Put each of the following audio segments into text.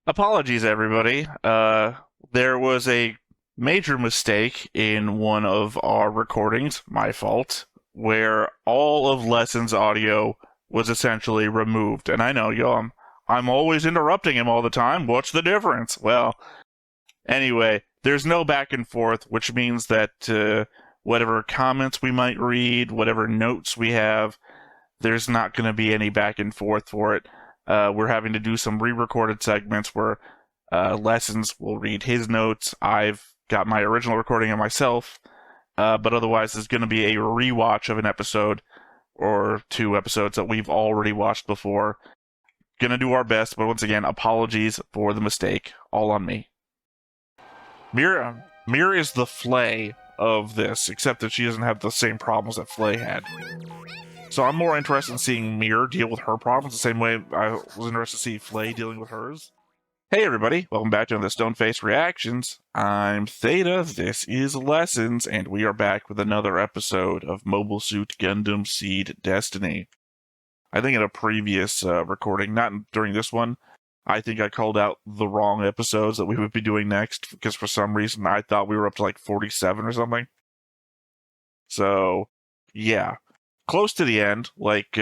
Apologies, everybody. There was a major mistake in one of our recordings, my fault, where all of Lessons audio was essentially removed. And I know, I'm always interrupting him all the time. What's the difference? Well, anyway, there's no back and forth, which means that whatever comments we might read, whatever notes we have, there's not going to be any back and forth for it. We're having to do some re-recorded segments where Lessons will read his notes. I've got my original recording of myself, but otherwise there's going to be a rewatch of an episode or two episodes that we've already watched before. Gonna do our best, but once again, apologies for the mistake. All on me. Mira is the Flay of this, except that she doesn't have the same problems that Flay had. So I'm more interested in seeing Mir deal with her problems the same way I was interested to see Flay dealing with hers. Hey everybody, welcome back to the Stoneface Reactions. I'm Theta, this is Lessons, and we are back with another episode of Mobile Suit Gundam Seed Destiny. I think in a previous recording, not during this one, I think I called out the wrong episodes that we would be doing next, because for some reason I thought we were up to like 47 or something. So, yeah. Close to the end, like,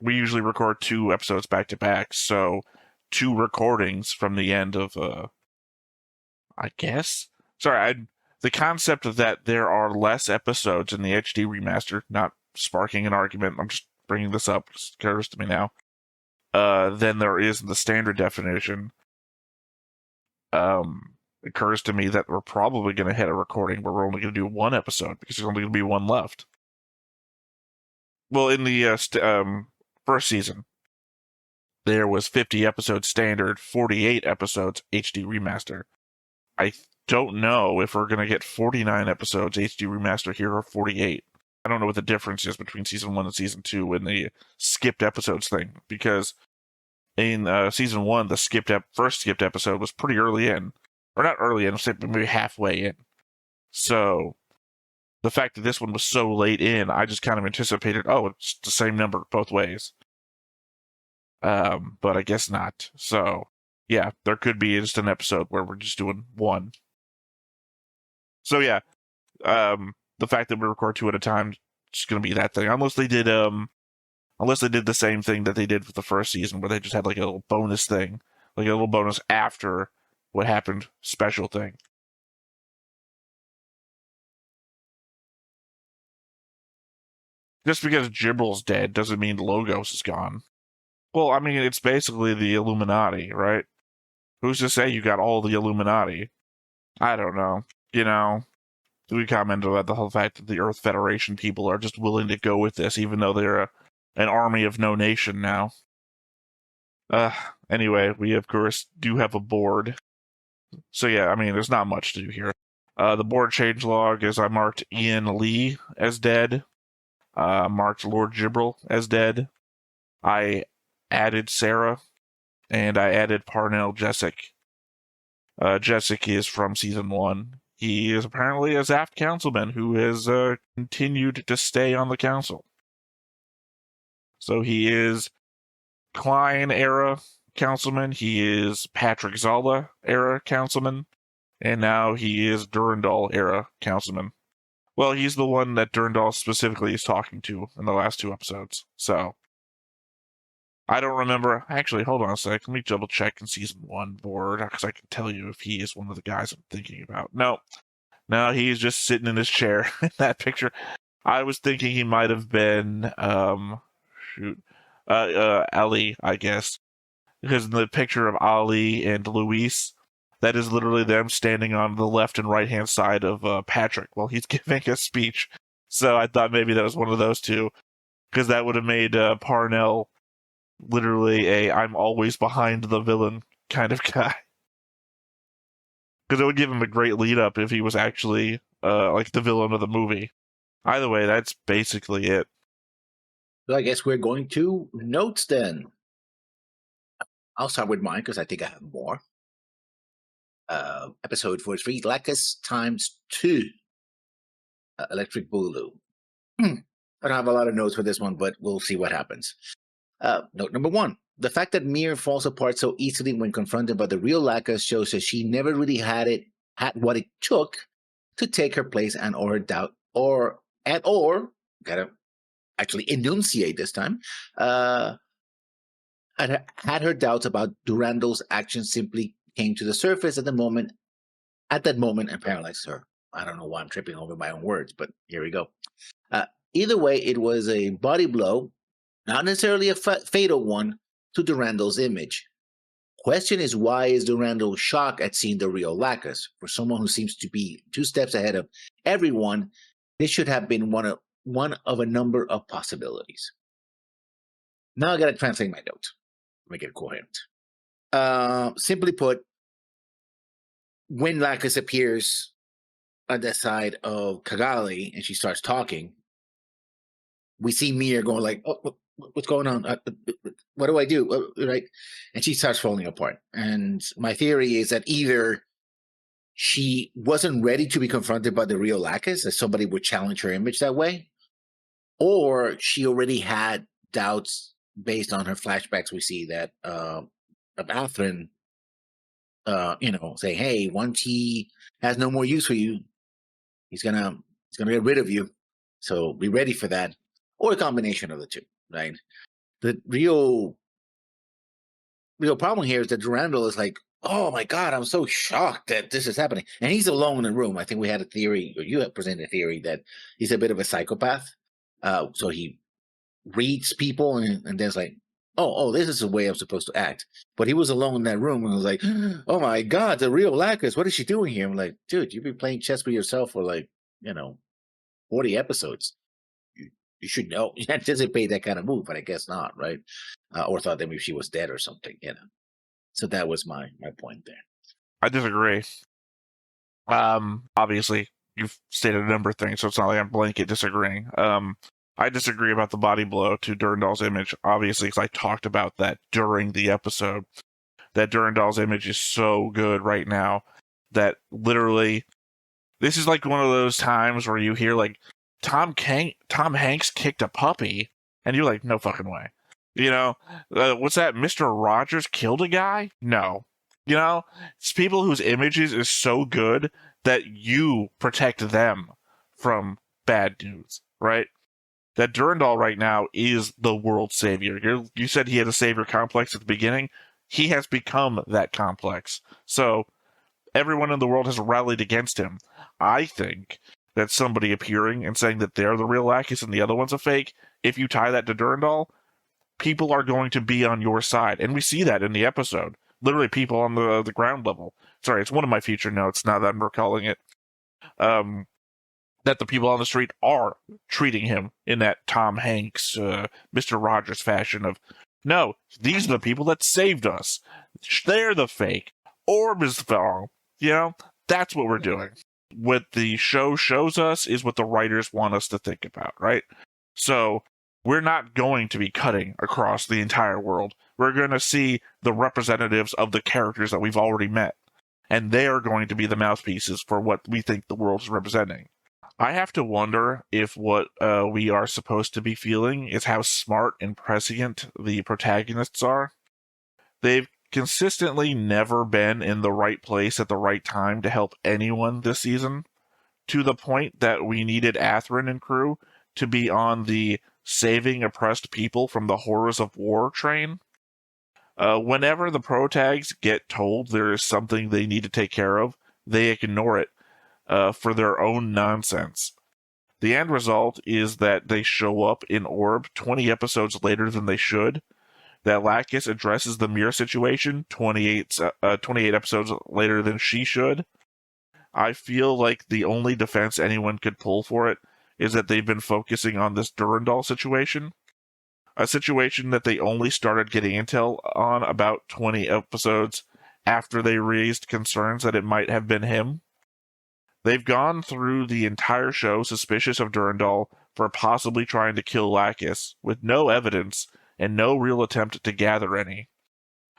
we usually record 2 episodes back to back, so 2 recordings from the end of, I guess? Sorry, the concept of that there are less episodes in the HD remaster, not sparking an argument, I'm just bringing this up, it occurs to me now, than there is in the standard definition, occurs to me that we're probably going to hit a recording where we're only going to do 1 episode, because there's only going to be 1 left. Well, in the first season, there was 50 episodes standard, 48 episodes HD remaster. I don't know if we're going to get 49 episodes HD remaster here or 48. I don't know what the difference is between season 1 and season 2 in the skipped episodes thing, because in season 1, the first skipped episode was pretty early in. Or not early in, maybe halfway in. So the fact that this one was so late in, I just kind of anticipated, oh, it's the same number both ways. But I guess not. So, yeah, there could be just an episode where we're just doing 1. So, yeah, the fact that we record 2 at a time is going to be that thing. Unless they did the same thing that they did with the first season, where they just had like a little bonus thing, like a little bonus after what happened special thing. Just because Gibbral's dead doesn't mean Logos is gone. Well, I mean, it's basically the Illuminati, right? Who's to say you got all the Illuminati? I don't know. You know, we commented about the whole fact that the Earth Federation people are just willing to go with this, even though they're an army of no nation now. Anyway, we of course do have a board. So yeah, I mean, there's not much to do here. The board changelog is I marked Ian Lee as dead. Marked Lord Gibril as dead. I added Sarah, and I added Parnell Jessic. Jessic is from season 1. He is apparently a zaft councilman who has continued to stay on the council. So he is Klein era councilman, he is Patrick Zala era councilman, and now he is Durandal era councilman. Well, he's the one that Durandal specifically is talking to in the last 2 episodes, so I don't remember. Actually, hold on a sec. Let me double check in season 1 board, because I can tell you if he is one of the guys I'm thinking about. No, he's just sitting in his chair in that picture. I was thinking he might have been, Ali, I guess. Because in the picture of Ali and Luis, that is literally them standing on the left and right hand side of Patrick while he's giving a speech. So I thought maybe that was one of those two, because that would have made Parnell literally I'm always behind the villain kind of guy. Because it would give him a great lead up if he was actually like the villain of the movie. Either way, that's basically it. So I guess we're going to notes then. I'll start with mine because I think I have more. Episode 43, Lacus times 2. Electric Boogaloo. I don't have a lot of notes for this one, but we'll see what happens. Note number 1. The fact that Mir falls apart so easily when confronted by the real Lacus shows that she never really had what it took to take her place and or doubt or gotta actually enunciate this time. Had her doubts about Durandal's actions simply came to the surface at that moment and paralyzed her. I don't know why I'm tripping over my own words, but here we go. Either way, it was a body blow, not necessarily a fatal one, to Durandal's image. Question is, why is Durandal shocked at seeing the real Lacus? For someone who seems to be 2 steps ahead of everyone, this should have been one of a number of possibilities. Now I gotta translate my notes, make it coherent. Simply put, when Lacus appears on the side of Cagalli and she starts talking, we see Mir going like, "Oh, what's going on? What do I do?" Right? And she starts falling apart. And my theory is that either she wasn't ready to be confronted by the real Lacus, that somebody would challenge her image that way, or she already had doubts based on her flashbacks. We see that of Atherin, say, "Hey, once he has no more use for you, he's gonna get rid of you. So be ready for that." Or a combination of the two, right? The real problem here is that Durandal is like, "Oh my God, I'm so shocked that this is happening." And he's alone in the room. I think we had a theory, or you have presented a theory, that he's a bit of a psychopath. So he reads people and then it's like, oh, this is the way I'm supposed to act. But he was alone in that room and was like, "Oh my God, the real Lacus, what is she doing here?" I'm like, dude, you've been playing chess with yourself for 40 episodes. You should know, you anticipate that kind of move, but I guess not, right? Or thought that maybe she was dead or something, So that was my point there. I disagree. Obviously, you've stated a number of things, so it's not like I'm blanket disagreeing. I disagree about the body blow to Durandal's image, obviously, because I talked about that during the episode. That Durandal's image is so good right now that literally, this is like one of those times where you hear like Tom Hanks kicked a puppy, and you're like, no fucking way. What's that? Mr. Rogers killed a guy? No. It's people whose images is so good that you protect them from bad news, right? That Durandal right now is the world savior. You said he had a savior complex at the beginning. He has become that complex. So everyone in the world has rallied against him. I think that somebody appearing and saying that they're the real Lacus and the other one's a fake, if you tie that to Durandal, people are going to be on your side. And we see that in the episode. Literally people on the ground level. Sorry, it's one of my future notes, now that I'm recalling it. That the people on the street are treating him in that Tom Hanks, Mr. Rogers fashion of, no, these are the people that saved us. They're the fake. Orb is the wrong. That's what we're doing. What the show shows us is what the writers want us to think about, right? So we're not going to be cutting across the entire world. We're going to see the representatives of the characters that we've already met, and they are going to be the mouthpieces for what we think the world is representing. I have to wonder if what we are supposed to be feeling is how smart and prescient the protagonists are. They've consistently never been in the right place at the right time to help anyone this season, to the point that we needed Atherin and crew to be on the saving oppressed people from the horrors of war train. Whenever the protags get told there is something they need to take care of, they ignore it for their own nonsense. The end result is that they show up in Orb 20 episodes later than they should, that Lacus addresses the Mir situation 28 episodes later than she should. I feel like the only defense anyone could pull for it is that they've been focusing on this Durandal situation. A situation that they only started getting intel on about 20 episodes after they raised concerns that it might have been him. They've gone through the entire show suspicious of Durandal for possibly trying to kill Lacus, with no evidence and no real attempt to gather any.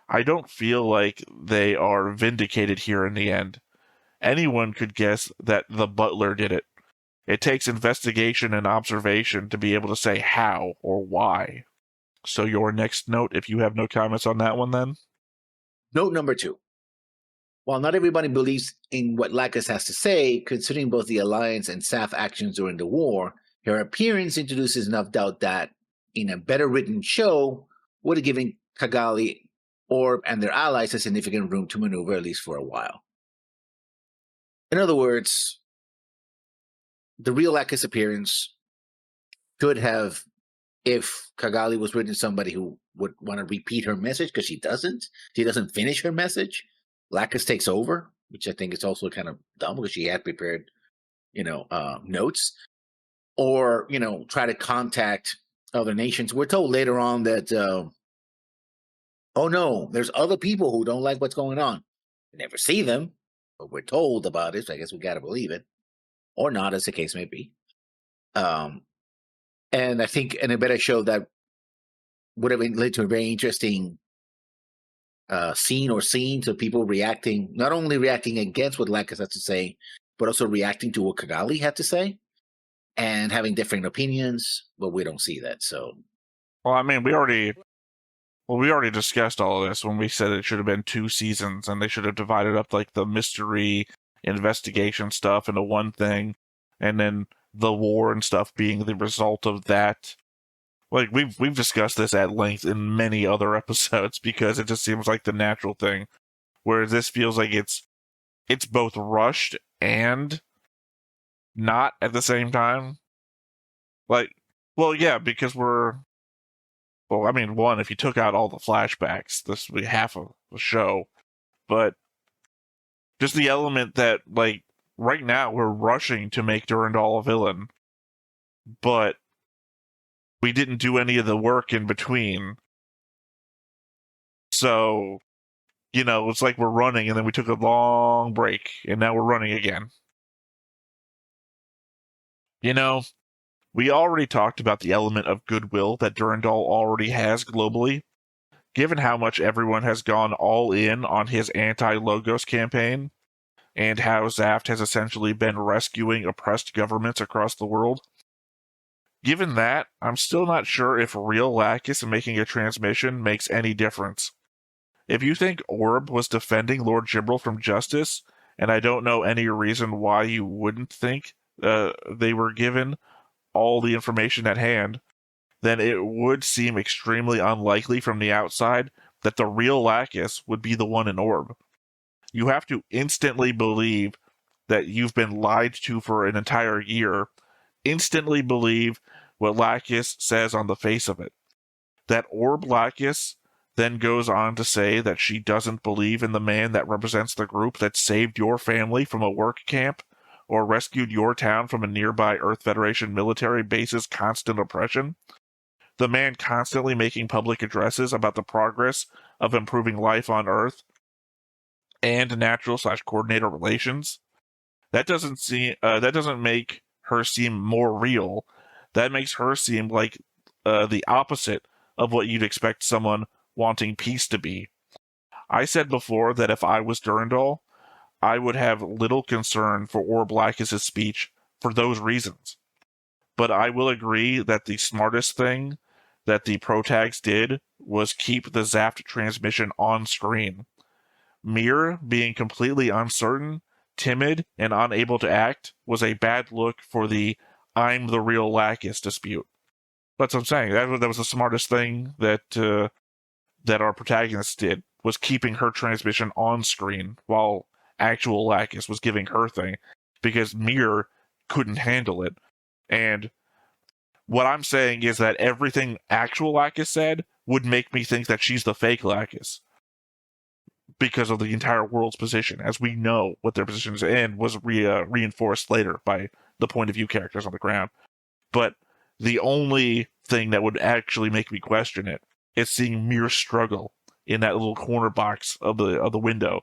I don't feel like they are vindicated here in the end. Anyone could guess that the butler did it. It takes investigation and observation to be able to say how or why. So your next note, if you have no comments on that one, then? Note number 2. While not everybody believes in what Lacus has to say, considering both the Alliance and SAF actions during the war, her appearance introduces enough doubt that, in a better written show, would have given Cagalli, Orb, and their allies a significant room to maneuver, at least for a while. In other words, the real Lacus appearance could have, if Cagalli was written somebody who would want to repeat her message, because she doesn't finish her message. Lacus takes over, which I think is also kind of dumb because she had prepared, notes, or try to contact other nations. We're told later on that, oh no, there's other people who don't like what's going on. We never see them, but we're told about it. So I guess we got to believe it, or not, as the case may be. And I think in a better show that would have led to a very interesting scene or scenes of people not only reacting against what Lacus has to say, but also reacting to what Cagalli had to say and having different opinions. But we don't see that. So, well, I mean, we already discussed all of this when we said it should have been 2 seasons and they should have divided up like the mystery investigation stuff into one thing, and then the war and stuff being the result of that. Like, we've discussed this at length in many other episodes because it just seems like the natural thing. Whereas this feels like it's both rushed and not at the same time. Like, well, yeah, because one, if you took out all the flashbacks, this would be half of the show. But just the element that, like, right now we're rushing to make Durandal a villain, but we didn't do any of the work in between. So, it's like we're running and then we took a long break and now we're running again. We already talked about the element of goodwill that Durandal already has globally. Given how much everyone has gone all in on his anti-Logos campaign, and how Zaft has essentially been rescuing oppressed governments across the world, given that, I'm still not sure if real Lacus making a transmission makes any difference. If you think Orb was defending Lord Gibral from justice, and I don't know any reason why you wouldn't think they were given all the information at hand, then it would seem extremely unlikely from the outside that the real Lacus would be the one in Orb. You have to instantly believe that you've been lied to for an entire year, instantly believe what Lacus says on the face of it. That Orb Lacus then goes on to say that she doesn't believe in the man that represents the group that saved your family from a work camp or rescued your town from a nearby Earth Federation military base's constant oppression. The man constantly making public addresses about the progress of improving life on Earth and natural/coordinator relations. That doesn't make her seem more real. That makes her seem like the opposite of what you'd expect someone wanting peace to be. I said before that if I was Durandal, I would have little concern for Orb Lacus' speech for those reasons. But I will agree that the smartest thing that the protags did was keep the Zaft transmission on screen. Mir being completely uncertain, timid, and unable to act was a bad look for the I'm the real Lacus dispute. That's what I'm saying. That was the smartest thing that our protagonist did, was keeping her transmission on screen while actual Lacus was giving her thing, because Mir couldn't handle it. And what I'm saying is that everything actual Lacus said would make me think that she's the fake Lacus, because of the entire world's position, as we know what their position is, and was reinforced later by the point of view characters on the ground. But the only thing that would actually make me question it is seeing Mir struggle in that little corner box of the window.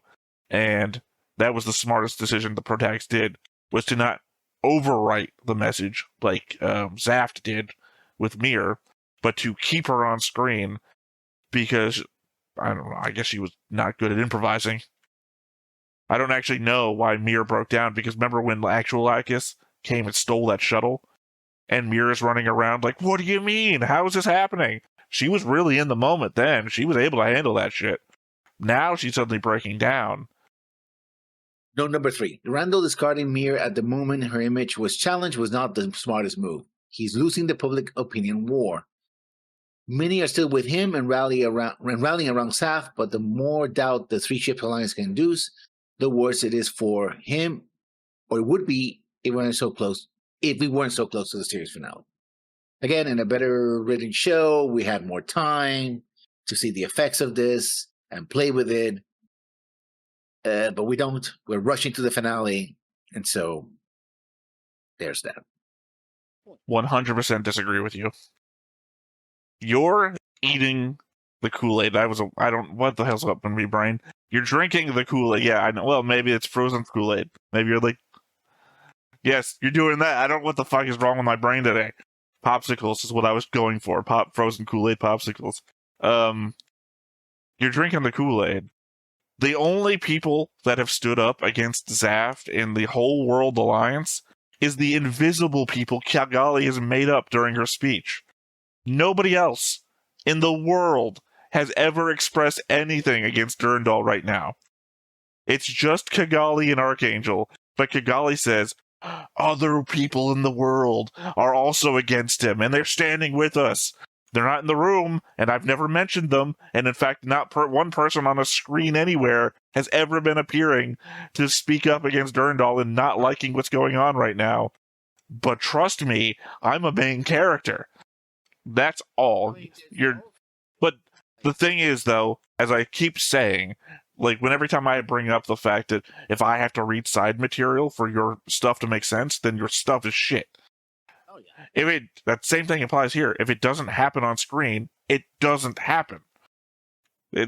And that was the smartest decision the protags did, was to not overwrite the message like Zaft did with Mir, but to keep her on screen, because I don't know, I guess she was not good at improvising. I don't actually know why Mir broke down, because remember when actual Lacus came and stole that shuttle? And Mir is running around like, what do you mean? How is this happening? She was really in the moment then. She was able to handle that shit. Now she's suddenly breaking down. Note number 3. Durandal discarding Mir at the moment her image was challenged was not the smartest move. He's losing the public opinion war. Many are still with him and rallying around Zaft, but the more doubt the three-ship alliance can induce, the worse it is for him, or it would be if we weren't so close to the series finale. Again, in a better written show, we had more time to see the effects of this and play with it. But we don't. We're rushing to the finale, and so there's that. 100% disagree with you. You're eating the Kool-Aid. What the hell's up in me, brain? You're drinking the Kool-Aid. Yeah, I know. Well, maybe it's frozen Kool-Aid. Maybe you're like, yes, you're doing that. I don't know what the fuck is wrong with my brain today. Popsicles is what I was going for. Frozen Kool-Aid popsicles. You're drinking the Kool-Aid. The only people that have stood up against Zaft in the whole World Alliance is the invisible people Kigali has made up during her speech. Nobody else in the world has ever expressed anything against Durandal right now. It's just Kigali and Archangel, but Kigali says, other people in the world are also against him, and they're standing with us. They're not in the room, and I've never mentioned them, and in fact, not one person on a screen anywhere has ever been appearing to speak up against Durandal and not liking what's going on right now. But trust me, I'm a main character. That's all. But the thing is, though, as I keep saying, like, every time I bring up the fact that if I have to read side material for your stuff to make sense, then your stuff is shit. Oh, yeah. That same thing applies here. If it doesn't happen on screen, it doesn't happen. I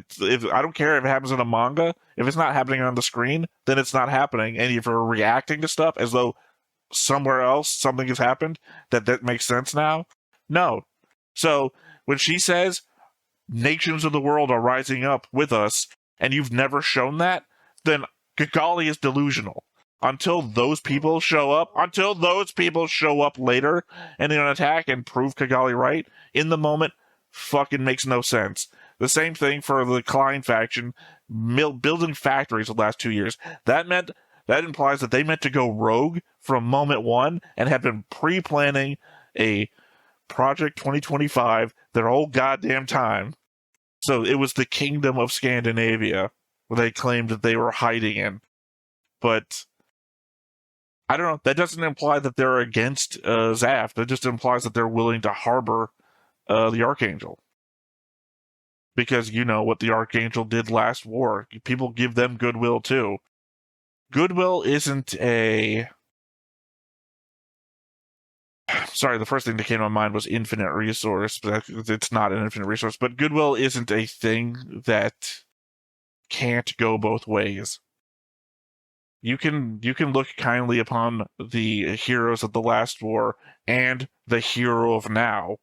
don't care if it happens in a manga. If it's not happening on the screen, then it's not happening. And if you're reacting to stuff as though somewhere else something has happened that makes sense now, no. So when she says nations of the world are rising up with us, and you've never shown that, then Kigali is delusional. Until those people show up later and in an attack and prove Kigali right, in the moment, fucking makes no sense. The same thing for the Klein faction building factories the last 2 years. That implies that they meant to go rogue from moment one and had been pre-planning a Project 2025 their whole goddamn time. So it was the Kingdom of Scandinavia where they claimed that they were hiding in. But I don't know. That doesn't imply that they're against Zaft. That just implies that they're willing to harbor the Archangel. Because you know what the Archangel did last war. People give them goodwill too. Goodwill isn't a... Sorry, the first thing that came to my mind was infinite resource, but it's not an infinite resource. But goodwill isn't a thing that can't go both ways. You can look kindly upon the heroes of the last war and the hero of now.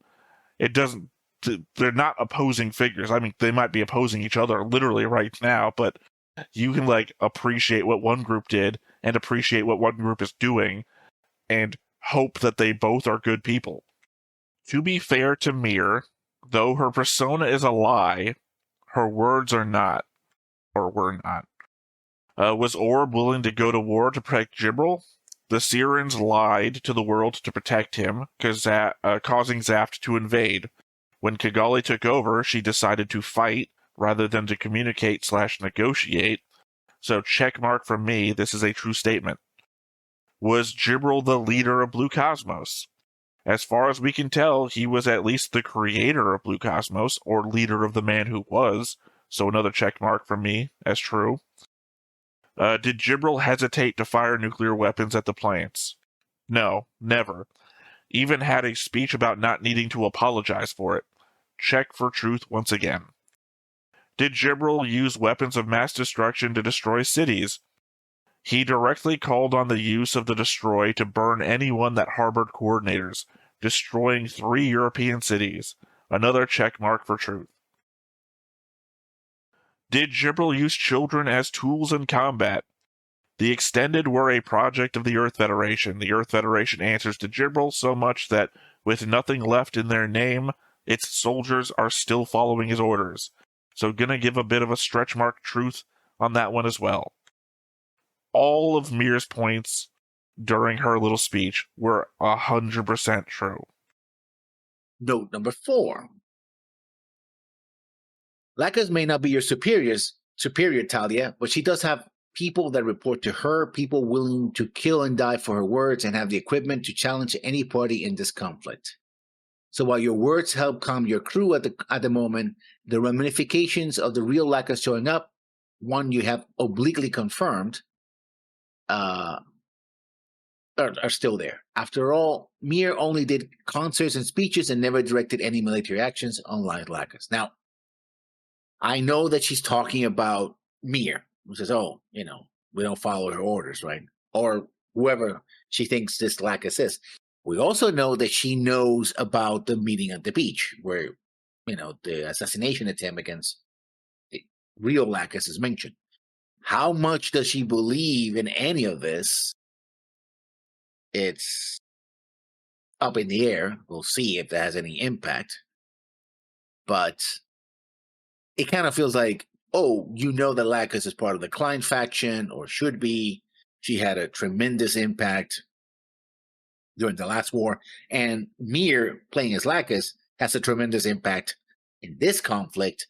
They're not opposing figures. I mean, they might be opposing each other literally right now, but you can appreciate what one group did and appreciate what one group is doing and hope that they both are good people. To be fair to Mir, though her persona is a lie, her words are not, or were not. Was Orb willing to go to war to protect Jibril? The Sirens lied to the world to protect him, causing Zaft to invade. When Kigali took over, she decided to fight rather than to communicate/negotiate. So checkmark from me, this is a true statement. Was Jibril the leader of Blue Cosmos? As far as we can tell, he was at least the creator of Blue Cosmos, or leader of the man who was, so another checkmark from me as true. Did Jibril hesitate to fire nuclear weapons at the plants? No, never. Even had a speech about not needing to apologize for it. Check for truth once again. Did Jibril use weapons of mass destruction to destroy cities? He directly called on the use of the Destroy to burn anyone that harbored coordinators, destroying 3 European cities. Another checkmark for truth. Did Jibril use children as tools in combat? The Extended were a project of the Earth Federation. The Earth Federation answers to Jibril so much that, with nothing left in their name, its soldiers are still following his orders. So gonna give a bit of a stretch mark truth on that one as well. All of Mir's points during her little speech were 100% true. Note number 4. Lacus may not be your superior, Talia, but she does have people that report to her, people willing to kill and die for her words and have the equipment to challenge any party in this conflict. So while your words help calm your crew at the moment, the ramifications of the real Lacus showing up, one you have obliquely confirmed, are still there. After all, Mir only did concerts and speeches and never directed any military actions, unlike Lacus. Now, I know that she's talking about Mir, who says, oh, we don't follow her orders, right? Or whoever she thinks this Lacus is. We also know that she knows about the meeting at the beach where, the assassination attempt against the real Lacus is mentioned. How much does she believe in any of this? It's up in the air. We'll see if that has any impact. But it kind of feels like, that Lacus is part of the Klein faction, or should be. She had a tremendous impact during the last war. And Mir, playing as Lacus, has a tremendous impact in this conflict.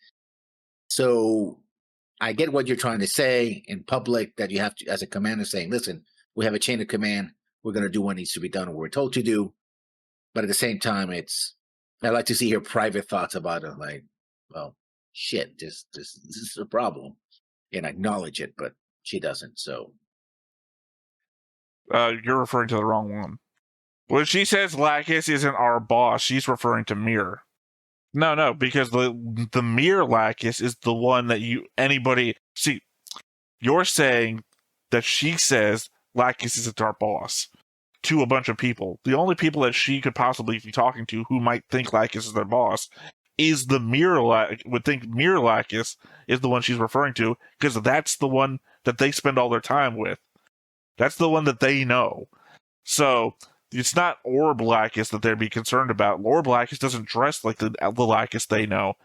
So I get what you're trying to say in public, that you have to, as a commander, saying, listen, we have a chain of command. We're going to do what needs to be done, what we're told to do. But at the same time, I like to see her private thoughts about it. Like, well, shit, this is a problem. And acknowledge it, but she doesn't, so. You're referring to the wrong one. When she says Lacus isn't our boss, she's referring to Mir. No, because the Mir Lacus is the one that see, you're saying that she says Lacus isn't our boss to a bunch of people. The only people that she could possibly be talking to who might think Lacus is their boss is the would think Mir Lacus is the one she's referring to, because that's the one that they spend all their time with. That's the one that they know. So it's not Orb Lacus that they'd be concerned about. Orb Lacus doesn't dress like the Lacus they know.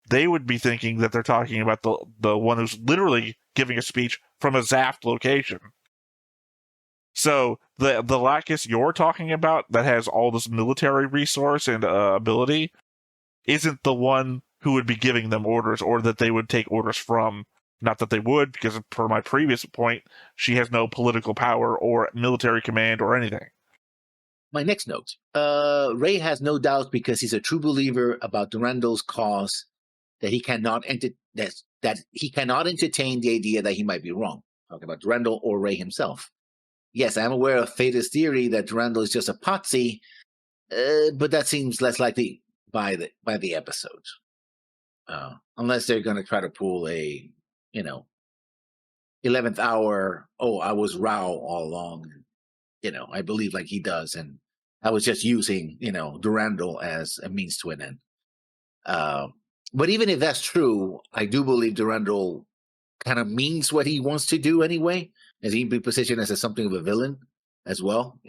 They would be thinking that they're talking about the one who's literally giving a speech from a zaft location. So the Lacus you're talking about that has all this military resource and ability isn't the one who would be giving them orders, or that they would take orders from. Not that they would, because per my previous point, she has no political power or military command or anything. My next note. Ray has no doubt, because he's a true believer about Durandal's cause, that he cannot he cannot entertain the idea that he might be wrong. Talking about Durandal or Ray himself. Yes, I'm aware of Theta's theory that Durandal is just a potsy, but that seems less likely by the episode. Unless they're going to try to pull a 11th hour, I was Rao all along. I believe like he does, and I was just using, Durandal as a means to an end. But even if that's true, I do believe Durandal kind of means what he wants to do anyway, as he be positioned as something of a villain as well,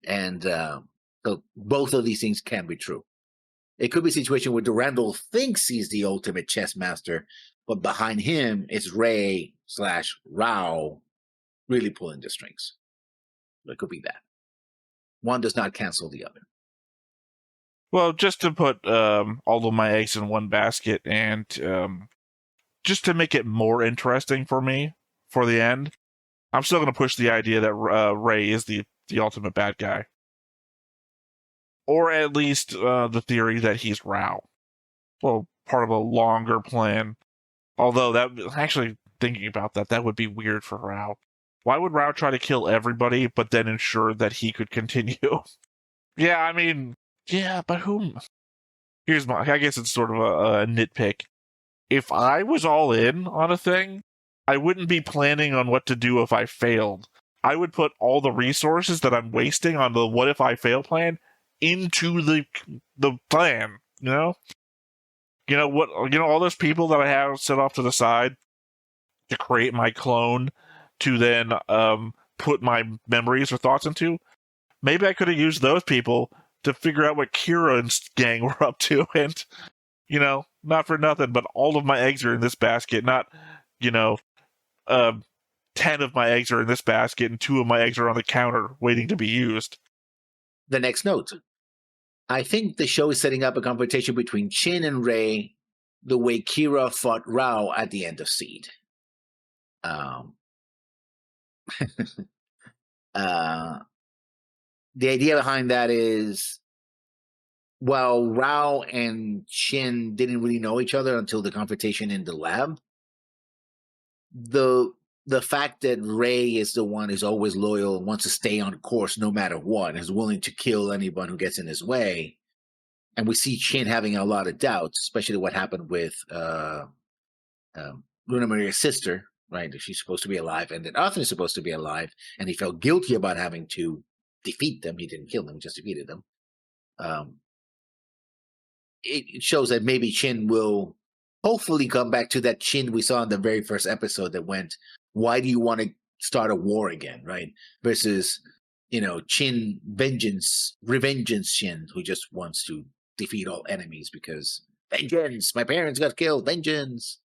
and so both of these things can be true. It could be a situation where Durandal thinks he's the ultimate chess master, but behind him is Ray/Rao really pulling the strings. It could be that. One does not cancel the other. Well, just to put all of my eggs in one basket, and just to make it more interesting for me for the end, I'm still going to push the idea that Ray is the ultimate bad guy. Or at least the theory that he's Rao. Well, part of a longer plan. Although, actually thinking about that would be weird for Rao. Why would Rao try to kill everybody, but then ensure that he could continue? But whom? I guess it's sort of a nitpick. If I was all in on a thing, I wouldn't be planning on what to do if I failed. I would put all the resources that I'm wasting on the what if I fail plan into the plan, all those people that I have set off to the side to create my clone to then put my memories or thoughts into. Maybe I could have used those people to figure out what Kira and gang were up to, and, not for nothing, but all of my eggs are in this basket, not, 10 of my eggs are in this basket, and 2 of my eggs are on the counter waiting to be used. The next note. I think the show is setting up a confrontation between Chin and Rei the way Kira fought Rao at the end of Seed. The idea behind that is, while Rao and Chin didn't really know each other until the confrontation in the lab, the fact that Rei is the one who's always loyal and wants to stay on course no matter what, and is willing to kill anyone who gets in his way, and we see Chin having a lot of doubts, especially what happened with Luna Maria's sister, right? She's supposed to be alive, and that Arthur is supposed to be alive, and he felt guilty about having to defeat them. He didn't kill them, he just defeated them. It shows that maybe Chin will hopefully come back to that Chin we saw in the very first episode that went, why do you want to start a war again, right? Versus, Chin revengeance Chin, who just wants to defeat all enemies because vengeance, my parents got killed, vengeance,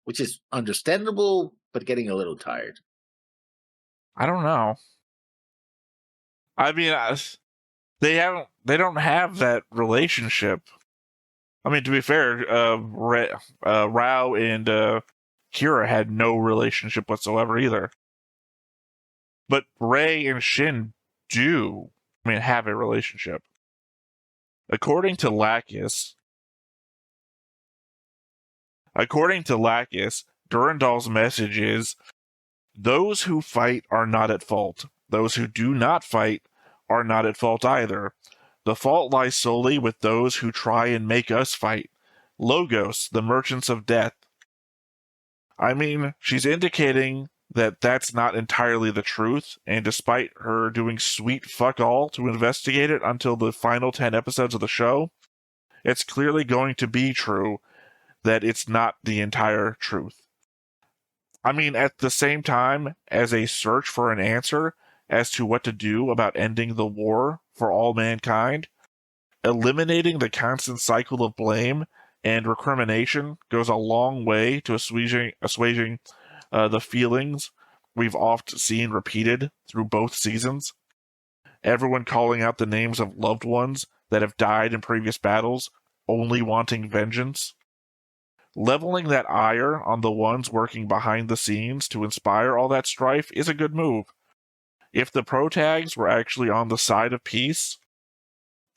which is understandable, but getting a little tired. I don't know. I mean, they don't have that relationship. I mean, to be fair, Rao and Kira had no relationship whatsoever either. But Rei and Shin do, have a relationship. According to Lacus, Durandal's message is, those who fight are not at fault. Those who do not fight are not at fault either. The fault lies solely with those who try and make us fight. Logos, the merchants of death. I mean, she's indicating that that's not entirely the truth, and despite her doing sweet fuck all to investigate it until the final 10 episodes of the show, it's clearly going to be true that it's not the entire truth. I mean, at the same time, as a search for an answer as to what to do about ending the war for all mankind, eliminating the constant cycle of blame and recrimination goes a long way to assuaging the feelings we've oft seen repeated through both seasons. Everyone calling out the names of loved ones that have died in previous battles, only wanting vengeance. Leveling that ire on the ones working behind the scenes to inspire all that strife is a good move. If the protags were actually on the side of peace,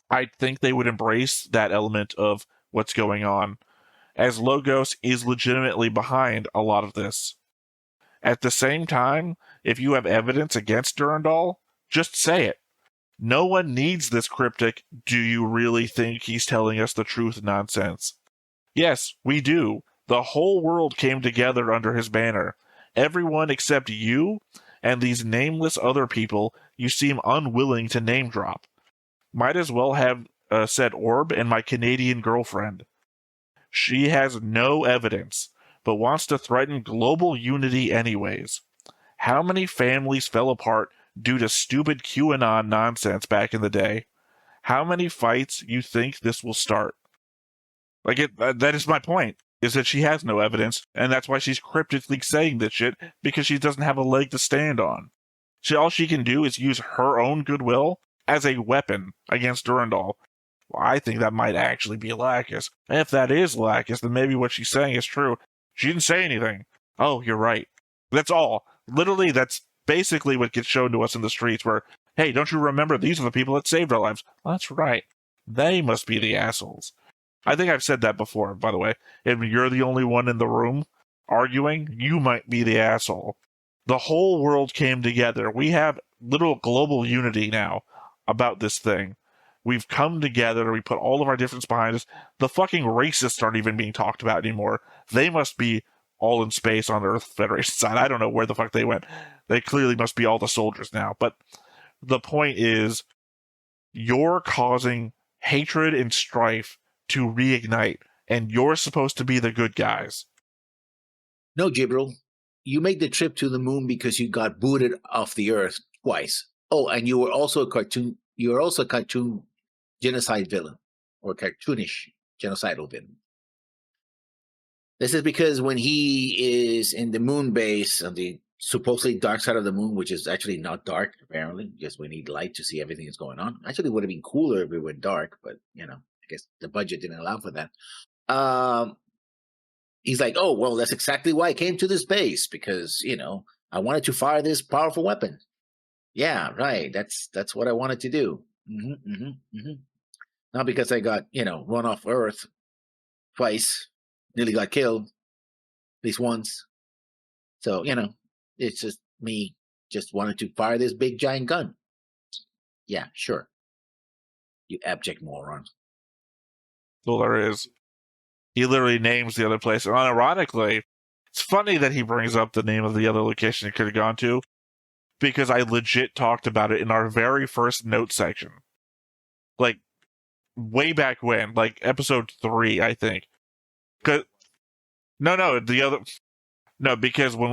I think they would embrace that element of what's going on, as Logos is legitimately behind a lot of this. At the same time, if you have evidence against Durandal, just say it. No one needs this cryptic, do you really think he's telling us the truth nonsense. Yes, we do. The whole world came together under his banner. Everyone except you and these nameless other people you seem unwilling to name drop. Might as well have said Orb and my Canadian girlfriend. She has no evidence, but wants to threaten global unity anyways. How many families fell apart due to stupid QAnon nonsense back in the day? How many fights you think this will start? That is my point, is that she has no evidence, and that's why she's cryptically saying this shit, because she doesn't have a leg to stand on. All she can do is use her own goodwill as a weapon against Durandal. Well, I think that might actually be Lacus. If that is Lacus, then maybe what she's saying is true. She didn't say anything. Oh, you're right. That's all. Literally, that's basically what gets shown to us in the streets, where, hey, don't you remember these are the people that saved our lives? Well, that's right. They must be the assholes. I think I've said that before, by the way. If you're the only one in the room arguing, you might be the asshole. The whole world came together. We have little global unity now about this thing. We've come together. We put all of our difference behind us. The fucking racists aren't even being talked about anymore. They must be all in space on the Earth Federation side. I don't know where the fuck they went. They clearly must be all the soldiers now. But the point is, you're causing hatred and strife to reignite, and you're supposed to be the good guys. No, Jibril. You made the trip to the moon because you got booted off the Earth twice. Oh, and you were also a you're also a cartoon genocide villain or cartoonish genocidal villain. This is because when he is in the moon base on the supposedly dark side of the moon, which is actually not dark, apparently, just we need light to see everything that's going on. Actually, it would have been cooler if it were dark, but I guess the budget didn't allow for that. He's like, oh, well, that's exactly why I came to this base, because, I wanted to fire this powerful weapon. Yeah, right. That's what I wanted to do. Not because I got, run off Earth twice, nearly got killed, at least once. So, it's just me just wanted to fire this big giant gun. Yeah, sure. You abject moron. Well, there is. He literally names the other place. And ironically, it's funny that he brings up the name of the other location he could have gone to, because I legit talked about it in our very first note section. Like, way back when, like episode 3, I think. Because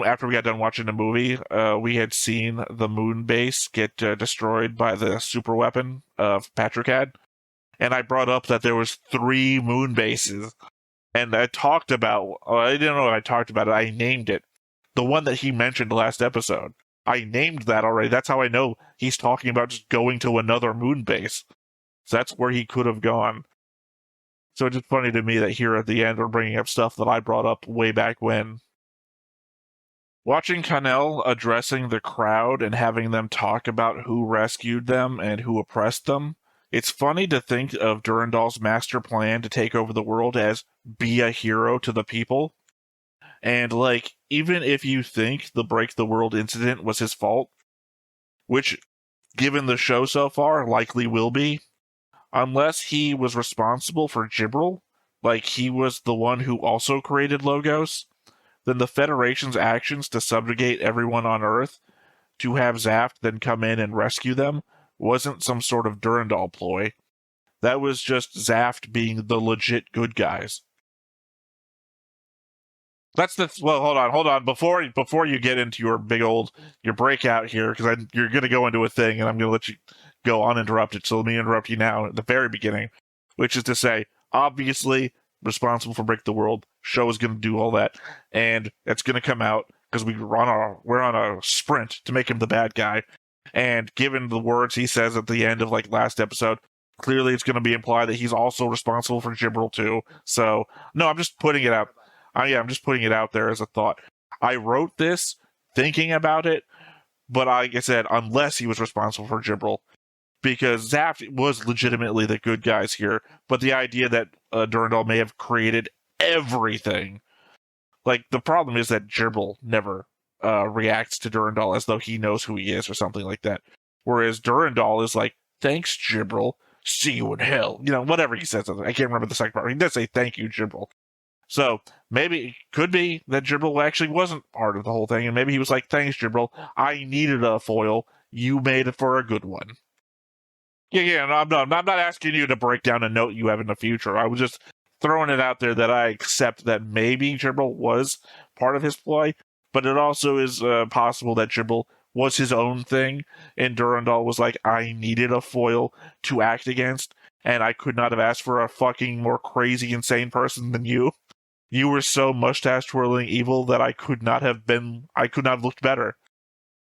after we got done watching the movie, we had seen the moon base get destroyed by the super weapon of Patrick had. And I brought up that there was 3 moon bases. And I talked about, I didn't know what I talked about it, I named it. The one that he mentioned last episode. I named that already. That's how I know he's talking about just going to another moon base. So that's where he could have gone. So it's just funny to me that here at the end we're bringing up stuff that I brought up way back when. Watching Connell addressing the crowd and having them talk about who rescued them and who oppressed them, it's funny to think of Durandal's master plan to take over the world as be a hero to the people. And, even if you think the Break the World incident was his fault, which, given the show so far, likely will be, unless he was responsible for Gibril, he was the one who also created Logos, then the Federation's actions to subjugate everyone on Earth, to have Zaft then come in and rescue them, wasn't some sort of Durandal ploy. That was just Zaft being the legit good guys. Hold on. Before you get into your your breakout here, because you're going to go into a thing, and I'm going to let you go uninterrupted. So let me interrupt you now at the very beginning, which is to say, obviously responsible for Break the World. Show is going to do all that, and it's going to come out because we're on a sprint to make him the bad guy. And given the words he says at the end of last episode, clearly it's going to be implied that he's also responsible for Gibril too. So no, I'm just putting it out. I'm just putting it out there as a thought. I wrote this thinking about it, but like I said, unless he was responsible for Gibril, because Zaft was legitimately the good guys here. But the idea that Durandal may have created everything, the problem is that Gibril never reacts to Durandal as though he knows who he is or something like that. Whereas Durandal is like, thanks, Gibril. See you in hell. Whatever he says. I can't remember the second part. He does say, thank you, Gibril. So maybe it could be that Gibril actually wasn't part of the whole thing, and maybe he was like, thanks, Gibril. I needed a foil. You made it for a good one. Yeah, no, I'm not asking you to break down a note you have in the future. I was just throwing it out there that I accept that maybe Gibril was part of his ploy, but it also is possible that Gibril was his own thing, and Durandal was like, I needed a foil to act against, and I could not have asked for a fucking more crazy, insane person than you. You were so mustache-twirling evil that I could not have looked better.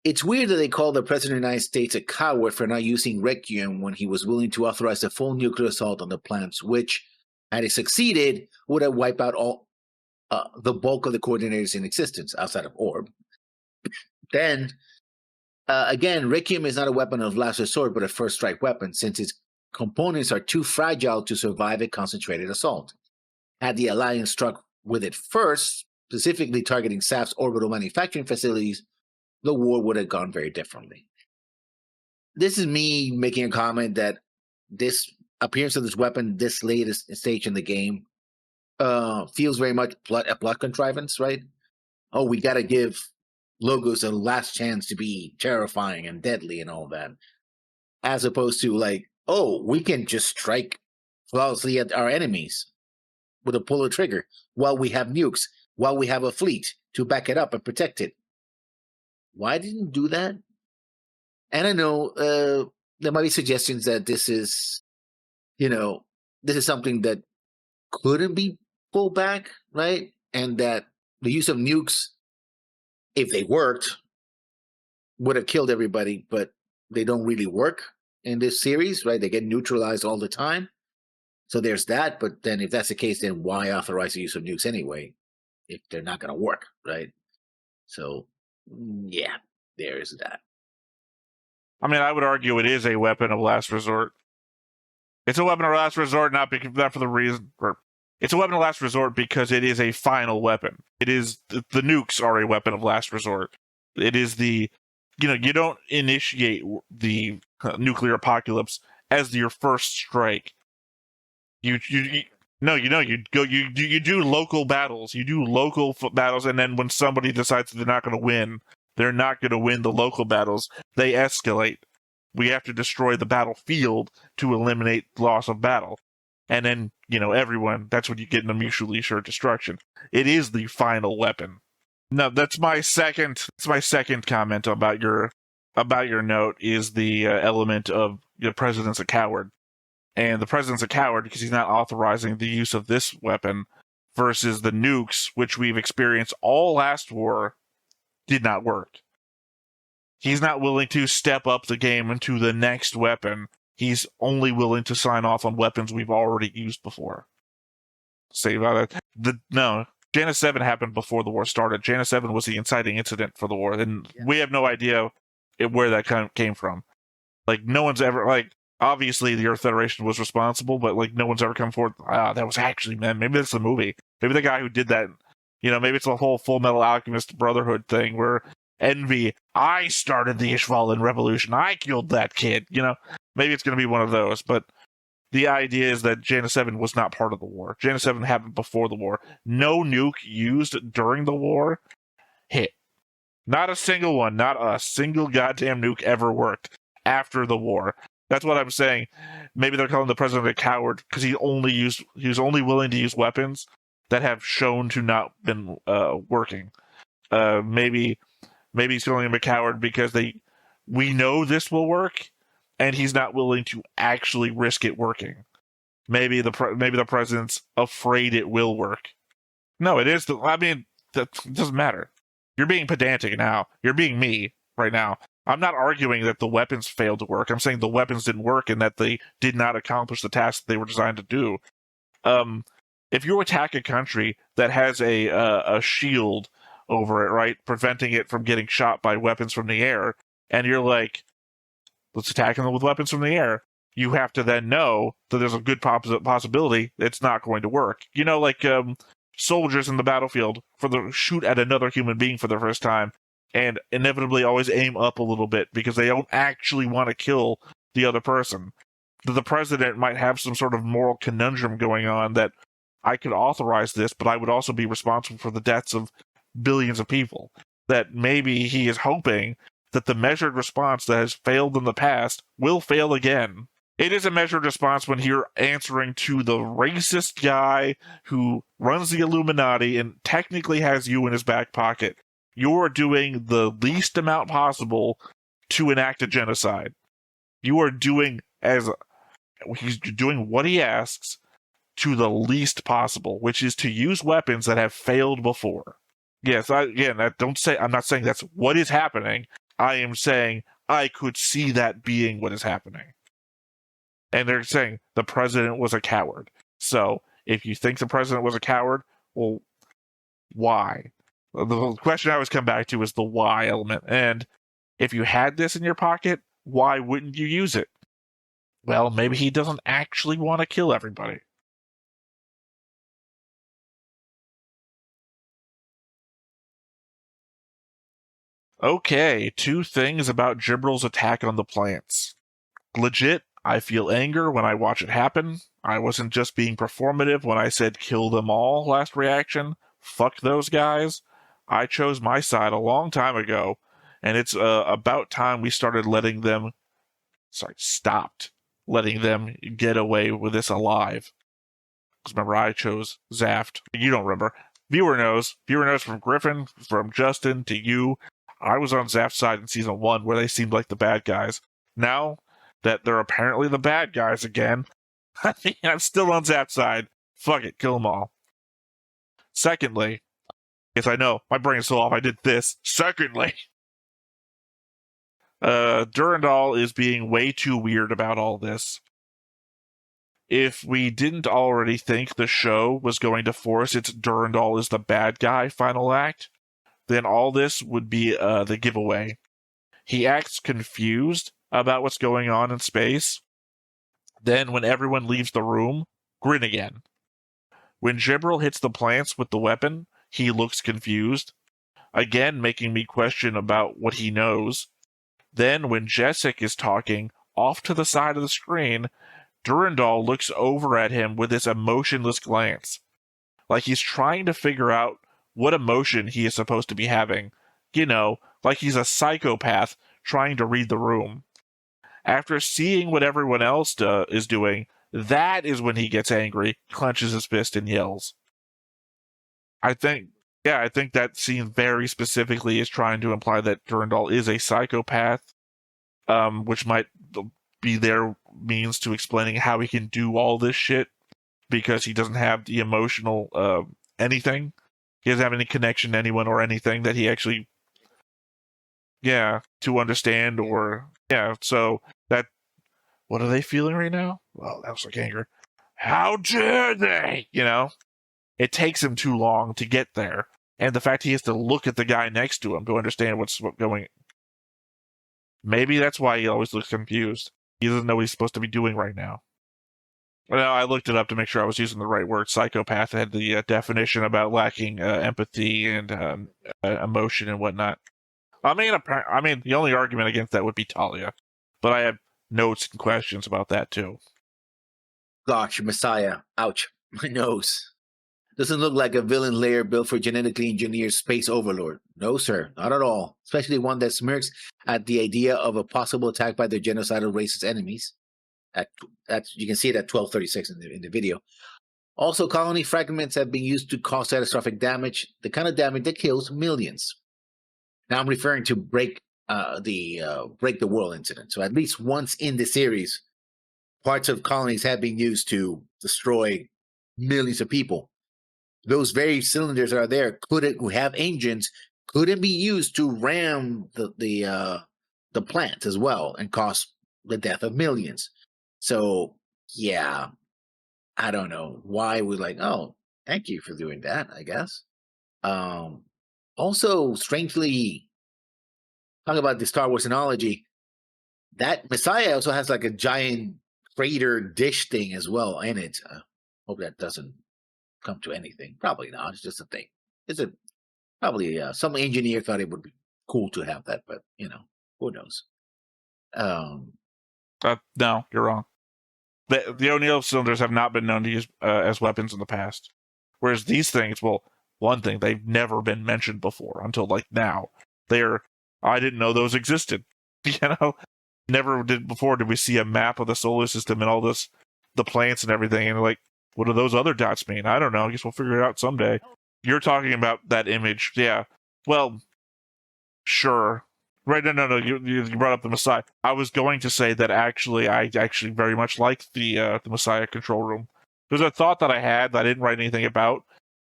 It's weird that they call the President of the United States a coward for not using Requiem when he was willing to authorize a full nuclear assault on the plants, which, had it succeeded, would have wiped out all the bulk of the coordinators in existence outside of Orb. Then, again, Requiem is not a weapon of last resort, but a first strike weapon, since its components are too fragile to survive a concentrated assault. Had the Alliance struck with it first, specifically targeting SAF's orbital manufacturing facilities, the war would have gone very differently. This is me making a comment that this appearance of this weapon this late stage in the game feels very much a plot contrivance, right? Oh, we got to give Logos a last chance to be terrifying and deadly and all that. As opposed to we can just strike flawlessly at our enemies with a pull of trigger while we have nukes, while we have a fleet to back it up and protect it. Why didn't do that? And I know there might be suggestions that this is, this is something that couldn't be pulled back, right? And that the use of nukes, if they worked, would have killed everybody, but they don't really work in this series, right? They get neutralized all the time. So there's that. But then if that's the case, then why authorize the use of nukes anyway if they're not going to work, right? So, yeah, there's that. I mean, I would argue it is a weapon of last resort. It's a weapon of last resort, not for the reason. It's a weapon of last resort because it is a final weapon. It is the nukes are a weapon of last resort. It is the, you don't initiate the nuclear apocalypse as your first strike. You do local battles. You do local battles, and then when somebody decides they're not going to win, they're not going to win the local battles. They escalate. We have to destroy the battlefield to eliminate loss of battle. And then, everyone, that's when you get into mutually assured destruction. It is the final weapon. No, that's my second comment about your note is the element of the president's a coward. And the president's a coward because he's not authorizing the use of this weapon versus the nukes, which we've experienced all last war, did not work. He's not willing to step up the game into the next weapon. He's only willing to sign off on weapons we've already used before. Say about it. No, Janus 7 happened before the war started. Janus 7 was the inciting incident for the war, and we have no idea where that came from. No one's ever, obviously the Earth Federation was responsible, but, no one's ever come forward, that was actually, man, maybe that's the movie. Maybe the guy who did that, maybe it's the whole Full Metal Alchemist Brotherhood thing where Envy, I started the Ishvalan Revolution, I killed that kid, Maybe it's going to be one of those, but the idea is that Janus 7 was not part of the war. Janus 7 happened before the war. No nuke used during the war hit. Not a single one, not a single goddamn nuke ever worked after the war. That's what I'm saying. Maybe they're calling the president a coward because he was only willing to use weapons that have shown to not been working. Maybe he's calling him a coward because we know this will work, and he's not willing to actually risk it working. Maybe the president's afraid it will work. No, it is. That doesn't matter. You're being pedantic now. You're being me right now. I'm not arguing that the weapons failed to work. I'm saying the weapons didn't work and that they did not accomplish the task they were designed to do. If you attack a country that has a shield over it, right, preventing it from getting shot by weapons from the air, and you're like, let's attack them with weapons from the air, you have to then know that there's a good possibility it's not going to work. Soldiers in the battlefield shoot at another human being for the first time and inevitably always aim up a little bit because they don't actually want to kill the other person. The president might have some sort of moral conundrum going on that I could authorize this, but I would also be responsible for the deaths of billions of people. That maybe he is hoping that the measured response that has failed in the past will fail again. It is a measured response when you're answering to the racist guy who runs the Illuminati and technically has you in his back pocket. You're doing the least amount possible to enact a genocide. You are doing he's doing what he asks to the least possible, which is to use weapons that have failed before. Yes, I'm not saying that's what is happening. I am saying I could see that being what is happening. And they're saying the president was a coward. So if you think the president was a coward, well, why? The question I always come back to is the why element. And if you had this in your pocket, why wouldn't you use it? Well, maybe he doesn't actually want to kill everybody. Okay, 2 things about Gibbral's attack on the plants. Legit, I feel anger when I watch it happen. I wasn't just being performative when I said kill them all last reaction. Fuck those guys. I chose my side a long time ago, and it's about time we stopped letting them get away with this alive. Because remember, I chose Zaft. You don't remember. Viewer knows. Viewer knows from Griffin, from Justin, to you. I was on Zaft's side in Season 1, where they seemed like the bad guys. Now, that they're apparently the bad guys again. I'm still on Zap's side. Fuck it, kill them all. Secondly, yes, I know, my brain's so off, I did this. Secondly, Durandal is being way too weird about all this. If we didn't already think the show was going to force its Durandal is the bad guy final act, then all this would be the giveaway. He acts confused about what's going on in space. Then, when everyone leaves the room, grin again. When Jibril hits the plants with the weapon, he looks confused, again making me question about what he knows. Then, when Jessic is talking, off to the side of the screen, Durandal looks over at him with this emotionless glance, like he's trying to figure out what emotion he is supposed to be having. You know, like he's a psychopath trying to read the room. After seeing what everyone else is doing, that is when he gets angry, clenches his fist, and yells. I think that scene very specifically is trying to imply that Durandal is a psychopath, which might be their means to explaining how he can do all this shit, because he doesn't have the emotional anything. He doesn't have any connection to anyone or anything that he actually, to understand or, so that, what are they feeling right now? Well, that was like anger. How dare they? You know? It takes him too long to get there. And the fact he has to look at the guy next to him to understand what's going. Maybe that's why he always looks confused. He doesn't know what he's supposed to be doing right now. Well, I looked it up to make sure I was using the right word. Psychopath had the definition about lacking empathy and emotion and whatnot. I mean, the only argument against that would be Talia, but I have notes and questions about that too. Gosh, Messiah. Ouch. My nose. Doesn't look like a villain lair built for genetically engineered space overlord. No, sir. Not at all. Especially one that smirks at the idea of a possible attack by their genocidal racist enemies. You can see it at 1236 in the video. Also, colony fragments have been used to cause catastrophic damage, the kind of damage that kills millions. Now I'm referring to break the world incident. So at least once in the series, parts of colonies have been used to destroy millions of people. Those very cylinders that are there who have engines couldn't be used to ram the plant as well and cause the death of millions. So yeah, I don't know why we're like, oh, thank you for doing that, I guess. Also, strangely, talking about the Star Wars analogy, that Messiah also has like a giant crater dish thing as well in it. Hope that doesn't come to anything. Probably not. It's just a thing. Probably some engineer thought it would be cool to have that, but who knows? No, you're wrong. The O'Neill cylinders have not been known to use as weapons in the past, whereas these things, well, one thing, they've never been mentioned before until like now. I didn't know those existed. Never did before did we see a map of the solar system and all this, the planets and everything, and like, what do those other dots mean? I don't know. I guess we'll figure it out someday. You're talking about that image, yeah. Well, sure. Right, no. You brought up the Messiah. I was going to say that I actually very much like the Messiah control room. There's a thought that I had that I didn't write anything about,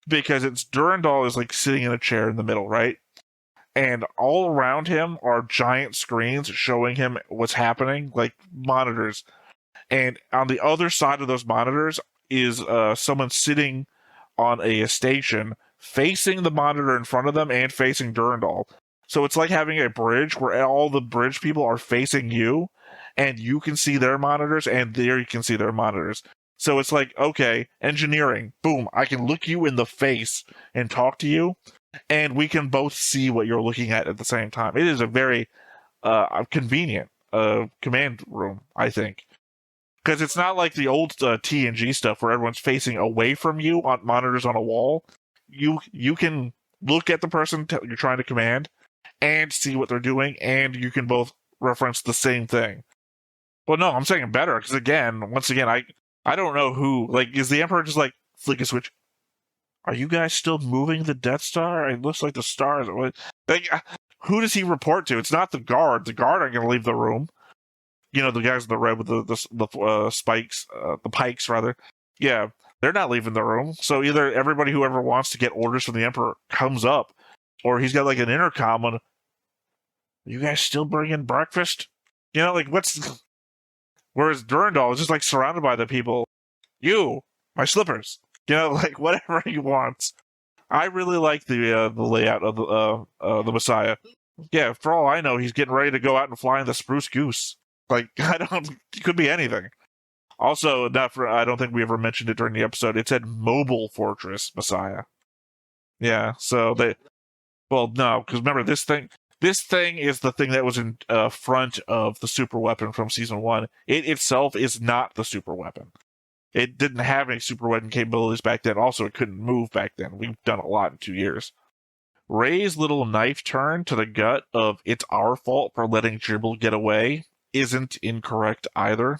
because Durandal is like sitting in a chair in the middle, right? And all around him are giant screens showing him what's happening, like monitors. And on the other side of those monitors is someone sitting on a station facing the monitor in front of them and facing Durandal. So it's like having a bridge where all the bridge people are facing you, and you can see their monitors, and there you can see their monitors. So it's like, okay, engineering, boom, I can look you in the face and talk to you, and we can both see what you're looking at the same time. It is a very convenient command room, I think. Because it's not like the old TNG stuff where everyone's facing away from you on monitors on a wall. You can look at the person you're trying to command and see what they're doing, and you can both reference the same thing. Well, no, I'm saying better, because once again, I don't know who, like, is the Emperor just like, flick a switch? Are you guys still moving the Death Star? It looks like the stars. Like, who does he report to? It's not the guard. The guard aren't going to leave the room. the guys in the red with the spikes, the pikes rather. Yeah, they're not leaving the room. So either everybody whoever wants to get orders from the Emperor comes up, or he's got like an intercom on. You guys still bringing breakfast? Like what's? Whereas Durandal is just like surrounded by the people. You, my slippers. Like whatever he wants. I really like the layout of the Messiah. Yeah, for all I know, he's getting ready to go out and fly in the Spruce Goose. Like it could be anything. Also, I don't think we ever mentioned it during the episode. It said Mobile Fortress Messiah. Yeah, so well, no, because remember this thing is the thing that was in front of the super weapon from season 1. It itself is not the super weapon. It didn't have any super weapon capabilities back then. Also, it couldn't move back then. We've done a lot in 2 years. Rey's little knife turn to the gut of "it's our fault for letting Jibril get away" isn't incorrect either.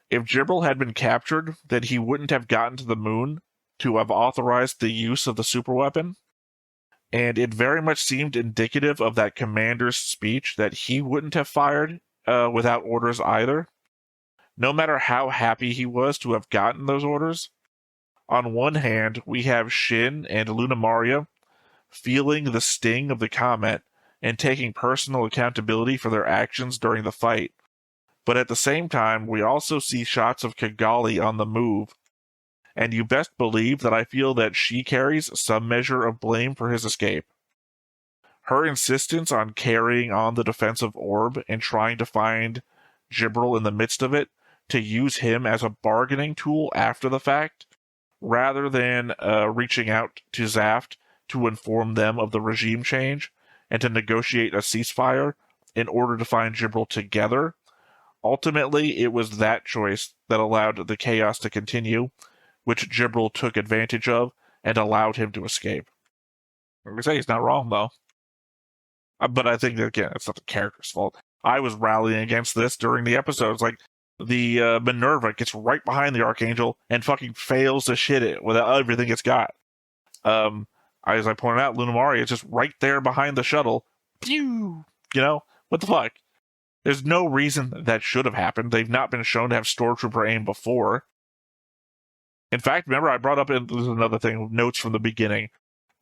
If Jibril had been captured, then he wouldn't have gotten to the moon to have authorized the use of the superweapon. And it very much seemed indicative of that commander's speech that he wouldn't have fired without orders either. No matter how happy he was to have gotten those orders. On one hand, we have Shin and Luna Maria feeling the sting of the comet and taking personal accountability for their actions during the fight. But at the same time, we also see shots of Kigali on the move, and you best believe that I feel that she carries some measure of blame for his escape. Her insistence on carrying on the defensive orb and trying to find Jibril in the midst of it to use him as a bargaining tool after the fact, rather than reaching out to Zaft to inform them of the regime change and to negotiate a ceasefire in order to find Jibril together. Ultimately, it was that choice that allowed the chaos to continue, which Jibril took advantage of and allowed him to escape. Like I say, he's not wrong, though. But I think that, again, it's not the character's fault. I was rallying against this during the episodes. Like, the Minerva gets right behind the Archangel and fucking fails to shit it with everything it's got. As I pointed out, Luna Maria is just right there behind the shuttle. Pew! What the fuck? There's no reason that should have happened. They've not been shown to have Stormtrooper aim before. In fact, remember I brought up, this is another thing, notes from the beginning.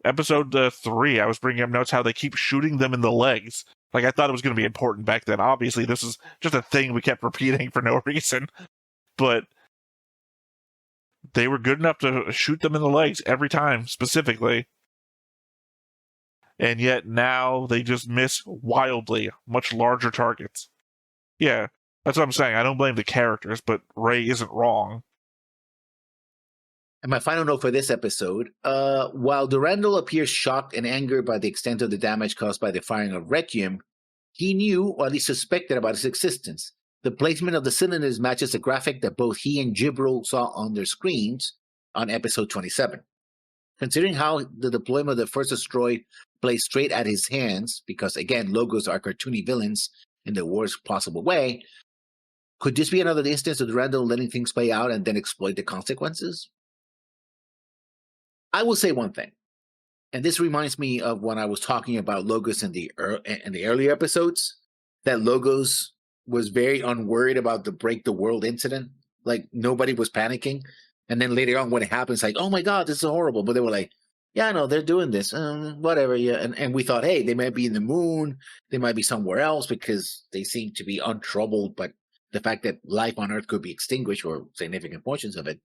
Episode 3, I was bringing up notes how they keep shooting them in the legs. Like, I thought it was going to be important back then. Obviously, this is just a thing we kept repeating for no reason. But they were good enough to shoot them in the legs every time, specifically. And yet now they just miss wildly much larger targets. Yeah, that's what I'm saying. I don't blame the characters, but Rey isn't wrong. And my final note for this episode, while Durandal appears shocked and angered by the extent of the damage caused by the firing of Requiem, he knew, or at least suspected, about its existence. The placement of the cylinders matches the graphic that both he and Jibril saw on their screens on episode 27. Considering how the deployment of the first asteroid plays straight at his hands, because again, logos are cartoony villains in the worst possible way, could this be another instance of Durandal letting things play out and then exploit the consequences? I will say one thing, and this reminds me of when I was talking about Logos in the earlier episodes, that Logos was very unworried about the break the world incident. Like, nobody was panicking. And then later on when it happens, like, oh my God, this is horrible. But they were like, yeah, no, they're doing this. Whatever, yeah. And we thought, hey, they might be in the moon. They might be somewhere else because they seem to be untroubled. But the fact that life on Earth could be extinguished, or significant portions of it,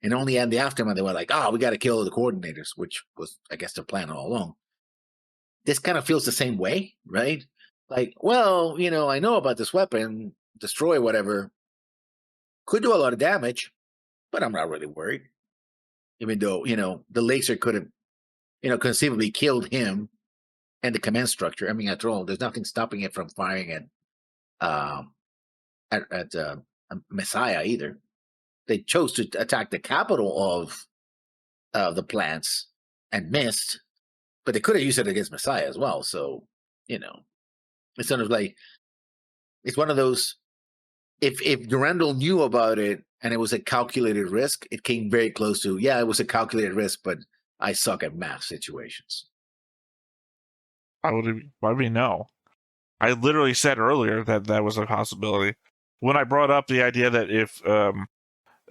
and only in the aftermath, they were like, we got to kill the coordinators, which was, I guess, the plan all along. This kind of feels the same way, right? Like, well, I know about this weapon, destroy whatever, could do a lot of damage, but I'm not really worried. Even though, the laser could have, conceivably killed him and the command structure. I mean, after all, there's nothing stopping it from firing at Messiah either. They chose to attack the capital of the plants and missed, but they could have used it against Messiah as well. So, it's sort of like, it's one of those, if Durandal knew about it and it was a calculated risk, it came very close to, yeah, it was a calculated risk, but I suck at math situations. Why would we know? I literally said earlier that was a possibility. when I brought up the idea that if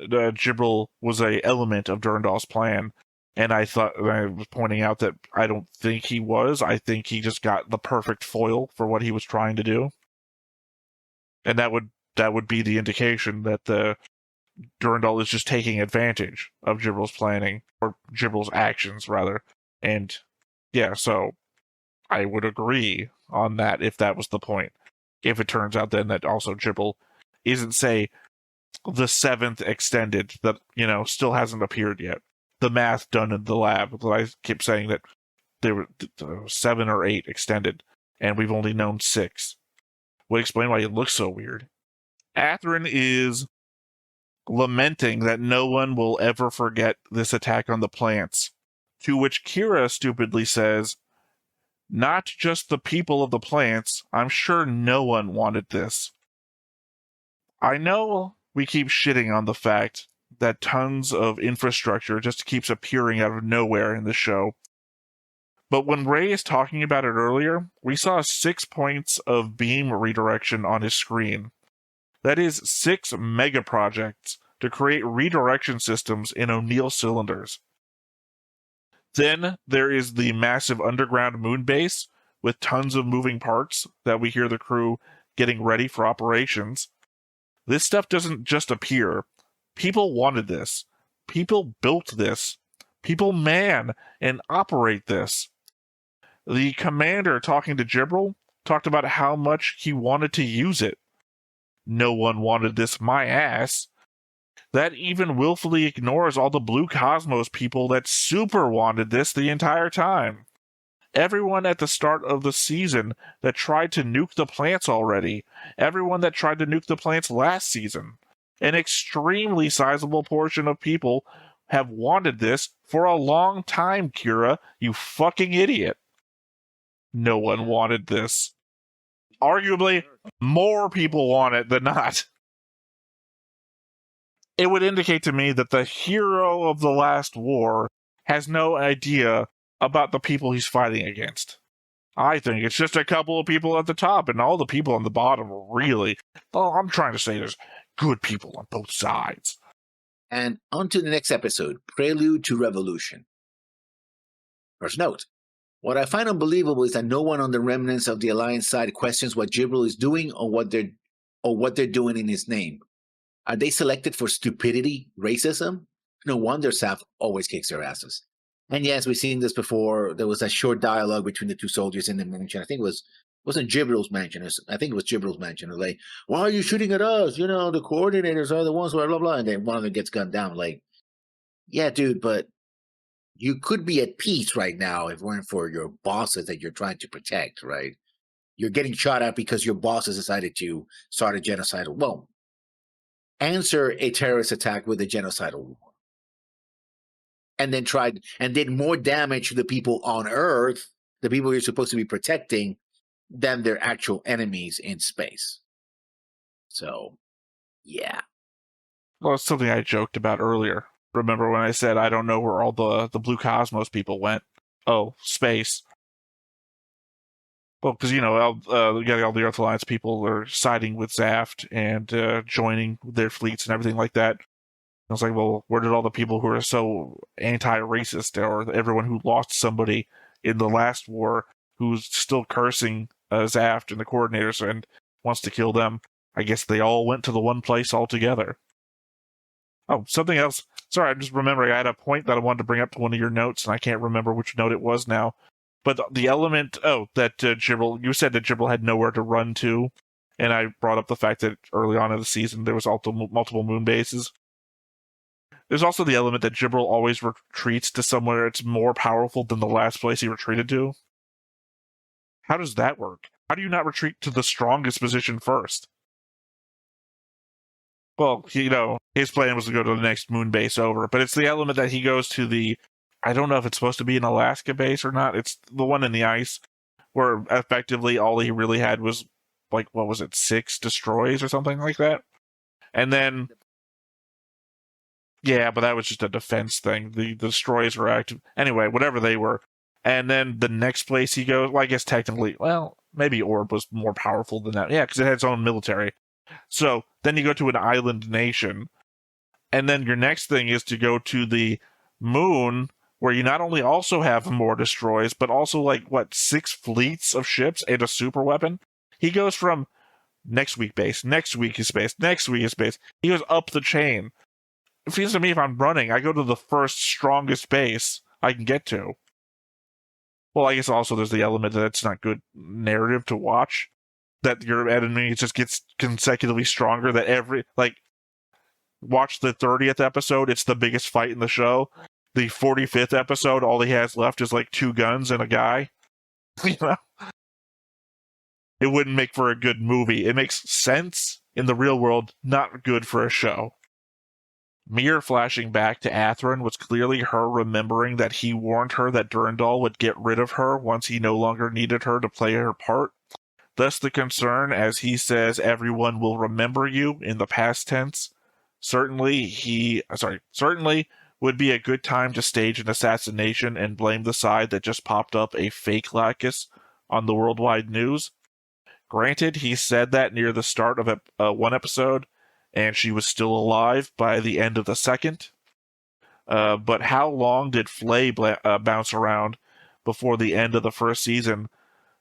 Jibril was a element of Durandal's plan, and I was pointing out that I don't think he was. I think he just got the perfect foil for what he was trying to do, and that would be the indication that the Durandal is just taking advantage of Jibril's planning, or Jibril's actions rather. And yeah, so I would agree on that if that was the point. If it turns out then that also Jibril isn't, say, the 7th extended that, still hasn't appeared yet. The math done in the lab, but I keep saying that there were 7 or 8 extended, and we've only known 6. Would explain why it looks so weird. Athrun is lamenting that no one will ever forget this attack on the plants, to which Kira stupidly says, "Not just the people of the plants, I'm sure no one wanted this." I know we keep shitting on the fact that tons of infrastructure just keeps appearing out of nowhere in the show, but when Ray is talking about it earlier, we saw 6 points of beam redirection on his screen. That is 6 mega projects to create redirection systems in O'Neill cylinders. Then there is the massive underground moon base with tons of moving parts that we hear the crew getting ready for operations. This stuff doesn't just appear. People wanted this. People built this. People man and operate this. The commander talking to Jibril talked about how much he wanted to use it. No one wanted this, my ass. That even willfully ignores all the Blue Cosmos people that super wanted this the entire time. Everyone at the start of the season that tried to nuke the plants already. Everyone that tried to nuke the plants last season. An extremely sizable portion of people have wanted this for a long time, Kira, you fucking idiot. No one wanted this. Arguably, more people want it than not. It would indicate to me that the hero of the last war has no idea about the people he's fighting against. I think it's just a couple of people at the top, and all the people on the bottom are really... Oh, I'm trying to say there's good people on both sides. And on to the next episode, Prelude to Revolution. First note, what I find unbelievable is that no one on the remnants of the Alliance side questions what Jibril is doing or what they're doing in his name. Are they selected for stupidity, racism? No wonder Zaft always kicks their asses. And yes, we've seen this before. There was a short dialogue between the two soldiers in the mansion. I think it wasn't Jibril's mansion. I think it was Jibril's mansion. Like, why are you shooting at us? The coordinators are the ones who are blah, blah. And then one of them gets gunned down. Like, yeah, dude, but you could be at peace right now if it weren't for your bosses that you're trying to protect, right? You're getting shot at because your bosses decided to start a genocidal, answer a terrorist attack with a genocidal war. And then did more damage to the people on Earth, the people you're supposed to be protecting, than their actual enemies in space. So, yeah. Well, it's something I joked about earlier. Remember when I said I don't know where all the Blue Cosmos people went? Oh, space. Well, because, all the Earth Alliance people are siding with Zaft and joining their fleets and everything like that. I was like, well, where did all the people who are so anti-racist, or everyone who lost somebody in the last war who's still cursing Zaft and the coordinators and wants to kill them? I guess they all went to the one place altogether. Oh, something else. Sorry, I'm just remembering I had a point that I wanted to bring up to one of your notes, and I can't remember which note it was now. But the element, that Jibril, you said that Jibril had nowhere to run to, and I brought up the fact that early on in the season there was also multiple moon bases. There's also the element that Jibril always retreats to somewhere it's more powerful than the last place he retreated to. How does that work? How do you not retreat to the strongest position first? Well, his plan was to go to the next moon base over, but it's the element that he goes to the... I don't know if it's supposed to be an Alaska base or not. It's the one in the ice, where effectively all he really had was, 6 destroys or something like that? And then... Yeah, but that was just a defense thing. The destroyers were active. Anyway, whatever they were. And then the next place he goes, I guess technically, maybe Orb was more powerful than that. Yeah, because it had its own military. So Then you go to an island nation. And then your next thing is to go to the moon, where you not only also have more destroys, but also, 6 fleets of ships and a super weapon? He goes from next week base, next week is base, next week is base. He goes up the chain. It feels to me if I'm running, I go to the first strongest base I can get to. Well, I guess also there's the element that it's not good narrative to watch. That your enemy just gets consecutively stronger, that watch the 30th episode, it's the biggest fight in the show. The 45th episode, all he has left is 2 guns and a guy. You know? It wouldn't make for a good movie. It makes sense in the real world, not good for a show. Mir flashing back to Athrun was clearly her remembering that he warned her that Durandal would get rid of her once he no longer needed her to play her part. Thus the concern, as he says, everyone will remember you in the past tense. Certainly would be a good time to stage an assassination and blame the side that just popped up a fake Lacus on the worldwide news. Granted, he said that near the start of one episode, and she was still alive by the end of the second. But how long did Flay bounce around before the end of the first season,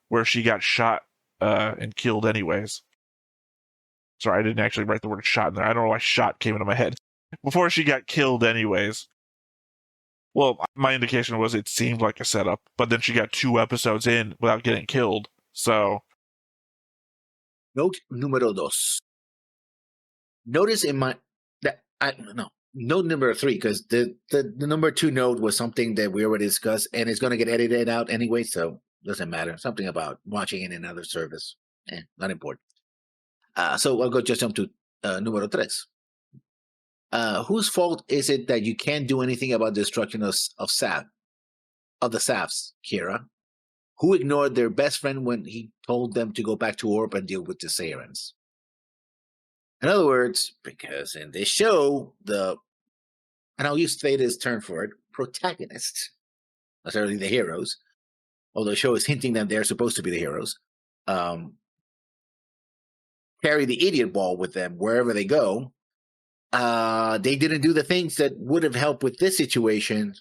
where she got shot and killed anyways? Sorry, I didn't actually write the word shot in there. I don't know why shot came into my head. Before she got killed anyways. Well, my indication was it seemed like a setup, but then she got 2 episodes in without getting killed, so... Note numero dos. Notice in my... Note number 3, because the number 2 note was something that we already discussed, and it's going to get edited out anyway, so doesn't matter. Something about watching in another service. Not important. So I'll just jump to numero 3. Whose fault is it that you can't do anything about the destruction of the Zafts, Kira? Who ignored their best friend when he told them to go back to Orb and deal with the Saiyans? In other words, because in this show, and I'll use Theta's term for it, protagonists, necessarily the heroes, although the show is hinting that they're supposed to be the heroes, carry the idiot ball with them wherever they go. They didn't do the things that would have helped with this situation.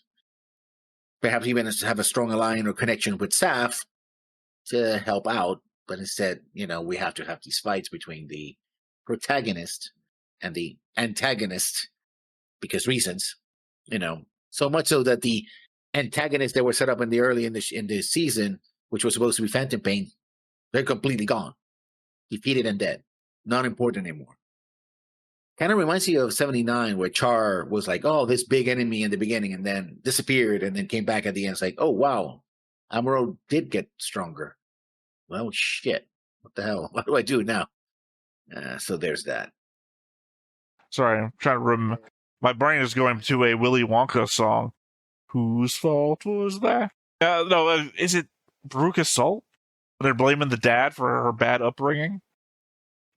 Perhaps even have a strong alliance or connection with Zaft to help out. But instead, we have to have these fights between the protagonist and the antagonist because reasons. So much so that the antagonists that were set up in the season, which was supposed to be Phantom Pain, they're completely gone, defeated and dead, not important anymore. Kind of reminds you of 79, where Char was like, oh, this big enemy in the beginning, and then disappeared, and then came back at the end. It's like, oh, wow, Amuro did get stronger. Well, shit. What the hell? What do I do now? So there's that. Sorry, I'm trying to my brain is going to a Willy Wonka song. Whose fault was that? No, is it Veruca's Salt? They're blaming the dad for her bad upbringing?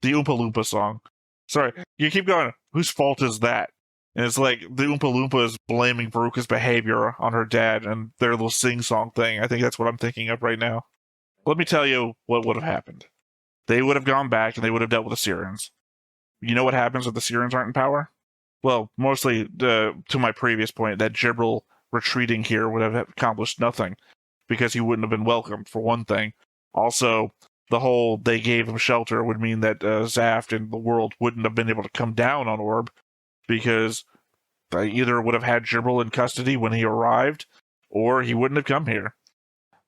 The Oompa Loompa song. Sorry, you keep going, whose fault is that? And it's like the Oompa Loompa is blaming Veruca's behavior on her dad and their little sing-song thing. I think that's what I'm thinking of right now. Let me tell you what would have happened. They would have gone back and they would have dealt with the Sirens. You know what happens if the Sirens aren't in power? Well, mostly to my previous point, that Jibril retreating here would have accomplished nothing because he wouldn't have been welcomed, for one thing. Also, the whole they gave him shelter would mean that Zaft and the world wouldn't have been able to come down on Orb because they either would have had Jibril in custody when he arrived or he wouldn't have come here.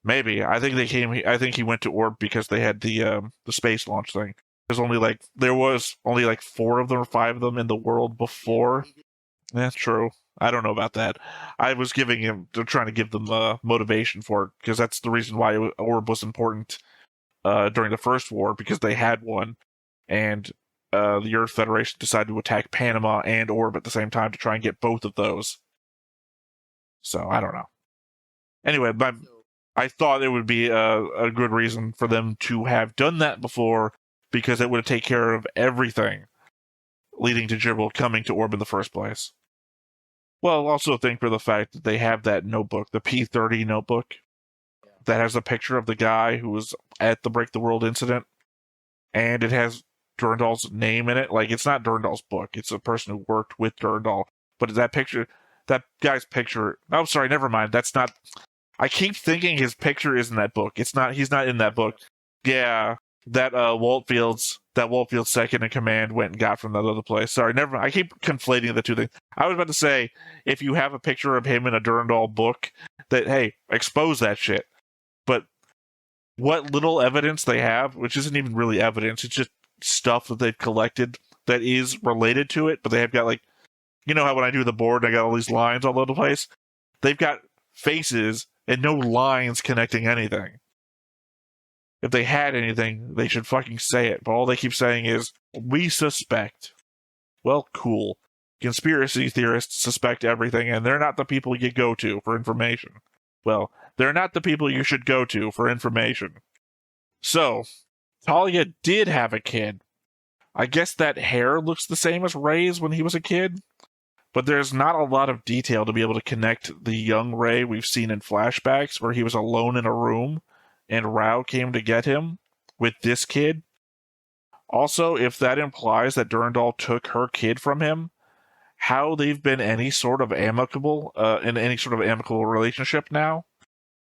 Maybe. I think he went to Orb because they had the space launch thing. There was only 4 of them or 5 of them in the world before. That's true. I don't know about that. I was trying to give them motivation for it because that's the reason why Orb was important during the first war, because they had one, and the Earth Federation decided to attack Panama and Orb at the same time to try and get both of those. So, I don't know. Anyway, I thought it would be a good reason for them to have done that before, because it would have taken care of everything leading to Jibril coming to Orb in the first place. Well, also think for the fact that they have that notebook, the P-30 notebook, that has a picture of the guy who was at the Break the World incident, and it has Durandal's name in it. Like, it's not Durandal's book. It's a person who worked with Durandal. But that picture, that guy's picture. Oh, sorry, never mind. That's not. I keep thinking his picture is in that book. It's not. He's not in that book. Yeah, that Waltfield's second in command went and got from that other place. Sorry, never mind. I keep conflating the two things. I was about to say, if you have a picture of him in a Durandal book, that, hey, expose that shit. But what little evidence they have, which isn't even really evidence, it's just stuff that they've collected that is related to it, but they have got, like, you know how when I do the board, I got all these lines all over the place? They've got faces and no lines connecting anything. If they had anything, they should fucking say it. But all they keep saying is, we suspect. Well, cool. Conspiracy theorists suspect everything, and they're not the people you go to for information. Well, they're not the people you should go to for information. So, Talia did have a kid. I guess that hair looks the same as Rey's when he was a kid, but there's not a lot of detail to be able to connect the young Rey we've seen in flashbacks where he was alone in a room and Rao came to get him with this kid. Also, if that implies that Durandal took her kid from him, how they've been any sort of amicable in any sort of amicable relationship now,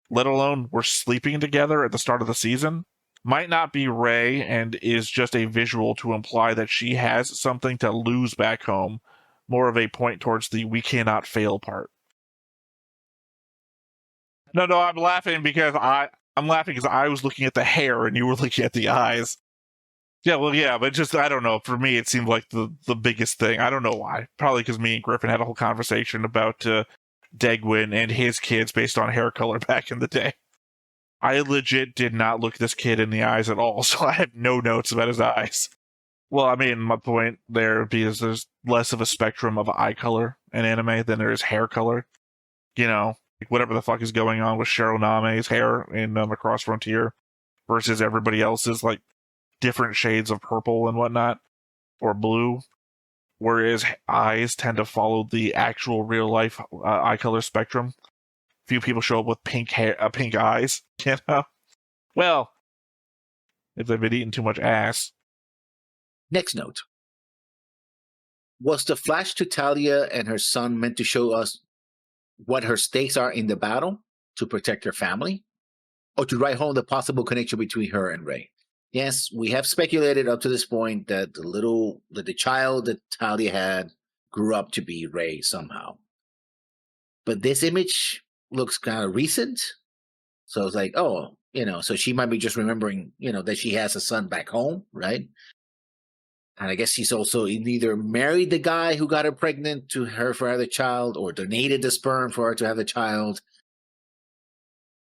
let alone we're sleeping together at the start of the season, might not be Rey and is just a visual to imply that she has something to lose back home, more of a point towards the we cannot fail part. No, I'm laughing because I was looking at the hair and you were looking at the eyes. Yeah, well, yeah, but just, I don't know. For me, it seemed like the biggest thing. I don't know why. Probably because me and Griffin had a whole conversation about Degwin and his kids based on hair color back in the day. I legit did not look this kid in the eyes at all, so I have no notes about his eyes. Well, I mean, my point there is there's less of a spectrum of eye color in anime than there is hair color. You know, like whatever the fuck is going on with Shiro Name's hair in Across Frontier versus everybody else's, like, different shades of purple and whatnot, or blue, whereas eyes tend to follow the actual real life eye color spectrum. Few people show up with pink hair, pink eyes, you know? Well, if they've been eating too much ass. Next note. Was the flash to Talia and her son meant to show us what her stakes are in the battle to protect her family? Or to write home the possible connection between her and Rey? Yes, we have speculated up to this point that the child that Talia had grew up to be Rey somehow. But this image looks kind of recent. So it's like, oh, so she might be just remembering, that she has a son back home, right? And I guess she's also either married the guy who got her pregnant to her for the child, or donated the sperm for her to have the child.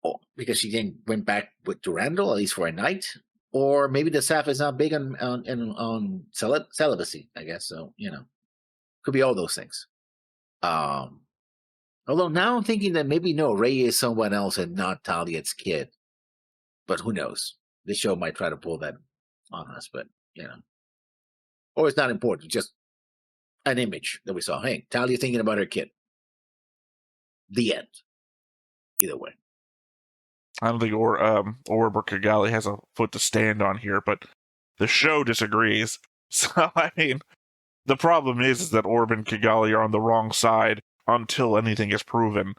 Or because she then went back with Durandal, at least for a night. Or maybe the staff is not big on celibacy, I guess. So, could be all those things. Although now I'm thinking that maybe no, Rey is someone else and not Talia's kid. But who knows? This show might try to pull that on us, but, Or it's not important, just an image that we saw. Hey, Talia thinking about her kid. The end. Either way. I don't think Orb or Kigali has a foot to stand on here, but the show disagrees. So, I mean, the problem is that Orb and Kigali are on the wrong side until anything is proven,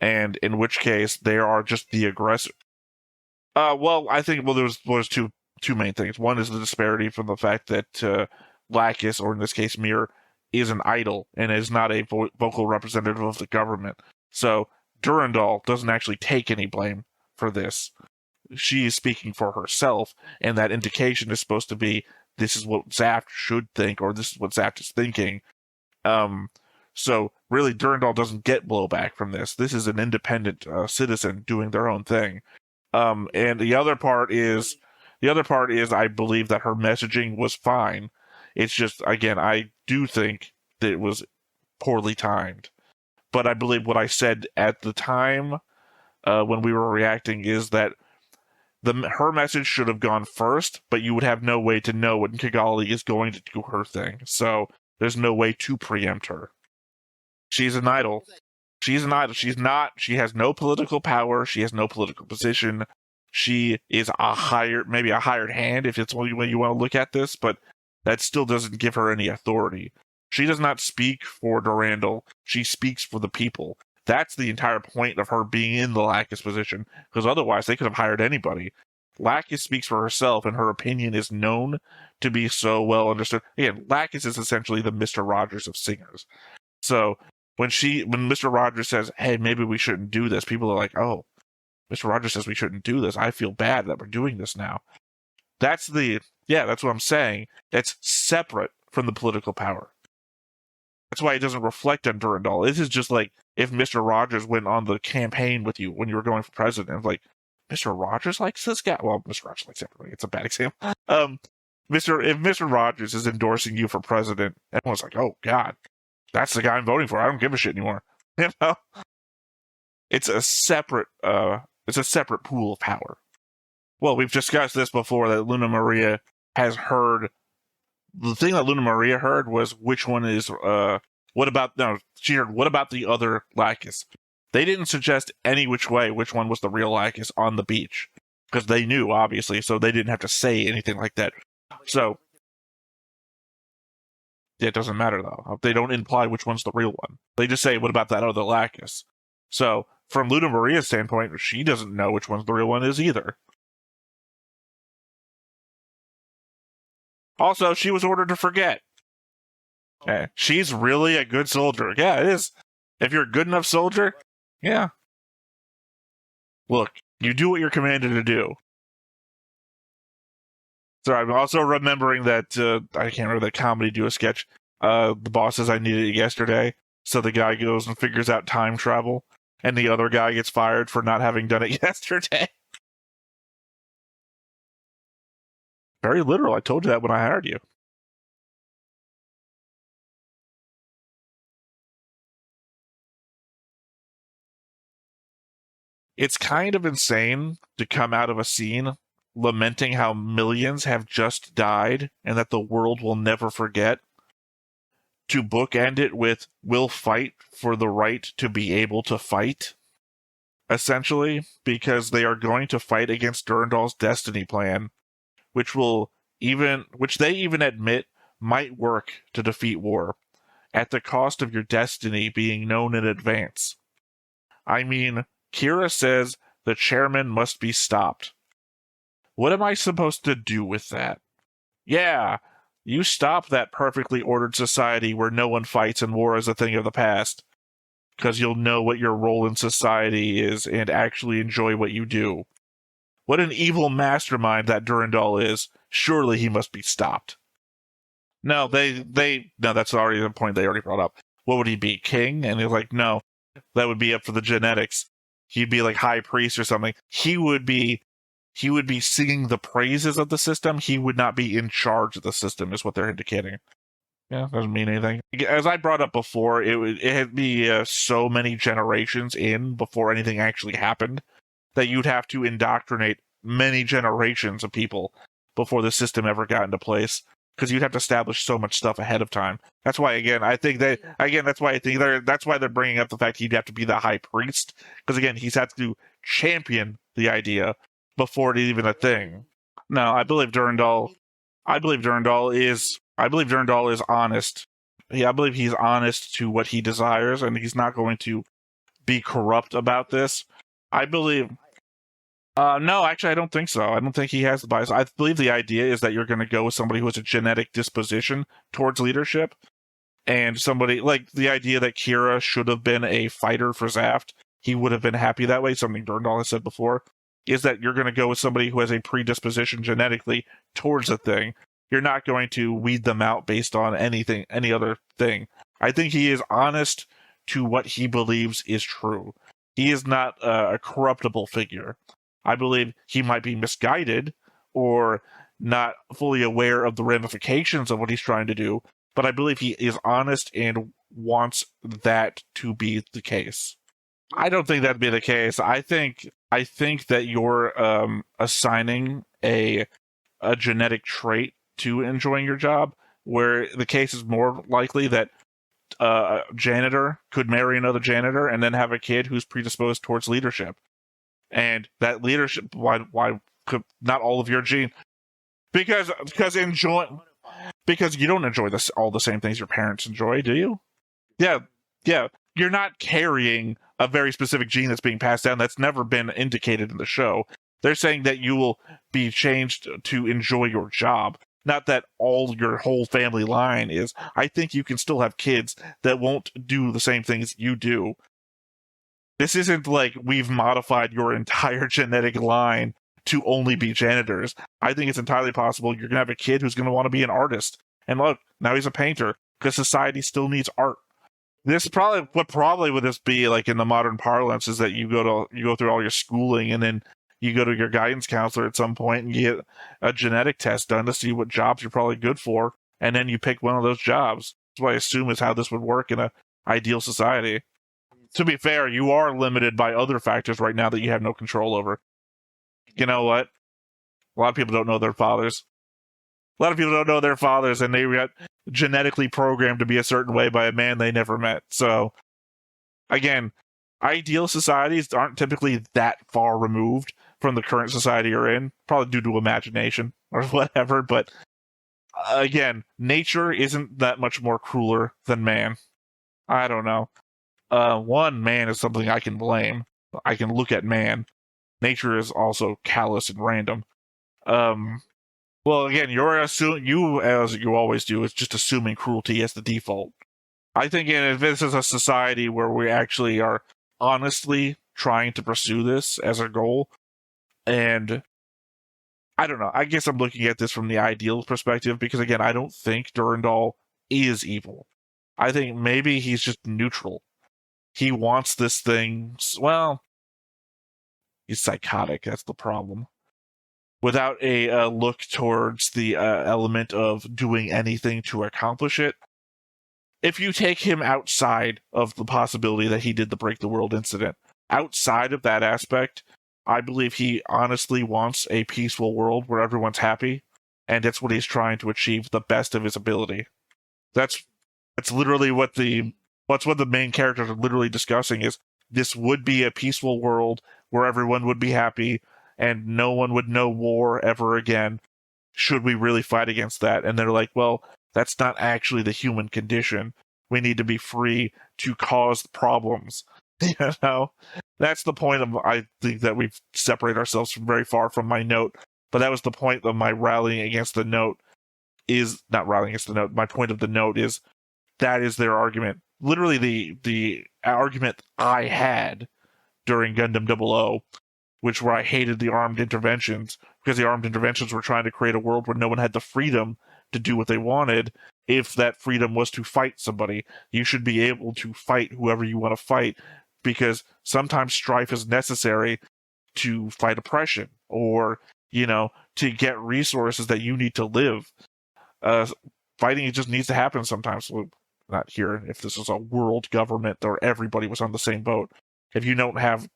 and in which case they are just the aggressor. I think there's two main things. One is the disparity from the fact that Lacus, or in this case Mir, is an idol and is not a vocal representative of the government. So Durandal doesn't actually take any blame for this. She is speaking for herself, and that indication is supposed to be, this is what Zaft should think, or this is what Zaft is thinking. So really, Durandal doesn't get blowback from this. This is an independent citizen doing their own thing. And the other part is, I believe that her messaging was fine. It's just, again, I do think that it was poorly timed. But I believe what I said at the time when we were reacting is that her message should have gone first, but you would have no way to know when Kigali is going to do her thing. So there's no way to preempt her. She's an idol. She has no political power. She has no political position. she is maybe a hired hand if it's the way you want to look at this, but that still doesn't give her any authority. She does not speak for Durandal. She speaks for the people. That's the entire point of her being in the Lacus position, because otherwise they could have hired anybody. Lacus speaks for herself, and her opinion is known to be so well understood. Again, Lacus is essentially the Mr. Rogers of singers. So when Mr. Rogers says, hey, maybe we shouldn't do this, people are like, oh, Mr. Rogers says we shouldn't do this. I feel bad that we're doing this now. That's what I'm saying. It's separate from the political power. That's why it doesn't reflect on Durandal. This is just like if Mr. Rogers went on the campaign with you when you were going for president. Like, Mr. Rogers likes this guy. Well, Mr. Rogers likes everybody. It's a bad example. If Mr. Rogers is endorsing you for president, everyone's like, oh God, that's the guy I'm voting for. I don't give a shit anymore. You know, it's a separate pool of power. Well, we've discussed this before that Luna Maria has heard. The thing that Luna Maria heard was which one is she heard what about the other Lacus. They didn't suggest any which one was the real Lacus on the beach, because they knew, obviously, so they didn't have to say anything like that. So it doesn't matter though. They don't imply which one's the real one. They just say what about that other Lacus. So from Luna Maria's standpoint, she doesn't know which one's the real one is either. Also, she was ordered to forget. Okay. She's really a good soldier. Yeah, it is. If you're a good enough soldier, yeah. Look, you do what you're commanded to do. So I'm also remembering that, I can't remember the comedy duo sketch. The boss says I needed it yesterday. So the guy goes and figures out time travel. And the other guy gets fired for not having done it yesterday. Very literal. I told you that when I hired you. It's kind of insane to come out of a scene lamenting how millions have just died and that the world will never forget, to bookend it with, we'll fight for the right to be able to fight, essentially, because they are going to fight against Durandal's destiny plan, which they even admit might work to defeat war, at the cost of your destiny being known in advance. I mean, Kira says the chairman must be stopped. What am I supposed to do with that? Yeah, you stop that perfectly ordered society where no one fights and war is a thing of the past, because you'll know what your role in society is and actually enjoy what you do. What an evil mastermind that Durandal is. Surely he must be stopped. No, that's already the point they already brought up. What would he be, king? And they're like, no, that would be up for the genetics. He'd be like high priest or something. He would be singing the praises of the system. He would not be in charge of the system, is what they're indicating. Yeah, doesn't mean anything. As I brought up before, it had be so many generations in before anything actually happened that you'd have to indoctrinate many generations of people before the system ever got into place, because you'd have to establish so much stuff ahead of time. That's why, that's why they're bringing up the fact he'd have to be the high priest, because again, he's had to champion the idea before it's even a thing. No, I believe Durandal is honest. Yeah, I believe he's honest to what he desires, and he's not going to be corrupt about this. I believe. No, actually, I don't think so. I don't think he has the bias. I believe the idea is that you're going to go with somebody who has a genetic disposition towards leadership, and somebody like the idea that Kira should have been a fighter for Zaft. He would have been happy that way. Something Durandal has said before is that you're going to go with somebody who has a predisposition genetically towards a thing. You're not going to weed them out based on any other thing. I think he is honest to what he believes is true. He is not a corruptible figure. I believe he might be misguided or not fully aware of the ramifications of what he's trying to do, but I believe he is honest and wants that to be the case. I don't think that'd be the case. I think that you're assigning a genetic trait to enjoying your job, where the case is more likely that a janitor could marry another janitor and then have a kid who's predisposed towards leadership. And that leadership, why could not all of your gene? Because you don't enjoy all the same things your parents enjoy, do you? Yeah, yeah. You're not carrying a very specific gene that's being passed down. That's never been indicated in the show. They're saying that you will be changed to enjoy your job. Not that your whole family line is. I think you can still have kids that won't do the same things you do. This isn't like we've modified your entire genetic line to only be janitors. I think it's entirely possible you're going to have a kid who's going to want to be an artist. And look, now he's a painter because society still needs art. This is probably would this be like in the modern parlance is that you go through all your schooling and then you go to your guidance counselor at some point and you get a genetic test done to see what jobs you're probably good for, and then you pick one of those jobs. That's what I assume is how this would work in an ideal society. To be fair, you are limited by other factors right now that you have no control over. You know what? A lot of people don't know their fathers. And they got genetically programmed to be a certain way by a man they never met. So, again, ideal societies aren't typically that far removed from the current society you're in, probably due to imagination or whatever, but again, nature isn't that much more crueler than man. I don't know. One, man is something I can blame. I can look at man. Nature is also callous and random. Well, again, you, as you always do, is just assuming cruelty as the default. I think if this is a society where we actually are honestly trying to pursue this as a goal, and I don't know, I guess I'm looking at this from the ideal perspective, because again, I don't think Durandal is evil. I think maybe he's just neutral. He wants this thing, well, he's psychotic, that's the problem. Without a look towards the element of doing anything to accomplish it. If you take him outside of the possibility that he did the Break the World incident, outside of that aspect, I believe he honestly wants a peaceful world where everyone's happy, and that's what he's trying to achieve the best of his ability. That's literally what the main characters are literally discussing, is this would be a peaceful world where everyone would be happy and no one would know war ever again. Should we really fight against that? And they're like, well, that's not actually the human condition. We need to be free to cause problems. You know? That's the point of, I think that we've separated ourselves from very far from my note, but that was the point of my rallying against the note is, not rallying against the note, my point of the note is, that is their argument. Literally the argument I had during Gundam 00, which where I hated the armed interventions, because the armed interventions were trying to create a world where no one had the freedom to do what they wanted. If that freedom was to fight somebody, you should be able to fight whoever you want to fight, because sometimes strife is necessary to fight oppression, or, you know, to get resources that you need to live. Fighting, it just needs to happen sometimes. Well, not here, if this was a world government or everybody was on the same boat. If you don't have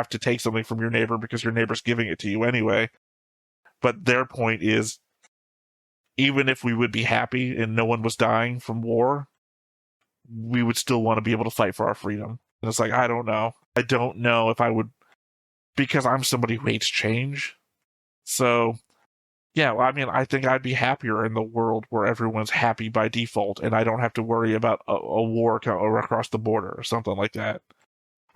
to take something from your neighbor because your neighbor's giving it to you anyway. But their point is, even if we would be happy and no one was dying from war, we would still want to be able to fight for our freedom. And it's like, I don't know. I don't know if I would, because I'm somebody who hates change. So, yeah, well, I mean, I think I'd be happier in the world where everyone's happy by default and I don't have to worry about a war across the border or something like that.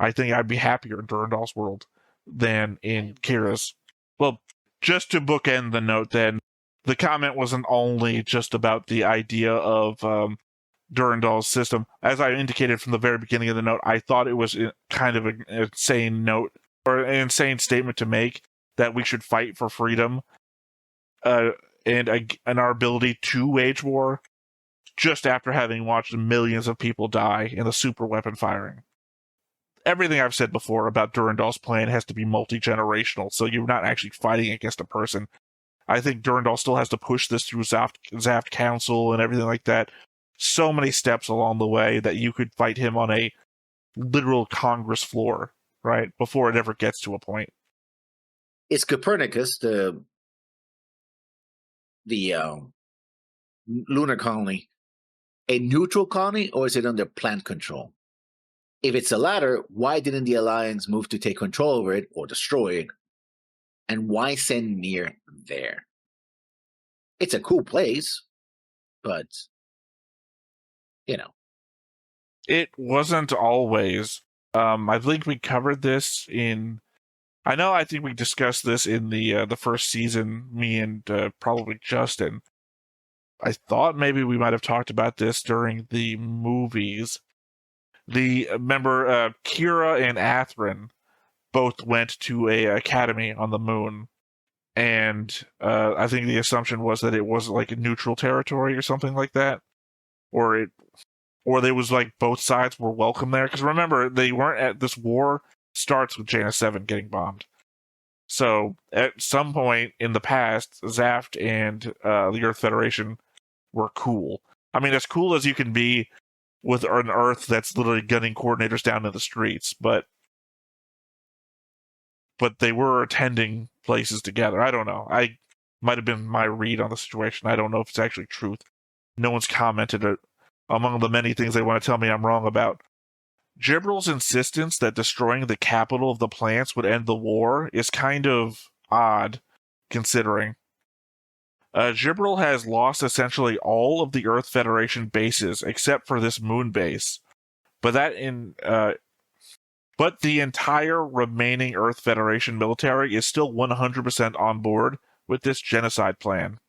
I think I'd be happier in Durandal's world than in Kira's. Well, just to bookend the note then, the comment wasn't only just about the idea of Durandal's system. As I indicated from the very beginning of the note, I thought it was kind of an insane note, or an insane statement to make, that we should fight for freedom and our ability to wage war, just after having watched millions of people die in the super weapon firing. Everything I've said before about Durandal's plan has to be multi-generational, so you're not actually fighting against a person. I think Durandal still has to push this through zaft Council and everything like that. So many steps along the way that you could fight him on a literal Congress floor, right? Before it ever gets to a point. Is Copernicus, the lunar colony, a neutral colony, or is it under plant control? If it's the latter, why didn't the Alliance move to take control over it or destroy it? And why send Mir there? It's a cool place, but, It wasn't always. I think we covered this in... I think we discussed this in the first season, me and probably Justin. I thought maybe we might have talked about this during the movies. Remember, Kira and Atherin both went to a academy on the moon, and I think the assumption was that it was like a neutral territory or something like that, or there was like both sides were welcome there. Because remember, they weren't at this war starts with Jaina 7 getting bombed. So at some point in the past, Zaft and the Earth Federation were cool. I mean, as cool as you can be with an Earth that's literally gunning coordinators down in the streets, but they were attending places together. I don't know. I might have been my read on the situation. I don't know if it's actually truth. No one's commented it among the many things they want to tell me I'm wrong about. Gibril's insistence that destroying the capital of the plants would end the war is kind of odd, considering. Gibril has lost essentially all of the Earth Federation bases except for this moon base, but the entire remaining Earth Federation military is still 100% on board with this genocide plan.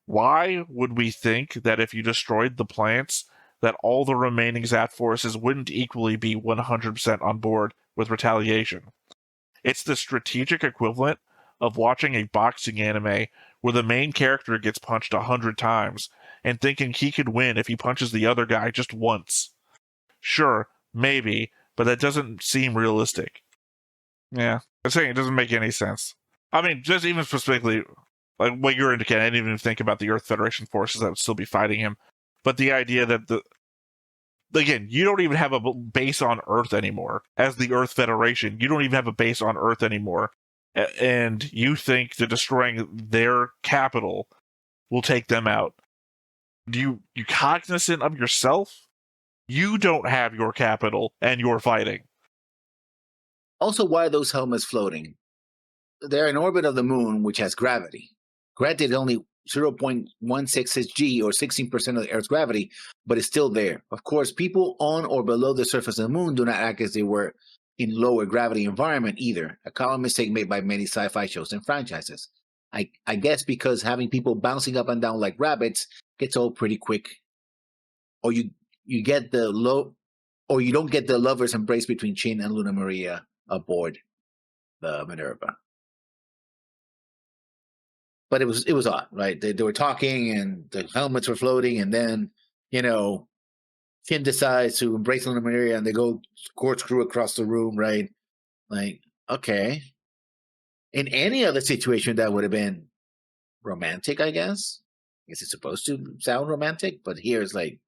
Why would we think that if you destroyed the plants, that all the remaining Zaft forces wouldn't equally be 100% on board with retaliation? It's the strategic equivalent of watching a boxing anime where the main character gets punched 100 times and thinking he could win if he punches the other guy just once. Sure, maybe, but that doesn't seem realistic. Yeah, I'm saying it doesn't make any sense. I mean, just even specifically, like what you're indicating, I didn't even think about the Earth Federation forces that would still be fighting him. But the idea that again, you don't even have a base on Earth anymore. As the Earth Federation, you don't even have a base on Earth anymore. And you think that destroying their capital will take them out. You cognizant of yourself? You don't have your capital, and you're fighting. Also, why are those helmets floating? They're in orbit of the moon, which has gravity. Granted, only 0.16 G or 16% of the Earth's gravity, but it's still there. Of course, people on or below the surface of the moon do not act as they were in lower gravity environment either. A common mistake made by many sci-fi shows and franchises. I guess because having people bouncing up and down like rabbits gets old pretty quick. Or you get you don't get the lover's embrace between Chin and Luna Maria aboard the Minerva. But it was odd, right? They were talking and the helmets were floating, and then, Chin decides to embrace Luna Maria and they go corkscrew across the room, right? Like, okay. In any other situation, that would have been romantic, I guess. I guess it's supposed to sound romantic, but here it's like,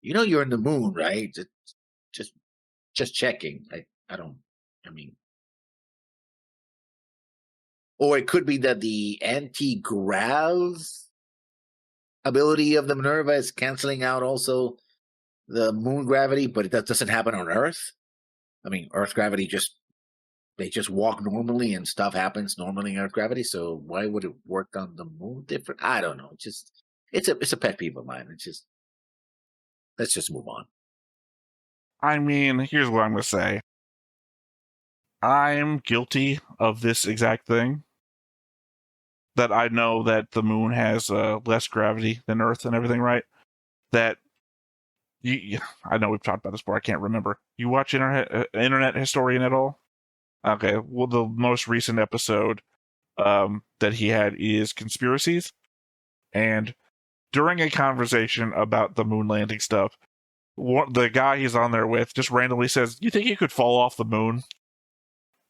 you're in the moon, right? Just checking. Or it could be that the anti-grav ability of the Minerva is canceling out also the moon gravity, but that doesn't happen on Earth. I mean, Earth gravity they just walk normally and stuff happens normally in Earth gravity. So why would it work on the moon different? I don't know. It's a pet peeve of mine. Let's just move on. I mean, here's what I'm going to say. I'm guilty of this exact thing. That I know that the moon has less gravity than Earth and everything, right? That I know we've talked about this before. I can't remember. You watch Internet Historian at all? Okay. Well, the most recent episode that he had is Conspiracies. And during a conversation about the moon landing stuff, the guy he's on there with just randomly says, "You think you could fall off the moon?"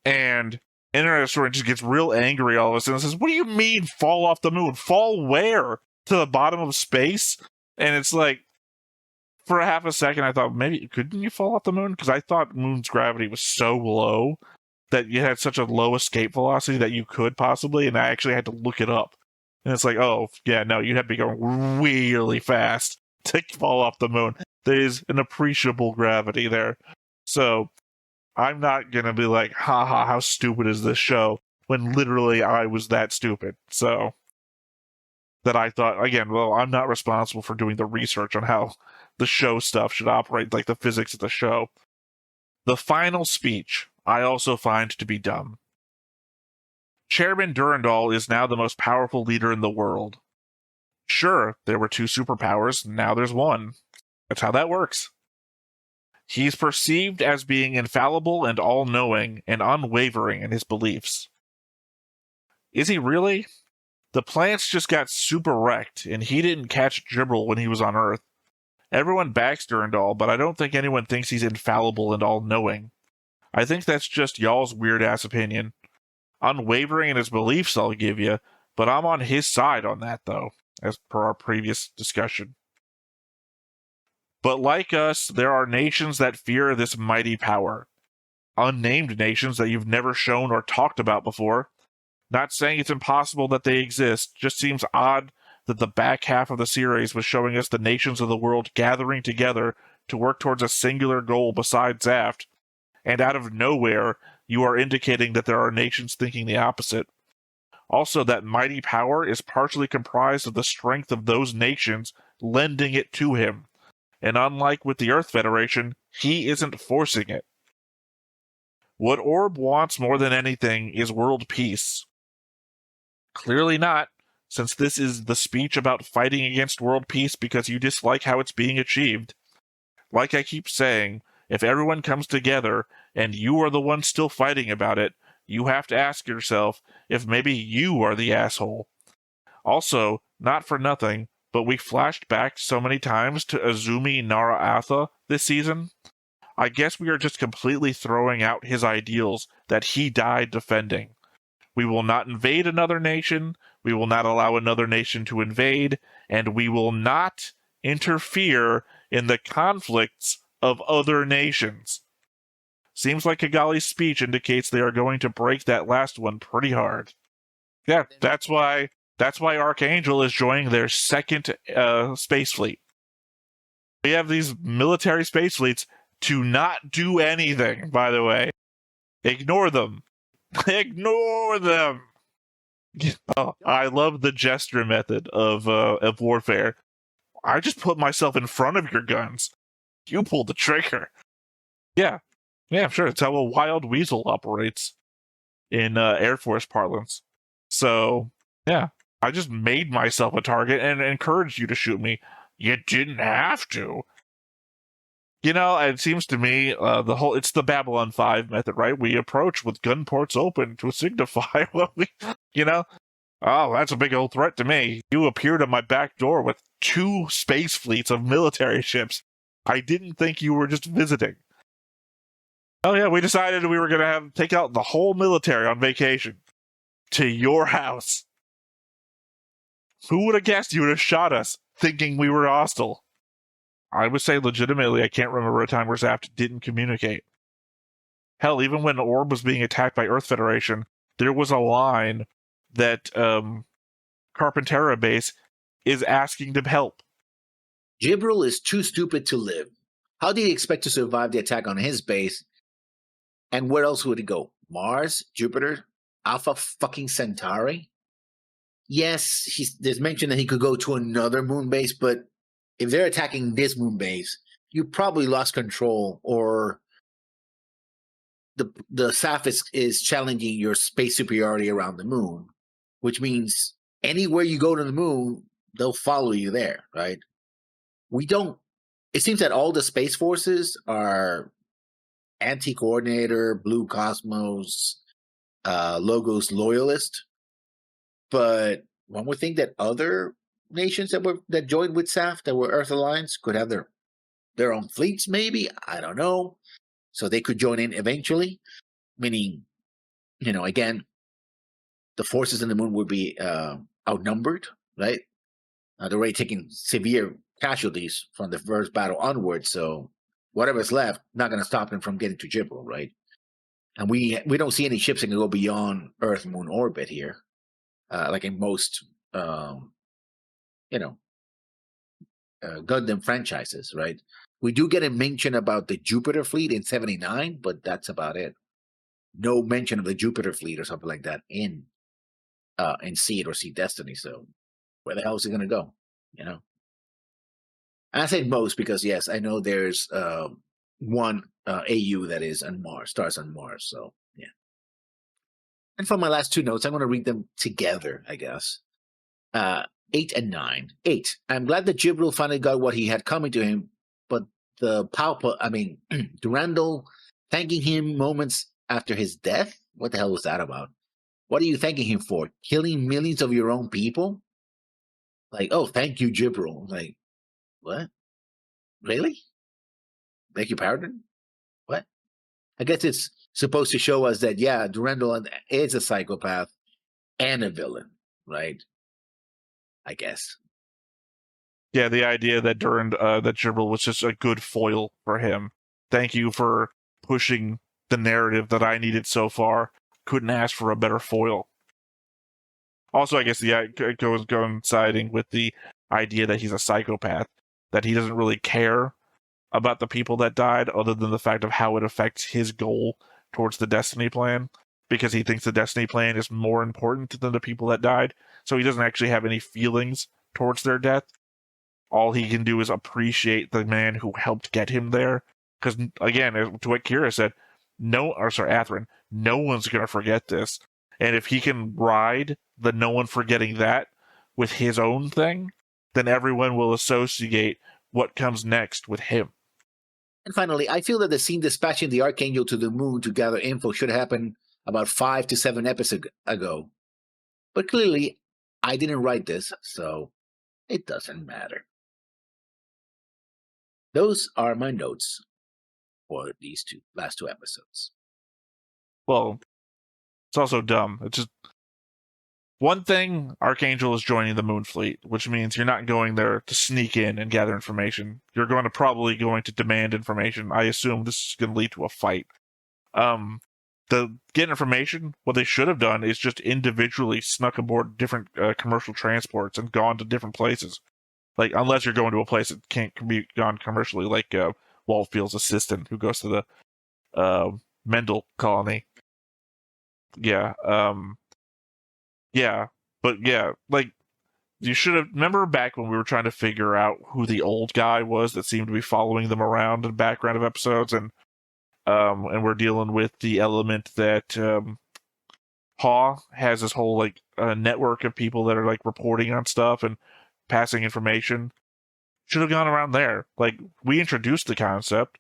And Internet Historian just gets real angry all of a sudden and says, "What do you mean fall off the moon? Fall where? To the bottom of space?" And it's like, for a half a second, I thought, maybe, couldn't you fall off the moon? Because I thought moon's gravity was so low that you had such a low escape velocity that you could possibly, and I actually had to look it up. And it's like, oh, yeah, no, you'd have to be going really fast to fall off the moon. There's an appreciable gravity there. So I'm not going to be like, haha, how stupid is this show? When literally I was that stupid. So that I thought, again, well, I'm not responsible for doing the research on how the show stuff should operate, like the physics of the show. The final speech I also find to be dumb. Chairman Durandal is now the most powerful leader in the world. Sure, there were 2 superpowers, now there's 1. That's how that works. He's perceived as being infallible and all-knowing and unwavering in his beliefs. Is he really? The plants just got super wrecked, and he didn't catch Gibral when he was on Earth. Everyone backs Durandal, but I don't think anyone thinks he's infallible and all-knowing. I think that's just y'all's weird-ass opinion. Unwavering in his beliefs, I'll give you, but I'm on his side on that, though, as per our previous discussion. But like us, there are nations that fear this mighty power. Unnamed nations that you've never shown or talked about before. Not saying it's impossible that they exist, just seems odd that the back half of the series was showing us the nations of the world gathering together to work towards a singular goal besides zaft, and out of nowhere, you are indicating that there are nations thinking the opposite. Also, that mighty power is partially comprised of the strength of those nations lending it to him. And unlike with the Earth Federation, he isn't forcing it. What Orb wants more than anything is world peace. Clearly not, since this is the speech about fighting against world peace because you dislike how it's being achieved. Like I keep saying, if everyone comes together and you are the one still fighting about it, you have to ask yourself if maybe you are the asshole. Also, not for nothing, but we flashed back so many times to Azumi Nara-Atha this season. I guess we are just completely throwing out his ideals that he died defending. We will not invade another nation, we will not allow another nation to invade, and we will not interfere in the conflicts of other nations. Seems like Kigali's speech indicates they are going to break that last one pretty hard. Yeah, that's why Archangel is joining their second space fleet. We have these military space fleets to not do anything, by the way. Ignore them. Ignore them! Oh, I love the gesture method of warfare. I just put myself in front of your guns. You pull the trigger. Yeah, sure. It's how a wild weasel operates in Air Force parlance. So, yeah, I just made myself a target and encouraged you to shoot me. You didn't have to. You know, it seems to me it's the Babylon 5 method, right? We approach with gun ports open to signify what we, oh, that's a big old threat to me. You appeared at my back door with 2 space fleets of military ships. I didn't think you were just visiting. Oh yeah, we decided we were going to take out the whole military on vacation to your house. Who would have guessed you would have shot us thinking we were hostile? I would say legitimately I can't remember a time where zaft didn't communicate. Hell, even when Orb was being attacked by Earth Federation, there was a line that Carpentera base is asking to help. Gibral is too stupid to live. How did he expect to survive the attack on his base? And where else would he go? Mars? Jupiter? Alpha fucking Centauri? Yes, there's mention that he could go to another moon base, but if they're attacking this moon base, you probably lost control, or the zaft is challenging your space superiority around the moon, which means anywhere you go to the moon, they'll follow you there, right? It seems that all the space forces are anti-coordinator, Blue Cosmos, Logos loyalist, but one would think that other nations that joined with zaft that were Earth Alliance could have their own fleets, maybe, I don't know, so they could join in eventually, meaning, again, the forces in the moon would be outnumbered, right? They're already taking severe casualties from the first battle onward, so whatever's left, not going to stop them from getting to Gibral, right? And we don't see any ships that can go beyond Earth Moon orbit here, like in most Gundam franchises, right? We do get a mention about the Jupiter fleet in 79, but that's about it. No mention of the Jupiter fleet or something like that in Seed or Seed Destiny. So where the hell is it going to go? You know? And I say most because, yes, I know there's one AU that is on Mars, stars on Mars. So, yeah. And for my last two notes, I'm going to read them together, I guess. 8 and 9. 8. I'm glad that Jibril finally got what he had coming to him, but Durandal thanking him moments after his death? What the hell was that about? What are you thanking him for? Killing millions of your own people? Like, oh, thank you, Jibril. Like, what? Really? Beg your pardon? What? I guess it's supposed to show us that, yeah, Durandal is a psychopath and a villain, right? I guess. Yeah, the idea that that Jibril was just a good foil for him. Thank you for pushing the narrative that I needed so far. Couldn't ask for a better foil. Also, I guess it goes coinciding with the idea that he's a psychopath, that he doesn't really care about the people that died, other than the fact of how it affects his goal towards the Destiny plan, because he thinks the Destiny plan is more important than the people that died. So he doesn't actually have any feelings towards their death. All he can do is appreciate the man who helped get him there. Because, again, to what Kira said, Atherin, no one's going to forget this. And if he can ride the no one forgetting that with his own thing, then everyone will associate what comes next with him. And finally, I feel that the scene dispatching the Archangel to the moon to gather info should happen about 5 to 7 episodes ago. But clearly, I didn't write this, so it doesn't matter. Those are my notes for these last two episodes. Well, it's also dumb. It's just one thing, Archangel is joining the Moon Fleet, which means you're not going there to sneak in and gather information. You're probably going to demand information. I assume this is going to lead to a fight. To get information, what they should have done is just individually snuck aboard different commercial transports and gone to different places. Like, unless you're going to a place that can't be gone commercially, like Waldfield's assistant who goes to the Mendel colony. Yeah. Yeah. But yeah, like, you should have... Remember back when we were trying to figure out who the old guy was that seemed to be following them around in the background of episodes, and we're dealing with the element that Haw has this whole, like, network of people that are, like, reporting on stuff and passing information. Should have gone around there. Like, we introduced the concept.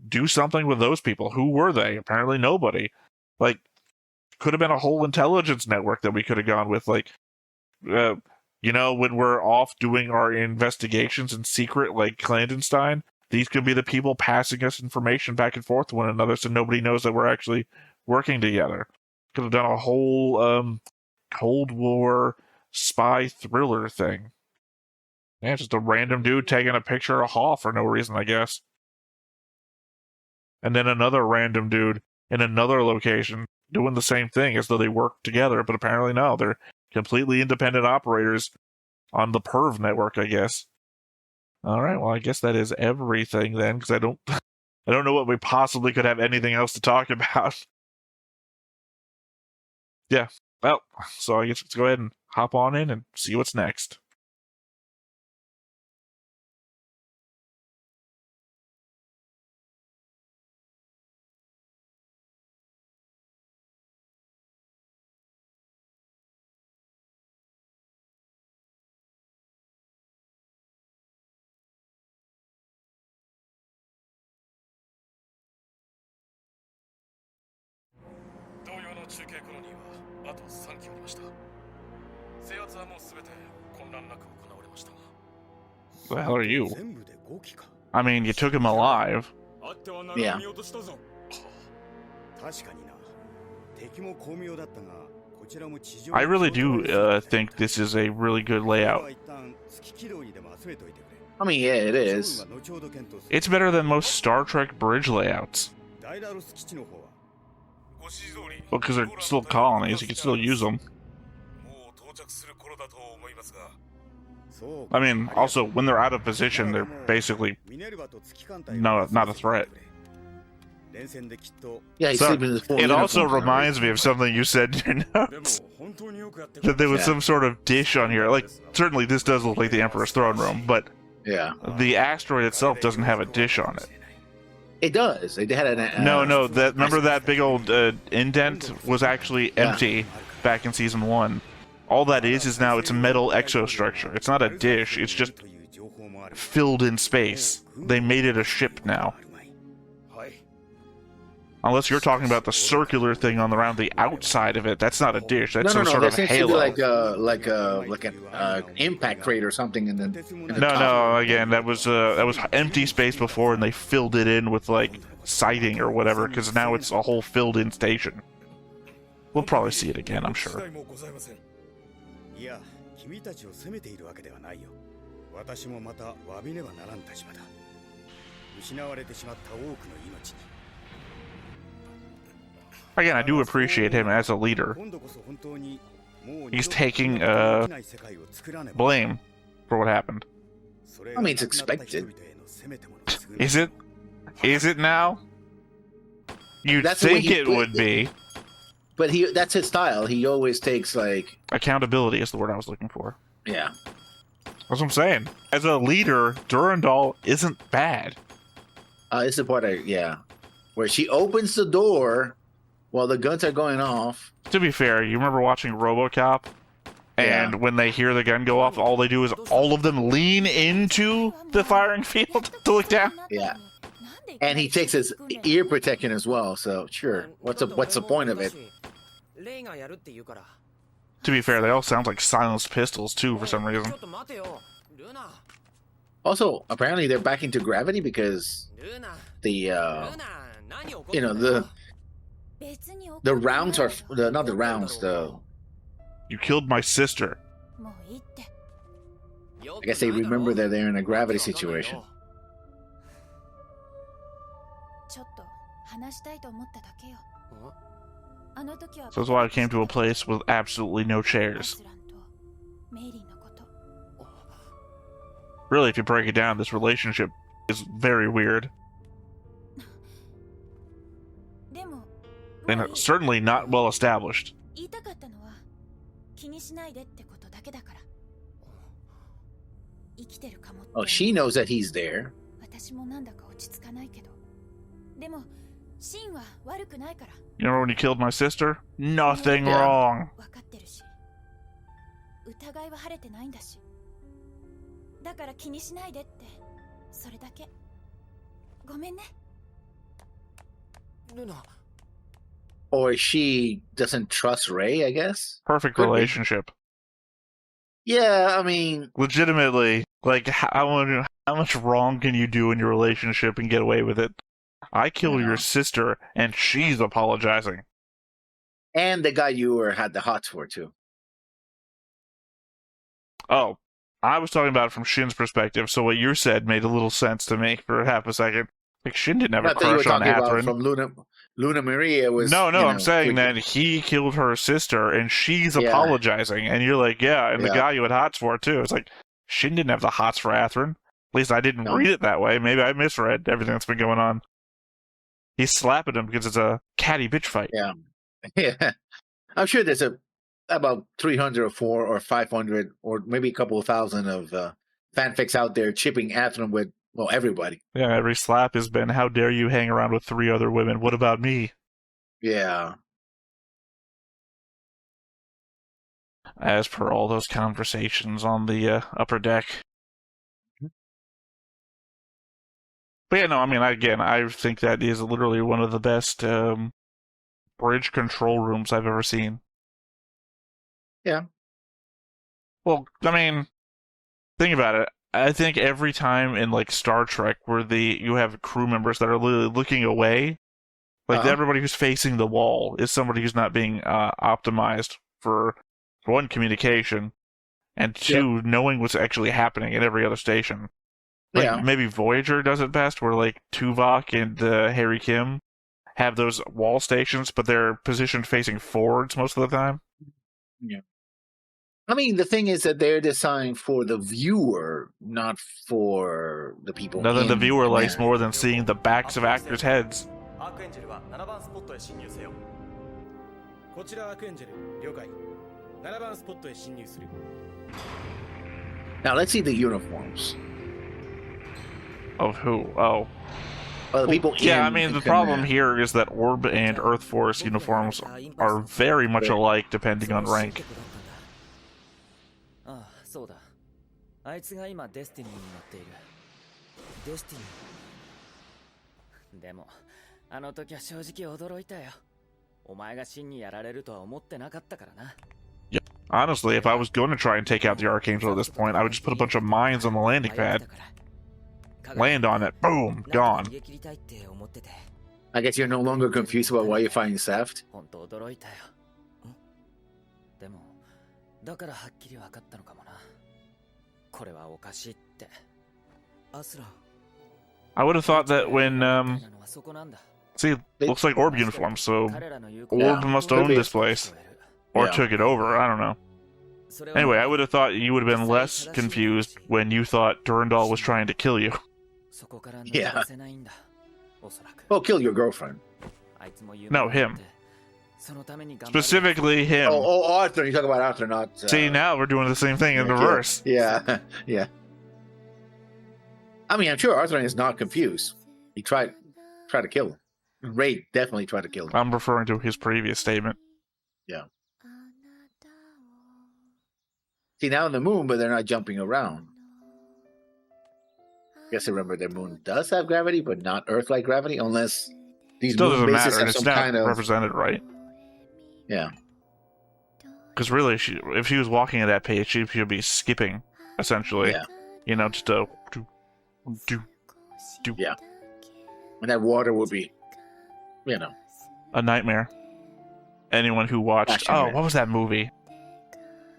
Do something with those people. Who were they? Apparently nobody. Like, could have been a whole intelligence network that we could have gone with. Like, when we're off doing our investigations in secret, like clandestine, these could be the people passing us information back and forth to one another, so nobody knows that we're actually working together. Could have done a whole Cold War spy thriller thing. Yeah, just a random dude taking a picture of Haw for no reason, I guess. And then another random dude in another location doing the same thing as though they work together, but apparently no, they're completely independent operators on the Perv network, I guess. All right, well, I guess that is everything then, because I don't know what we possibly could have anything else to talk about. Yeah, well, so I guess let's go ahead and hop on in and see what's next. The hell are you? I mean, you took him alive. Yeah. I really do think this is a really good layout. I mean, yeah, it is. It's better than most Star Trek bridge layouts. Well, because they're still colonies, you can still use them. I mean, also, when they're out of position, they're basically not a threat. Yeah, he's So, sleeping in his full it also uniform. reminds me of something you said in your notes. That there was some sort of dish on here. Like, certainly this does look like the Emperor's throne room, but Yeah, the asteroid itself doesn't have a dish on it. it does. They had an No, remember that big old indent was actually empty back in season 1. All that is now it's a metal exostructure. It's not a dish, it's just filled in space. They made it a ship now. Unless you're talking about the circular thing on around the outside of it, that's not a dish. That's some sort of halo. Like an impact crate or something in the No. Again, that was empty space before, and they filled it in with like siding or whatever, because now it's a whole filled-in station. We'll probably see it again, I'm sure. Again, I do appreciate him as a leader. He's taking blame for what happened. I mean, it's expected. Is it? Is it now? You'd think it would be. But that's his style. He always takes, like... Accountability is the word I was looking for. Yeah. That's what I'm saying. As a leader, Durandal isn't bad. It's the part where she opens the door while the guns are going off. To be fair, you remember watching RoboCop? And when they hear the gun go off, all they do is all of them lean into the firing field to look down? Yeah. And he takes his ear protection as well, so sure. What's the point of it? To be fair, they all sound like silenced pistols, too, for some reason. Also, apparently they're back into gravity because the rounds are not the rounds. You killed my sister. I guess they remember that they're in a gravity situation. So that's why I came to a place with absolutely no chairs. Really, if you break it down, this relationship is very weird. And certainly not well established. Oh, she knows that he's there. You remember when you killed my sister? Nothing wrong. Or she doesn't trust Ray, I guess? Perfect relationship. Yeah, I mean... Legitimately, like, how much wrong can you do in your relationship and get away with it? I kill your sister, and she's apologizing. And the guy you had the hots for, too. Oh, I was talking about it from Shin's perspective, so what you said made a little sense to me for half a second. Like, Shin didn't have a crush on Athrun. From Luna Maria was... No, I'm saying that he killed her sister, and she's apologizing, and you're like, and the guy you had hots for, too. It's like, Shin didn't have the hots for Athrun. At least I didn't read it that way. Maybe I misread everything that's been going on. He's slapping him because it's a catty bitch fight. Yeah. I'm sure there's about 300 or 400 or 500 or maybe a couple of thousand of fanfics out there chipping Athrun with, well, everybody. Yeah, every slap has been, how dare you hang around with 3 other women? What about me? Yeah. As per all those conversations on the upper deck. But yeah, no, I mean, again, I think that is literally one of the best bridge control rooms I've ever seen. Yeah. Well, I mean, think about it. I think every time in, like, Star Trek where you have crew members that are literally looking away, like, everybody who's facing the wall is somebody who's not being optimized for, one, communication, and 2, knowing what's actually happening at every other station. Like, maybe Voyager does it best, where, like, Tuvok and Harry Kim have those wall stations, but they're positioned facing forwards most of the time. Yeah. I mean, the thing is that they're designed for the viewer, not for the people. Nothing the in viewer likes there. more than seeing the backs of actors' heads. アークエンジェルは7番スポットへ進入せよ。こちらアークエンジェル了解。7番スポットへ進入する。 Now let's see the uniforms. Of who? Oh. Well, the people Yeah, in I mean, the command. problem here is that Orb and Earth Force uniforms are very much alike depending on rank. ああ、そうだ。あいつが今デスティニーに乗っている。デスティニー。でも、あの時は正直驚いたよ。お前が真にやられるとは思ってなかったからな。Yeah. Honestly, if I was going to try and take out the Archangel at this point, I would just put a bunch of mines on the landing pad, land on it, boom, gone. I guess you're no longer confused about why you're fighting zaft. 本当驚いたよ。でも、だからはっきり分かったのかもな。これはおかしいって。アスラン。I would have thought that when, see, it looks like Orb uniforms, so Orb must own this place. Or Yeah. took it over, I don't know. Anyway, I would have thought you would have been less confused when you thought Durandal was trying to kill you. Yeah. Well, kill your girlfriend. No, him. Specifically him. Oh, Arthur. You talk about Arthur, not. See, now we're doing the same thing in yeah, reverse. Yeah, yeah. I mean, I'm sure Arthur is not confused. He tried to kill him. Ray definitely tried to kill him. I'm referring to his previous statement. Yeah. See, now in the moon, but they're not jumping around. Guess remember their moon does have gravity, but not Earth-like gravity, unless these Still moon doesn't bases matter, and have it's some not kind of represented right. yeah. Because really, if she was walking at that pace, she should be skipping, essentially. Yeah. You know, just a do. Yeah. And that water would be, you know. A nightmare. Anyone who watched... Action Oh, Man. what was that movie?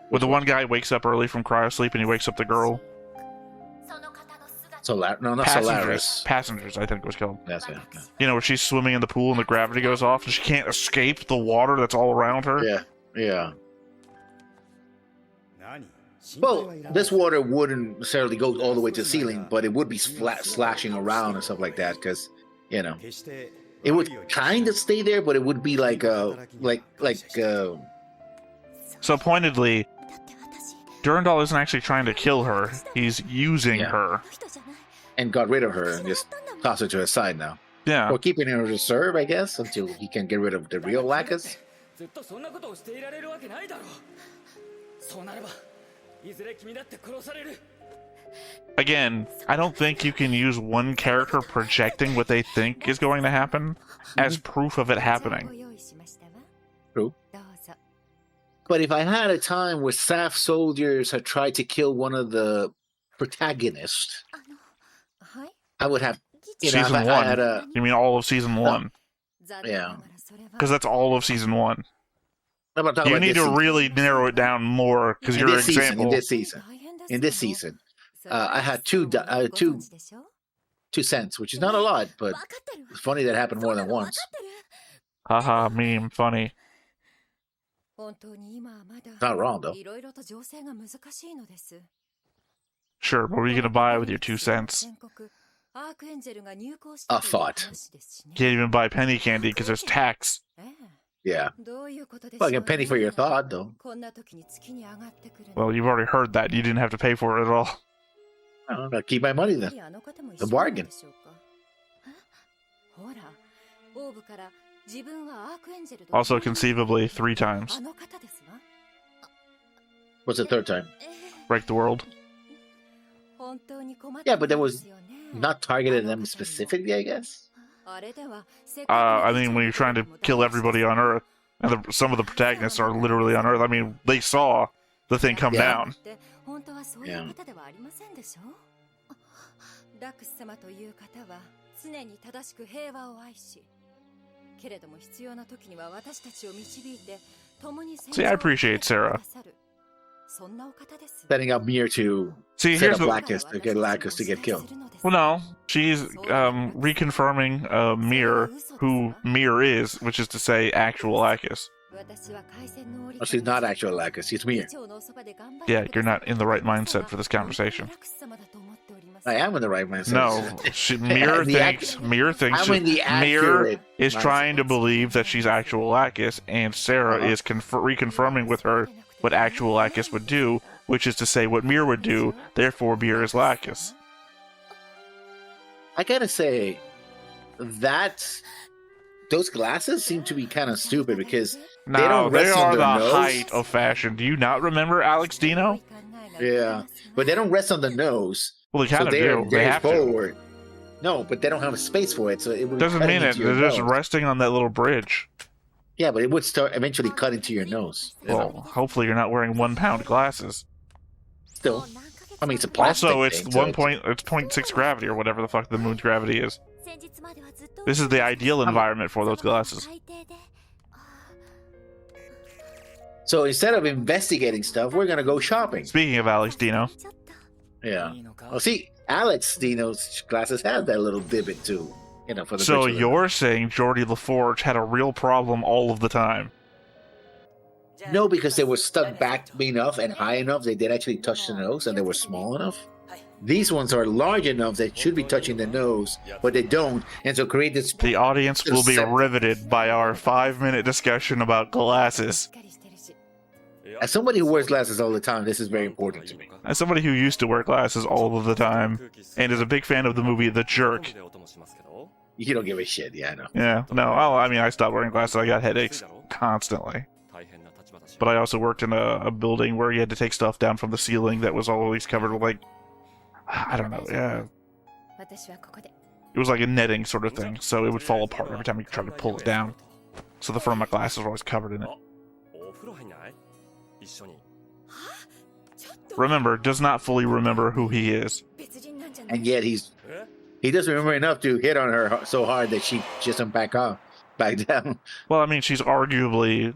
Where the one guy wakes up early from cryosleep and he wakes up the girl. No, not Passengers. Solaris. Passengers, I think it was called. That's it. Yeah. You know, where she's swimming in the pool and the gravity goes off and she can't escape the water that's all around her. Yeah, yeah. Well, this water wouldn't necessarily go all the way to the ceiling, but it would be slashing around and stuff like that, because, you know, it would kind of stay there, but it would be like So pointedly, Durandal isn't actually trying to kill her. He's using her. and got rid of her and just toss her to his side now. Yeah. Or keeping her in reserve, I guess, until he can get rid of the real Lacus. ずっとそんなことをしていられるわけないだろう。そうなれば、いずれ君だって殺される。 Again, I don't think you can use one character projecting what they think is going to happen as proof of it happening. True. But if I had a time where Saf soldiers had tried to kill one of the protagonists, I would have, you know, if Season I had 1. a, You mean all of Season 1? yeah. Because that's all of Season 1. I'm not talking You about need this to season. really narrow it down more, because In your this season, example... in this season, I had two cents, which is not a lot, but it's funny that happened more than once. Haha, meme, funny. Not wrong, though. Sure, what were you going to buy with your 2 cents? A thought. Can't even buy penny candy because there's tax. Yeah. Well, I get a penny for your thought, though. Well, you've already heard that. You didn't have to pay for it at all. I don't know. Keep my money then. The bargain. Also, conceivably, 3 times. What's the third time? Break the world. Yeah, but that was not targeted at them specifically, I guess. I mean, when you're trying to kill everybody on Earth, and some of the protagonists are literally on Earth, I mean, they saw the thing come down. Yeah. See, I appreciate Sarah. Setting up Mir to See, set here's up the... Lacus to get Lacus to get killed. Well, no. She's reconfirming Mir, who Mir is, which is to say, actual Lacus. Oh, she's not actual Lacus. She's Mir. Yeah, you're not in the right mindset for this conversation. I am in the right mindset. No, Mir thinks I'm in the Mir accurate is mindset. trying to believe that she's actual Lacus, and Sarah is reconfirming with her what actual Lacus would do, which is to say what Mir would do. Therefore, Mir is Lacus. I gotta say that those glasses seem to be kind of stupid because they Now, don't they rest on are their the nose. height of fashion. Do you not remember Alex Dino? Yeah, but they don't rest on the nose. Well, they kind of they're, do. They they're have to. forward. No, but they don't have a space for it, so it would Doesn't cut mean it. into your They're just nose. resting on that little bridge. Yeah, but it would start eventually cut into your nose. You Well, know? hopefully you're not wearing 1 pound glasses. Still, I mean, it's a plastic Also, it's thing, so it's 0.6 gravity or whatever the fuck the moon's gravity is. This is the ideal environment for those glasses. So instead of investigating stuff, we're gonna go shopping. Speaking of Alex Dino, Yeah. Well, see, Alex Dino's glasses have that little divot too. You know, for the so bridge of the- you're saying Geordie LaForge had a real problem all of the time? No, because they were stuck back enough and high enough they did actually touch the nose, and they were small enough. These ones are large enough that should be touching the nose, but they don't, and so create this. The audience will be riveted by our 5-minute discussion about glasses. As somebody who wears glasses all the time, this is very important to me. As somebody who used to wear glasses all of the time, and is a big fan of the movie The Jerk. You don't give a shit, yeah, I know. Yeah, no, I mean, I stopped wearing glasses. I got headaches constantly. But I also worked in a building where you had to take stuff down from the ceiling that was always covered with, like, I don't know, yeah. It was like a netting sort of thing, so it would fall apart every time you tried to pull it down. So the front of my glasses were always covered in it. Remember, does not fully remember who he is. And yet he doesn't remember enough to hit on her so hard that she just doesn't back down. Well, I mean, she's arguably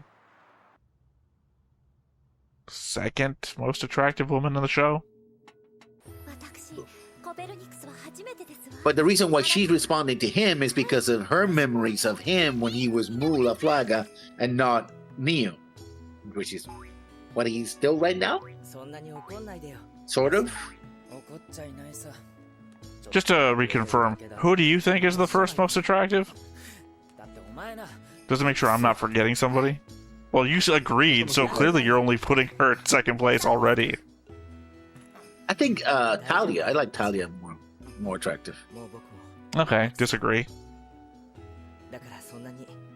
second most attractive woman in the show. But the reason why she's responding to him is because of her memories of him when he was Mula Flaga and not Neo, which is what he's still right now. Sort of. Just to reconfirm, who do you think is the first most attractive? Just to make sure I'm not forgetting somebody. Well, you agreed, so clearly you're only putting her in second place already. I think Talia. I like Talia more attractive. Okay, disagree.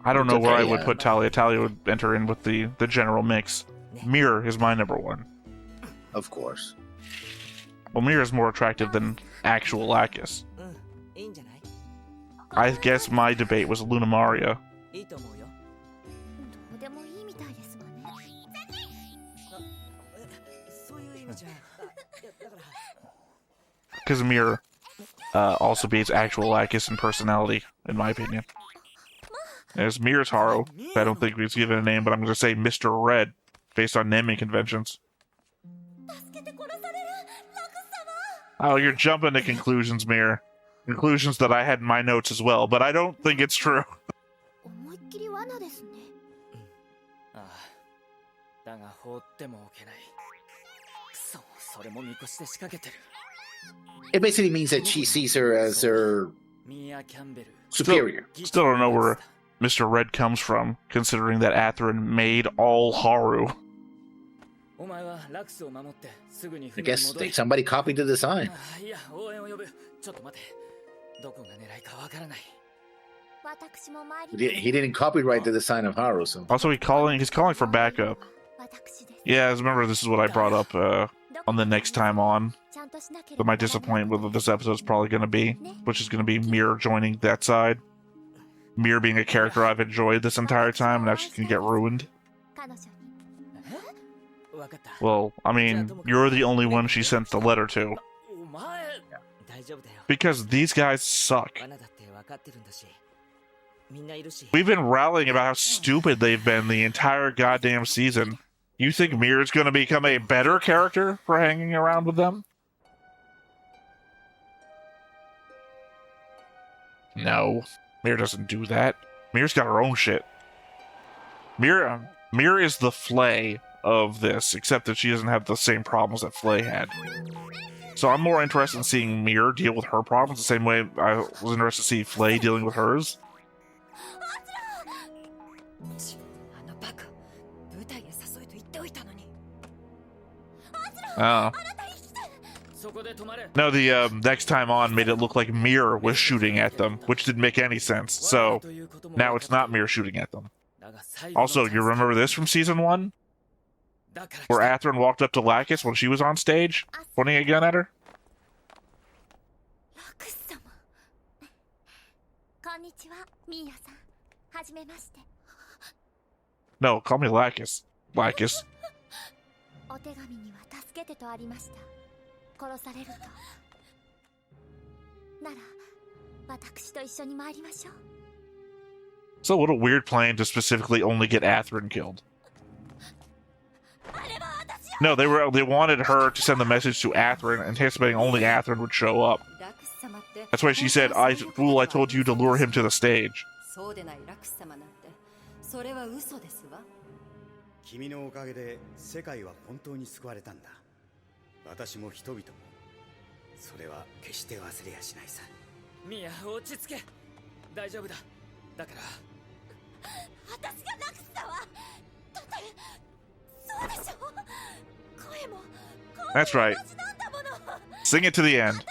I don't know It's where okay, I would yeah. put Talia. Talia would enter in with the general mix. Mir is my number one. Of course. Well, Mir is more attractive than actual Lacus. I guess my debate was Luna Maria. Because Mir also beats actual Lacus in personality, in my opinion. There's Mir's Haru. I don't think we've given a name, but I'm going to say Mr. Red, based on naming conventions. Oh, you're jumping to conclusions, Mir. Conclusions that I had in my notes as well, but I don't think it's true. It basically means that she sees her as her superior. Still don't know where Mr. Red comes from, considering that Athrun made all Haru. I guess somebody copied the design. He didn't copyright the design of Haru, so. Also, he's calling for backup. Yeah, remember this is what I brought up on the next time on. But my disappointment with this episode is probably going to be, which is going to be Mir joining that side. Mir being a character I've enjoyed this entire time, and now she's going to get ruined. Well, I mean, you're the only one she sent the letter to. Because these guys suck. We've been rallying about how stupid they've been the entire goddamn season. You think Mir's going to become a better character for hanging around with them? No. Mir doesn't do that. Mir's got her own shit. Mir is the Flay of this, except that she doesn't have the same problems that Flay had. So I'm more interested in seeing Mir deal with her problems the same way I was interested to see Flay dealing with hers. Oh. No, the next time on made it look like Mir was shooting at them, which didn't make any sense. So now it's not Mir shooting at them. Also, you remember this from season 1? Where Athrun walked up to Lacus when she was on stage, pointing a gun at her? No, call me Lacus. Lacus. 殺されるとなら私と一緒に参りましょう It's a little weird plan to specifically only get Athrun killed. No, they wanted her to send the message to Athrun, anticipating only Athrun would show up. That's why she said, "Fool, I told you to lure him to the stage." 君のおかげで世界は本当に救われたんだ。私も人々もそれは決して忘れやしないさ。ミヤ、落ち着け。大丈夫だ。だから私がラクスだわ。だってそうでしょ。声も That's right. Sing it to the end.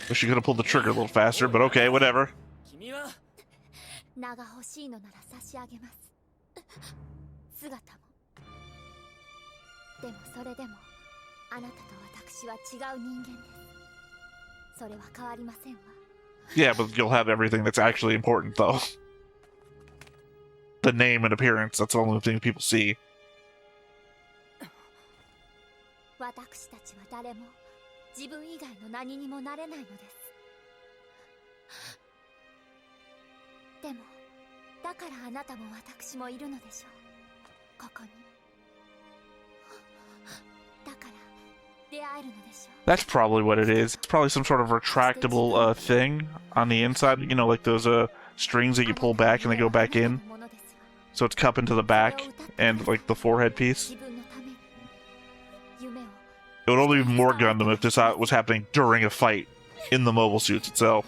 Wish you could have pulled the trigger a little faster, but okay, whatever. 君は名が欲しいのなら差し上げます。姿も。でもそれでもあなたと私は違う人間です。それは変わりませんわ。Yeah, but you'll have everything that's actually important, though. The name and appearance, that's the only thing people see. 私たちは誰も自分以外の何にもなれないのです。でも、だからあなたも私もいるのでしょう。ここに。だから出会えるのでしょう。 That's probably what it is. It's probably some sort of retractable thing on the inside. You know, like those strings that you pull back and they go back in. So it's cup into the back and like the forehead piece. It would only be more Gundam if this was happening during a fight in the mobile suits itself.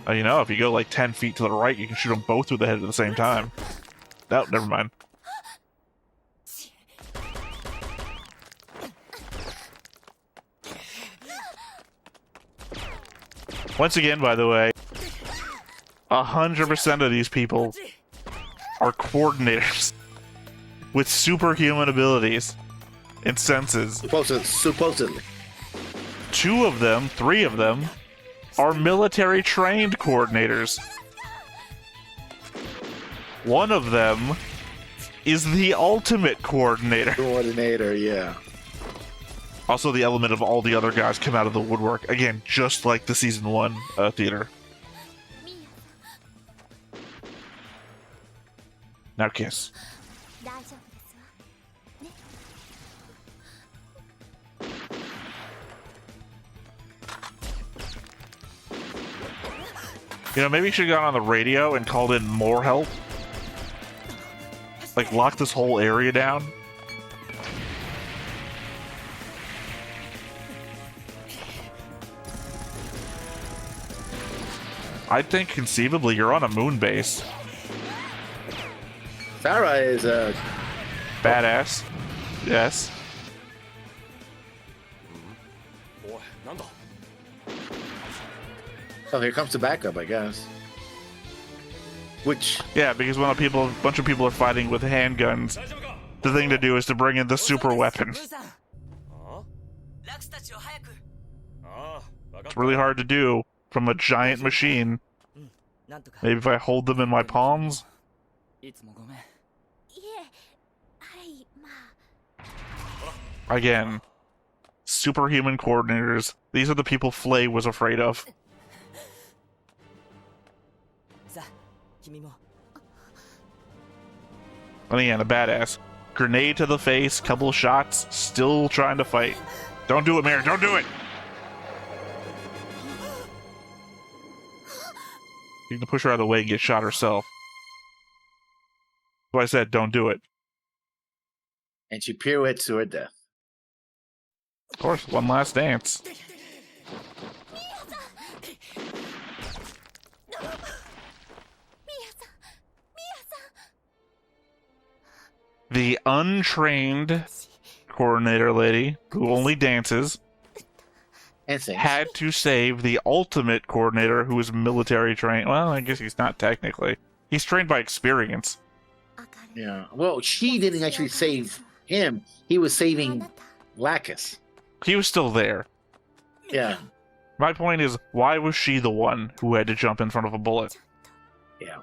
You know, if you go like 10 feet to the right, you can shoot them both through the head at the same time. No, never mind. Once again, by the way, 100% of these people are coordinators with superhuman abilities and senses. Supposedly. 2 of them, 3 of them, are military trained coordinators. 1 of them is the ultimate coordinator. Coordinator, yeah. Also, the element of all the other guys come out of the woodwork. Again, just like the season 1 theater. Now kiss. You know, maybe you should have gone on the radio and called in more help. Like, lock this whole area down. I think conceivably you're on a moon base. Sarah is a badass. Yes. Oh, here comes the backup, I guess. Which, yeah, because when a bunch of people are fighting with handguns, the thing to do is to bring in the super weapon. It's really hard to do from a giant machine. Maybe if I hold them in my palms. Again, superhuman coordinators. These are the people Flay was afraid of. And again, a badass. Grenade to the face, couple shots, still trying to fight. Don't do it, Mary, don't do it! You can push her out of the way and get shot herself. So I said, don't do it. And she pirouettes to her death. Of course, one last dance. The untrained coordinator lady, who only dances, And sings. had to save the ultimate coordinator who is military trained. Well, I guess he's not technically. He's trained by experience. Yeah. Well, she didn't actually save him. He was saving Lacus. He was still there. Yeah. My point is, why was she the one who had to jump in front of a bullet? Yeah.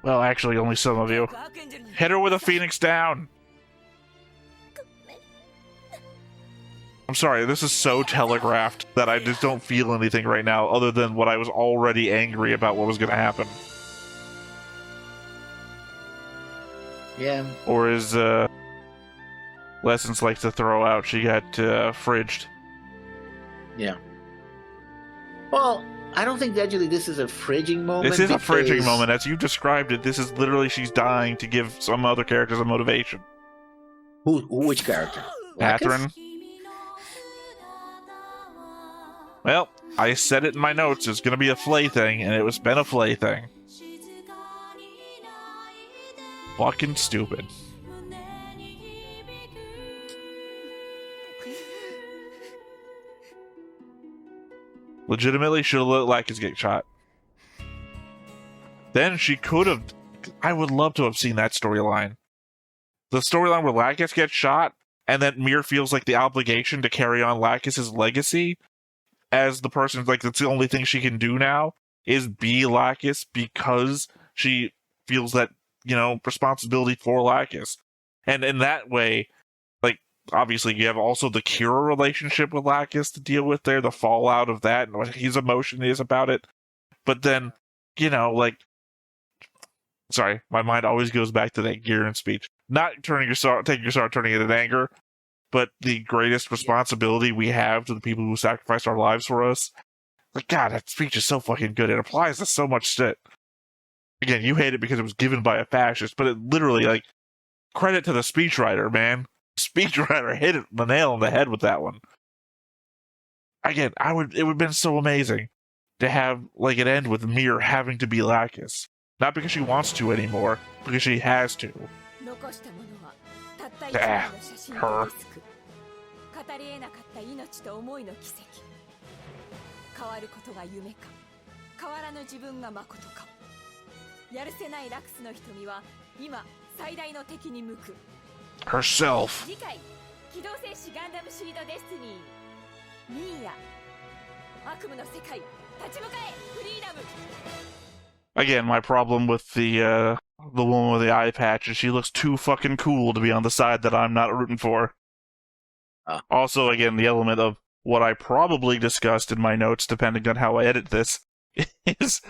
Well, actually, only some of you. Hit her with a phoenix down! I'm sorry, this is so telegraphed that I just don't feel anything right now other than what I was already angry about what was going to happen. Yeah. Or as Lessons likes to throw out, she got fridged. Yeah. Well, I don't think actually this is a fridging moment. This is a fridging moment. As you described it, this is literally she's dying to give some other characters a motivation. Which character? Catherine? Well, I said it in my notes. It's going to be a Flay thing, and it was been a Flay thing. Fucking stupid. Legitimately should have let Lacus get shot. Then she could have... I would love to have seen that storyline. The storyline where Lacus gets shot, and then Mir feels like the obligation to carry on Lacus's legacy as the person, like, that's the only thing she can do now, is be Lacus because she feels that, you know, responsibility for Lacus. And in that way, like, obviously you have also the Kira relationship with Lacus to deal with there, the fallout of that, and what his emotion is about it. But then, you know, like, sorry, my mind always goes back to that Garen speech. Not taking your sorrow, turning it into anger, but the greatest responsibility we have to the people who sacrificed our lives for us. Like, God, that speech is so fucking good. It applies to so much shit. Again, you hate it because it was given by a fascist, but it literally, like, credit to the speechwriter, man. Speechwriter hit it the nail on the head with that one. Again, it would have been so amazing to have, like, it end with Mir having to be Lacus. Not because she wants to anymore, because she has to. Her. 語り得なかった命と思いの奇跡。変わることが夢か、変わらぬ自分が誠か。やるせないラクスの瞳は今最大の敵に向く。Herself. 次回、機動戦士ガンダムシードデスティニー。ミーヤ、悪夢の世界、立ち向かえ、フリーダム。 Again, my problem with the woman with the eye patch is she looks too fucking cool to be on the side that I'm not rooting for. Also, again, the element of what I probably discussed in my notes, depending on how I edit this, is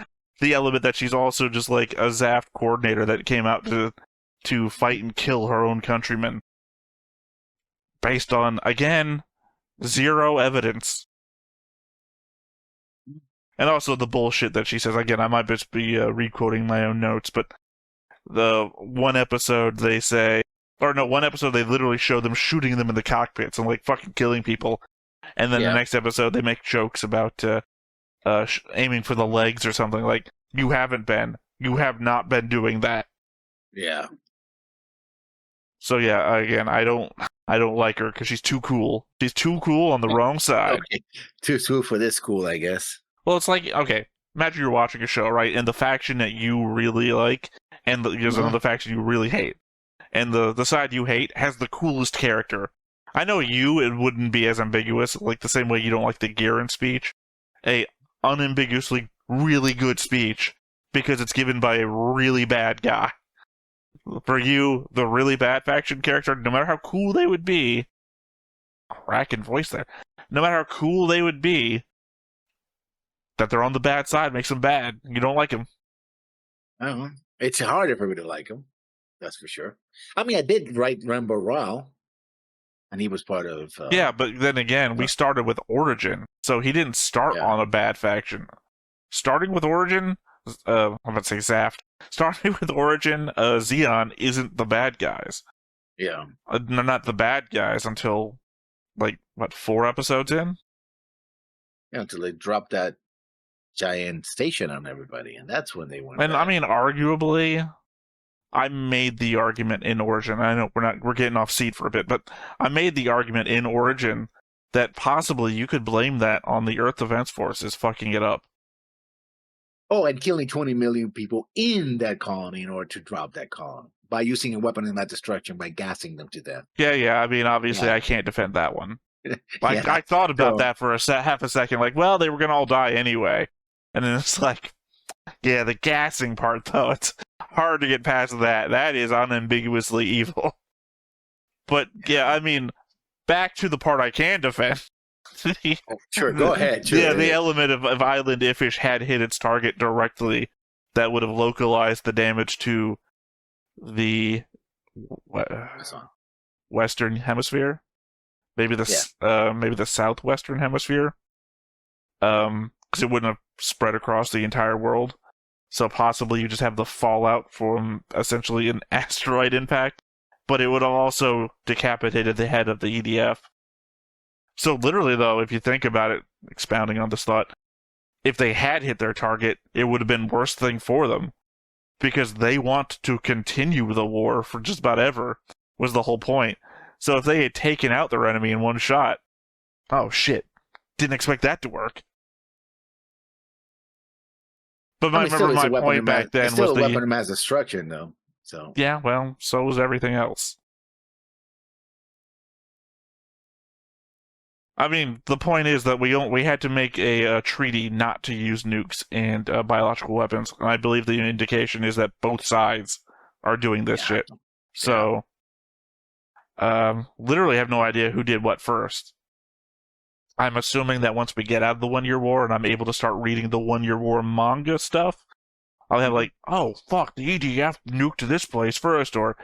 the element that she's also just like a zaft coordinator that came out to fight and kill her own countrymen. Based on, again, zero evidence. And also the bullshit that she says. Again, I might just be re-quoting my own notes, but the one episode they say, or no, one episode they literally show them shooting them in the cockpits and like fucking killing people. And then the next episode they make jokes about aiming for the legs or something. Like, you have not been doing that. Yeah. So yeah, again, I don't like her because she's too cool. She's too cool on the wrong side. Okay. Too cool for this school, I guess. Well, it's like, okay, imagine you're watching a show, right? And the faction that you really like, and there's another faction you really hate. And the side you hate has the coolest character. I know it wouldn't be as ambiguous, like the same way you don't like the Garen speech. A unambiguously really good speech, because it's given by a really bad guy. For you, the really bad faction character, no matter how cool they would be, cracking voice there, no matter how cool they would be, that they're on the bad side makes them bad. You don't like them. I don't know. It's harder for me to like him. That's for sure. I mean, I did write Rambo Raw. and he was part of. Yeah, but then again, we started with Origin, so he didn't start on a bad faction. Starting with Origin, I'm about to say Zaft. Starting with Origin, Xeon isn't the bad guys. Yeah. They're not the bad guys until, 4 episodes in? Yeah, until they dropped that giant station on everybody, and that's when they went. And I mean, arguably, I made the argument in Origin. I know we're getting off seed for a bit, but I made the argument in Origin that possibly you could blame that on the Earth Defense Forces fucking it up. Oh, and killing 20 million people in that colony in order to drop that colony by using a weapon of mass destruction by gassing them to death. Yeah. I mean, obviously, I can't defend that one. Yeah. I thought about that for half a second. Like, well, they were gonna all die anyway, and then it's like, yeah, the gassing part though, it's hard to get past that. That is unambiguously evil. But yeah, I mean, back to the part I can defend. Sure, go ahead. Sure, yeah, the element of Island Ifish had hit its target directly, that would have localized the damage to the Western Hemisphere, maybe the Southwestern Hemisphere, because it wouldn't have spread across the entire world. So possibly you just have the fallout from essentially an asteroid impact, but it would have also decapitated the head of the EDF. So literally, though, if you think about it, expounding on this thought, if they had hit their target, it would have been worst thing for them, because they want to continue the war for just about ever, was the whole point. So if they had taken out their enemy in one shot, oh shit, didn't expect that to work. But I remember my point back then was still a weapon of mass destruction, though. So yeah, well, so was everything else. I mean, the point is that we had to make a treaty not to use nukes and biological weapons, and I believe the indication is that both sides are doing this shit. So, literally have no idea who did what first. I'm assuming that once we get out of the 1 Year War and I'm able to start reading the 1 Year War manga stuff, I'll have oh fuck, the EDF nuked this place first, or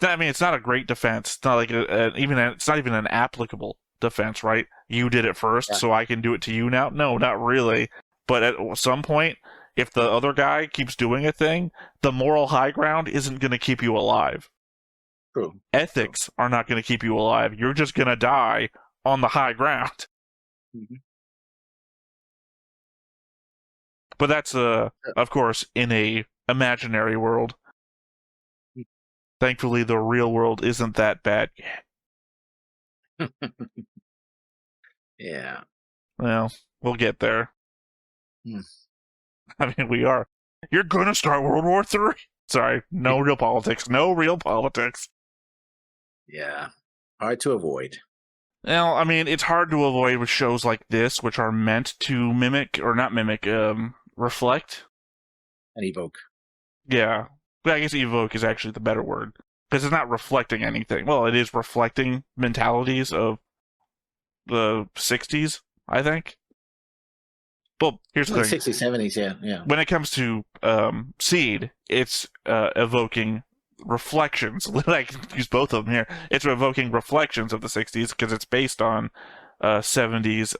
I mean, it's not a great defense. It's not like it's not even an applicable defense, right? You did it first, so I can do it to you now. No, not really. But at some point, if the other guy keeps doing a thing, the moral high ground isn't going to keep you alive. True. Ethics are not going to keep you alive. You're just going to die on the high ground. Mm-hmm. But that's, of course, in a imaginary world. Thankfully, the real world isn't that bad yet. Yeah. Well, we'll get there. Hmm. I mean, we are. You're gonna start World War III? Sorry, no real politics. No real politics. Yeah. Hard to avoid. Well, I mean, it's hard to avoid with shows like this, which are meant to mimic, or not mimic, reflect. And evoke. Yeah. But I guess evoke is actually the better word, because it's not reflecting anything. Well, it is reflecting mentalities of the 60s, I think. Well, here's the thing. 60s, 70s, yeah. When it comes to Seed, it's evoking reflections. I can use both of them here. It's evoking reflections of the 60s, because it's based on 70s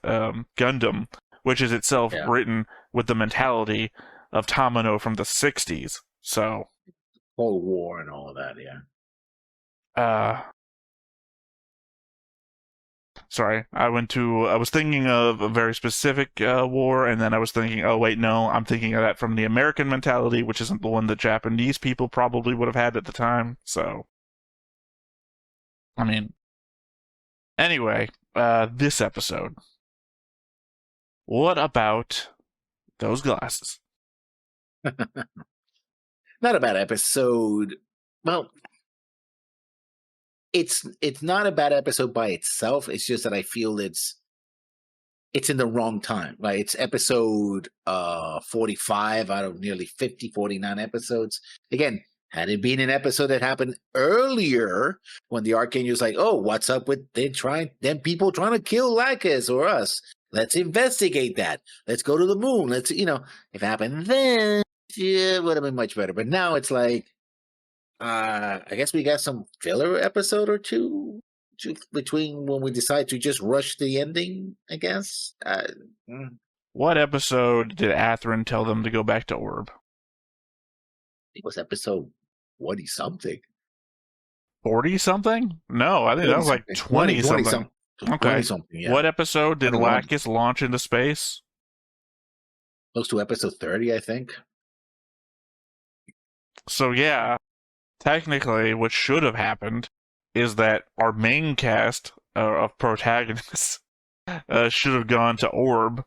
Gundam, which is itself written with the mentality of Tamino from the 60s. So, Cold War and all of that, yeah. Sorry, I was thinking of a very specific war, and then I was thinking, oh wait, no, I'm thinking of that from the American mentality, which isn't the one that Japanese people probably would have had at the time. So, I mean, anyway, this episode. What about those glasses? Not a bad episode. Well, it's not a bad episode by itself. It's just that I feel it's in the wrong time. Like, it's episode 45 out of nearly 49 episodes. Again, had it been an episode that happened earlier when the Archangel was like, "Oh, what's up with them people trying to kill Lacus or us? Let's investigate that. Let's go to the moon. Let's if it happened then." Yeah, it would have been much better. But now it's like, I guess we got some filler episode or two between when we decide to just rush the ending, I guess. What episode did Athrun tell them to go back to Orb? It was episode 40 something. 40 something? No, I think that was like 20 something. Okay. 20 something, yeah. What episode did 21. Lacus launch into space? Close to episode 30, I think. So yeah, technically what should have happened is that our main cast of protagonists should have gone to Orb.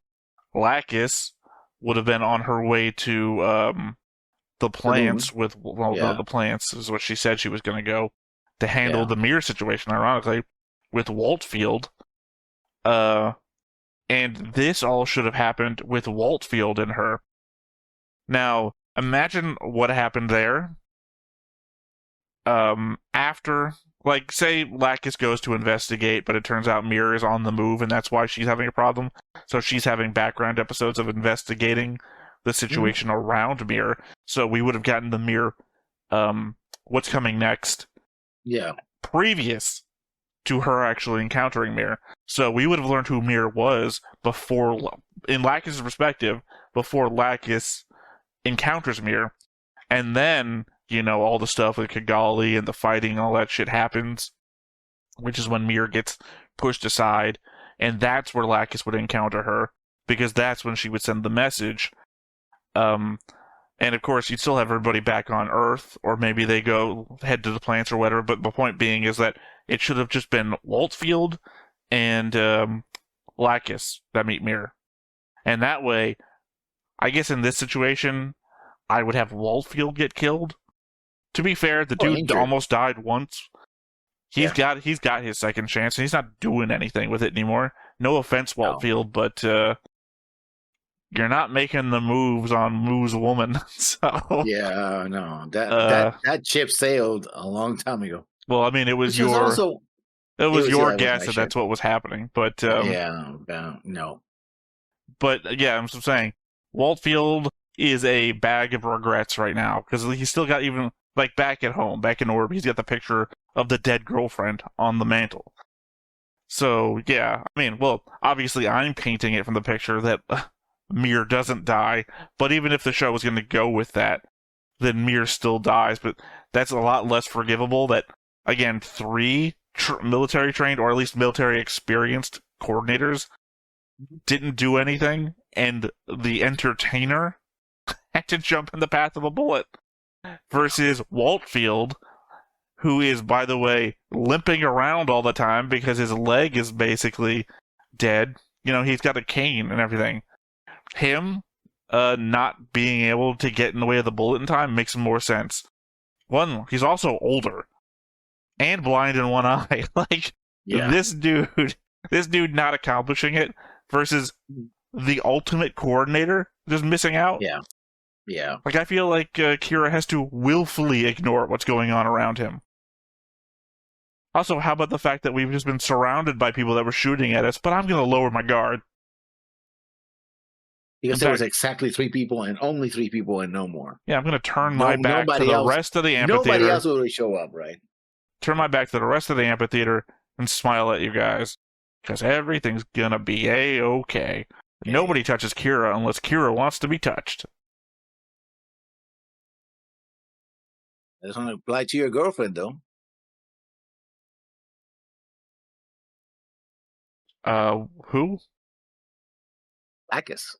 Lacus would have been on her way to the plants with the plants is what she said she was going to go to handle the mirror situation, ironically, with Waltfield. And this all should have happened with Waltfield in her. Now, imagine what happened there. After, like, say Lacus goes to investigate, but it turns out Mirror is on the move, and that's why she's having a problem. So she's having background episodes of investigating the situation around Mirror. So we would have gotten the Mirror, what's coming next. Yeah. Previous to her actually encountering Mirror. So we would have learned who Mirror was before, in Lacus' perspective, before Lacus encounters Mirror. And then, you know, all the stuff with Kigali and the fighting and all that shit happens, which is when Mirror gets pushed aside, and that's where Lacus would encounter her, because that's when she would send the message. And of course, you'd still have everybody back on Earth, or maybe they go head to the plants or whatever, but the point being is that it should have just been Waltfield and Lacus that meet Mirror. And that way, I guess in this situation, I would have Waltfield get killed. To be fair, the dude almost died once. He's got his second chance, and he's not doing anything with it anymore. No offense, Waltfield, but you're not making the moves on Moo's woman. So yeah, no, that ship sailed a long time ago. Well, I mean, it was your guess that that's what was happening, but no. But yeah, I'm just saying, Waltfield is a bag of regrets right now because he's still got, even like back at home, back in Orb, he's got the picture of the dead girlfriend on the mantle. So yeah, I mean, well, obviously I'm painting it from the picture that Mir doesn't die, but even if the show was going to go with that, then Mir still dies. But that's a lot less forgivable. That again, 3 military trained, or at least military experienced coordinators didn't do anything, and the entertainer had to jump in the path of a bullet, versus Waltfield, who is, by the way, limping around all the time because his leg is basically dead. You know, he's got a cane and everything. Him not being able to get in the way of the bullet in time makes more sense. One, he's also older and blind in one eye. Like, this dude not accomplishing it versus the ultimate coordinator just missing out. Yeah. Like, I feel like Kira has to willfully ignore what's going on around him. Also, how about the fact that we've just been surrounded by people that were shooting at us, but I'm going to lower my guard. Because there was exactly 3 people and only 3 people and no more. Yeah, I'm going to turn my back to the rest of the amphitheater. Nobody else will show up, right? Turn my back to the rest of the amphitheater and smile at you guys. Because everything's going to be A-okay. Nobody touches Kira unless Kira wants to be touched. That doesn't apply to your girlfriend, though. Who? Lacus.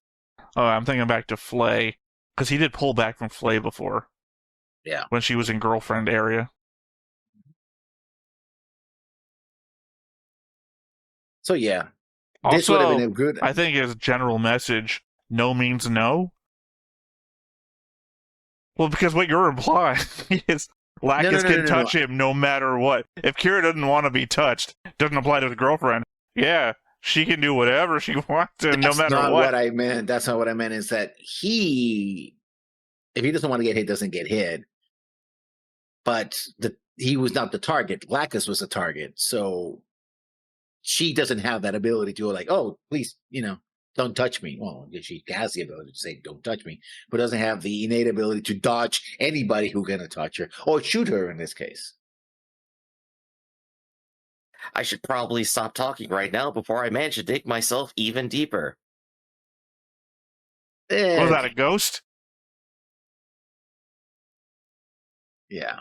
Oh, I'm thinking back to Flay. Because he did pull back from Flay before. Yeah. When she was in girlfriend area. So, yeah. Also, this would have been a good... I think his general message, no means no. Well, because what you're implying is Lacus can touch him no matter what. If Kira doesn't want to be touched, doesn't apply to his girlfriend, yeah, she can do whatever she wants to, no matter what. That's not what I meant. That's not what I meant, is that if he doesn't want to get hit, doesn't get hit. But he was not the target. Lacus was the target. So she doesn't have that ability to go like, oh, please, don't touch me. Well, she has the ability to say don't touch me, but doesn't have the innate ability to dodge anybody who's going to touch her or shoot her in this case. I should probably stop talking right now before I manage to dig myself even deeper. Was that a ghost? Yeah.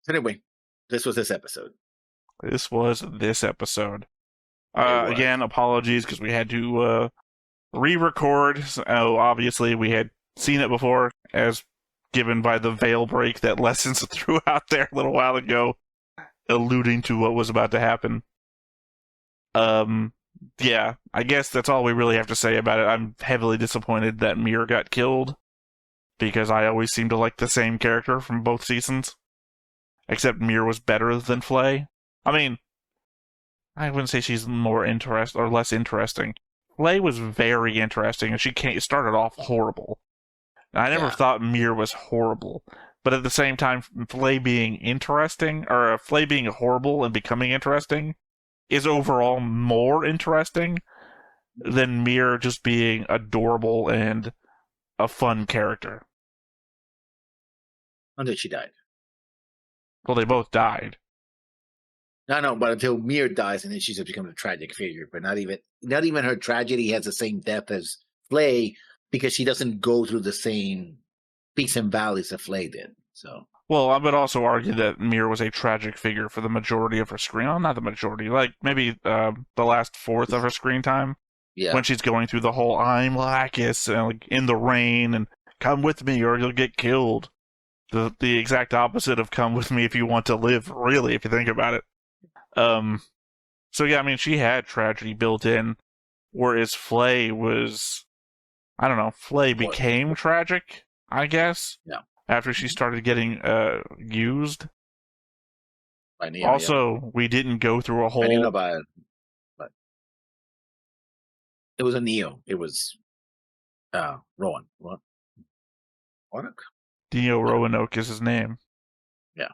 So anyway, this was this episode. This was this episode. was. Again, apologies because we had to re-record. Obviously, we had seen it before, as given by the veil break that Lessons threw out there a little while ago, alluding to what was about to happen. Yeah, I guess that's all we really have to say about it. I'm heavily disappointed that Mir got killed, because I always seem to like the same character from both seasons. Except Mir was better than Flay. I mean, I wouldn't say she's more interesting or less interesting. Flay was very interesting, and she started off horrible. I never thought Mir was horrible, but at the same time, Flay being interesting, or Flay being horrible and becoming interesting, is overall more interesting than Mir just being adorable and a fun character. Until she died. Well, they both died. No, but until Mir dies, and then she's become a tragic figure. But not even her tragedy has the same depth as Flay, because she doesn't go through the same peaks and valleys that Flay did. So, well, I would also argue that Mir was a tragic figure for the majority of her screen. Well, not the majority, like maybe the last fourth of her screen time. Yeah. When she's going through the whole "I'm Lacus" and like in the rain and "come with me or you'll get killed." The exact opposite of "come with me if you want to live." Really, if you think about it. So yeah, I mean, she had tragedy built in, whereas Flay was, I don't know, Flay became tragic, I guess. Yeah. After she started getting used. By Neo, also, we didn't go through a whole. I didn't know about it, but it was a Neo. It was Rowan. What? Neo Roanoke is his name. Yeah.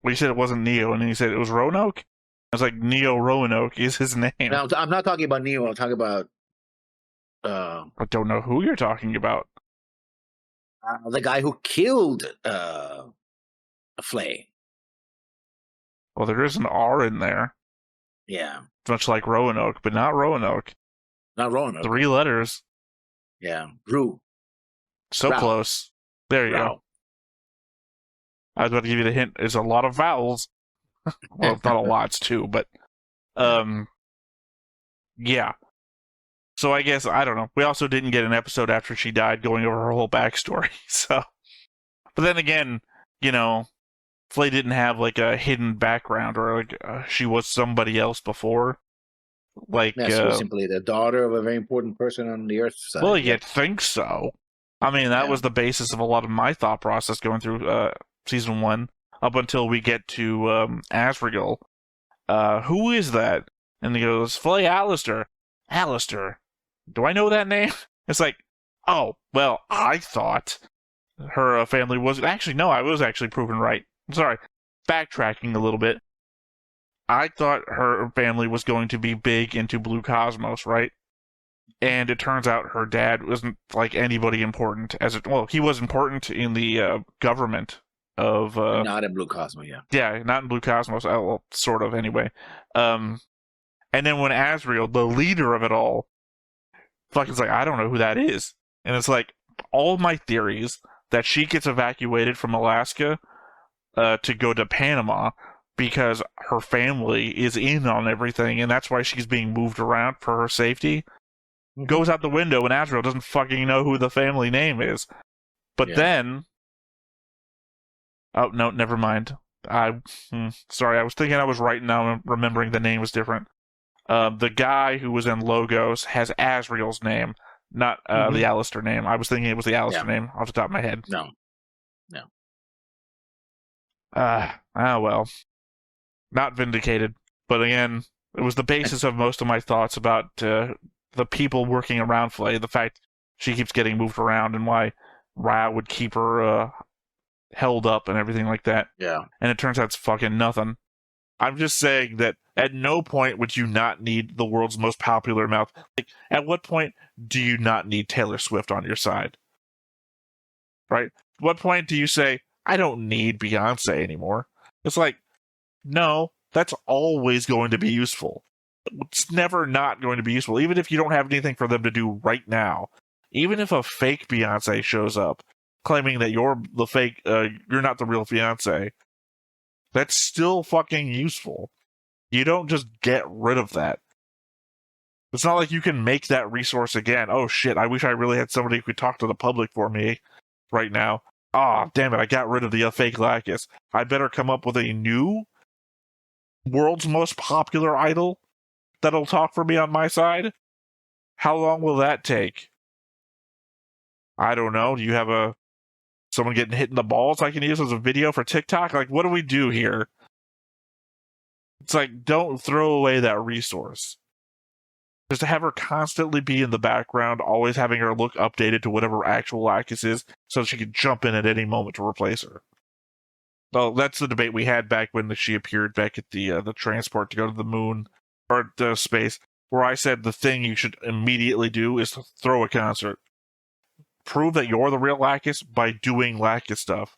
Well, you said it wasn't Neo, and then you said it was Roanoke? I was like, Neo Roanoke is his name. Now, I'm not talking about Neo. I'm talking about... I don't know who you're talking about. The guy who killed Flay. Well, there is an R in there. Yeah. It's much like Roanoke, but not Roanoke. Not Roanoke. 3 letters. Yeah. Rue. So Rao. close. There you go. I was about to give you the hint. There's a lot of vowels. Well, it's not a lot, it's 2, but... yeah. So I guess, I don't know. We also didn't get an episode after she died going over her whole backstory, so... But then again, you know, Flay didn't have, like, a hidden background, or, like, she was somebody else before. Like, she was simply the daughter of a very important person on the Earth side. Well, you'd think so. I mean, that was the basis of a lot of my thought process going through Season 1, up until we get to Asriel. Who is that? And he goes, Flay Alistair. Alistair. Do I know that name? It's like, oh, well, I thought her family was... Actually, no, I was actually proven right. I'm sorry. Backtracking a little bit. I thought her family was going to be big into Blue Cosmos, right? And it turns out her dad wasn't, like, anybody important. Well, he was important in the government of... not in Blue Cosmos, yeah. Yeah, not in Blue Cosmos. Well, sort of, anyway. And then when Asriel, the leader of it all, fucking like, I don't know who that is. And it's like, all my theories that she gets evacuated from Alaska to go to Panama because her family is in on everything, and that's why she's being moved around for her safety, goes out the window, and Asriel doesn't fucking know who the family name is. But then... Oh, no, never mind. Sorry, I was thinking I was right, now I'm remembering the name was different. The guy who was in Logos has Asriel's name, not the Alistair name. I was thinking it was the Alistair name off the top of my head. No. Well. Not vindicated. But again, it was the basis of most of my thoughts about the people working around Flay, the fact she keeps getting moved around, and why Rao would keep her held up and everything like that. Yeah. And it turns out it's fucking nothing. I'm just saying that at no point would you not need the world's most popular mouth. Like, at what point do you not need Taylor Swift on your side? Right? What point do you say, I don't need Beyonce anymore? It's like, no, that's always going to be useful. It's never not going to be useful, even if you don't have anything for them to do right now. Even if a fake Beyonce shows up claiming that you're the fake, you're not the real Beyonce, that's still fucking useful. You don't just get rid of that. It's not like you can make that resource again. Oh shit, I wish I really had somebody who could talk to the public for me right now. Ah, damn it, I got rid of the fake Lacus. I better come up with a new world's most popular idol that'll talk for me on my side? How long will that take? I don't know. Do you have someone getting hit in the balls I can use as a video for TikTok? Like, what do we do here? It's like, don't throw away that resource. Just to have her constantly be in the background, always having her look updated to whatever actual Lacus is, so she can jump in at any moment to replace her. Well, that's the debate we had back when she appeared back at the transport to go to the moon, or to space, where I said the thing you should immediately do is to throw a concert. Prove that you're the real Lacus by doing Lacus stuff.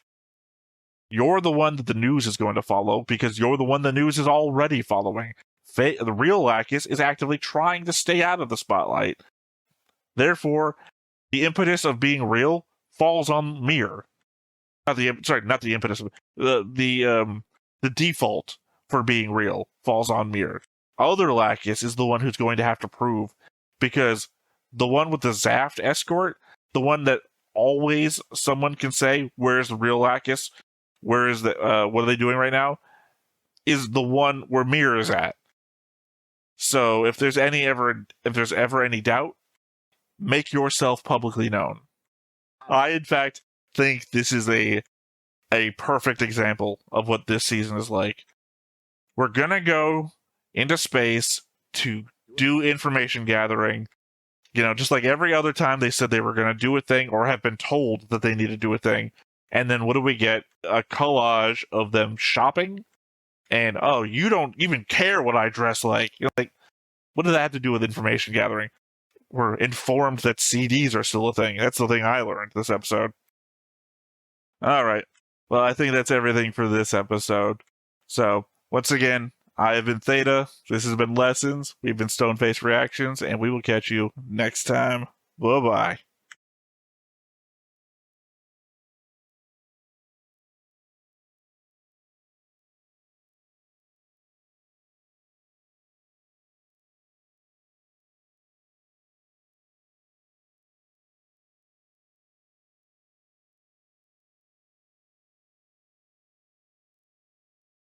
You're the one that the news is going to follow, because you're the one the news is already following. The real Lacus is actively trying to stay out of the spotlight. Therefore, the impetus of being real falls on Mir. Not the impetus. The default for being real falls on Mir. Other Lacus is the one who's going to have to prove, because the one with the zaft escort, the one that always someone can say, "Where's the real Lacus? Where is the what are they doing right now?" is the one where Mir is at. So if there's ever any doubt, make yourself publicly known. I, in fact, think this is a perfect example of what this season is like. We're gonna go into space to do information gathering. You know, just like every other time they said they were gonna do a thing or have been told that they need to do a thing. And then what do we get? A collage of them shopping? And, oh, you don't even care what I dress like. You're like, what does that have to do with information gathering? We're informed that CDs are still a thing. That's the thing I learned this episode. All right. Well, I think that's everything for this episode. So, once again, I have been Theta. This has been Lessons. We've been Stoneface Reactions, and we will catch you next time. Bye-bye.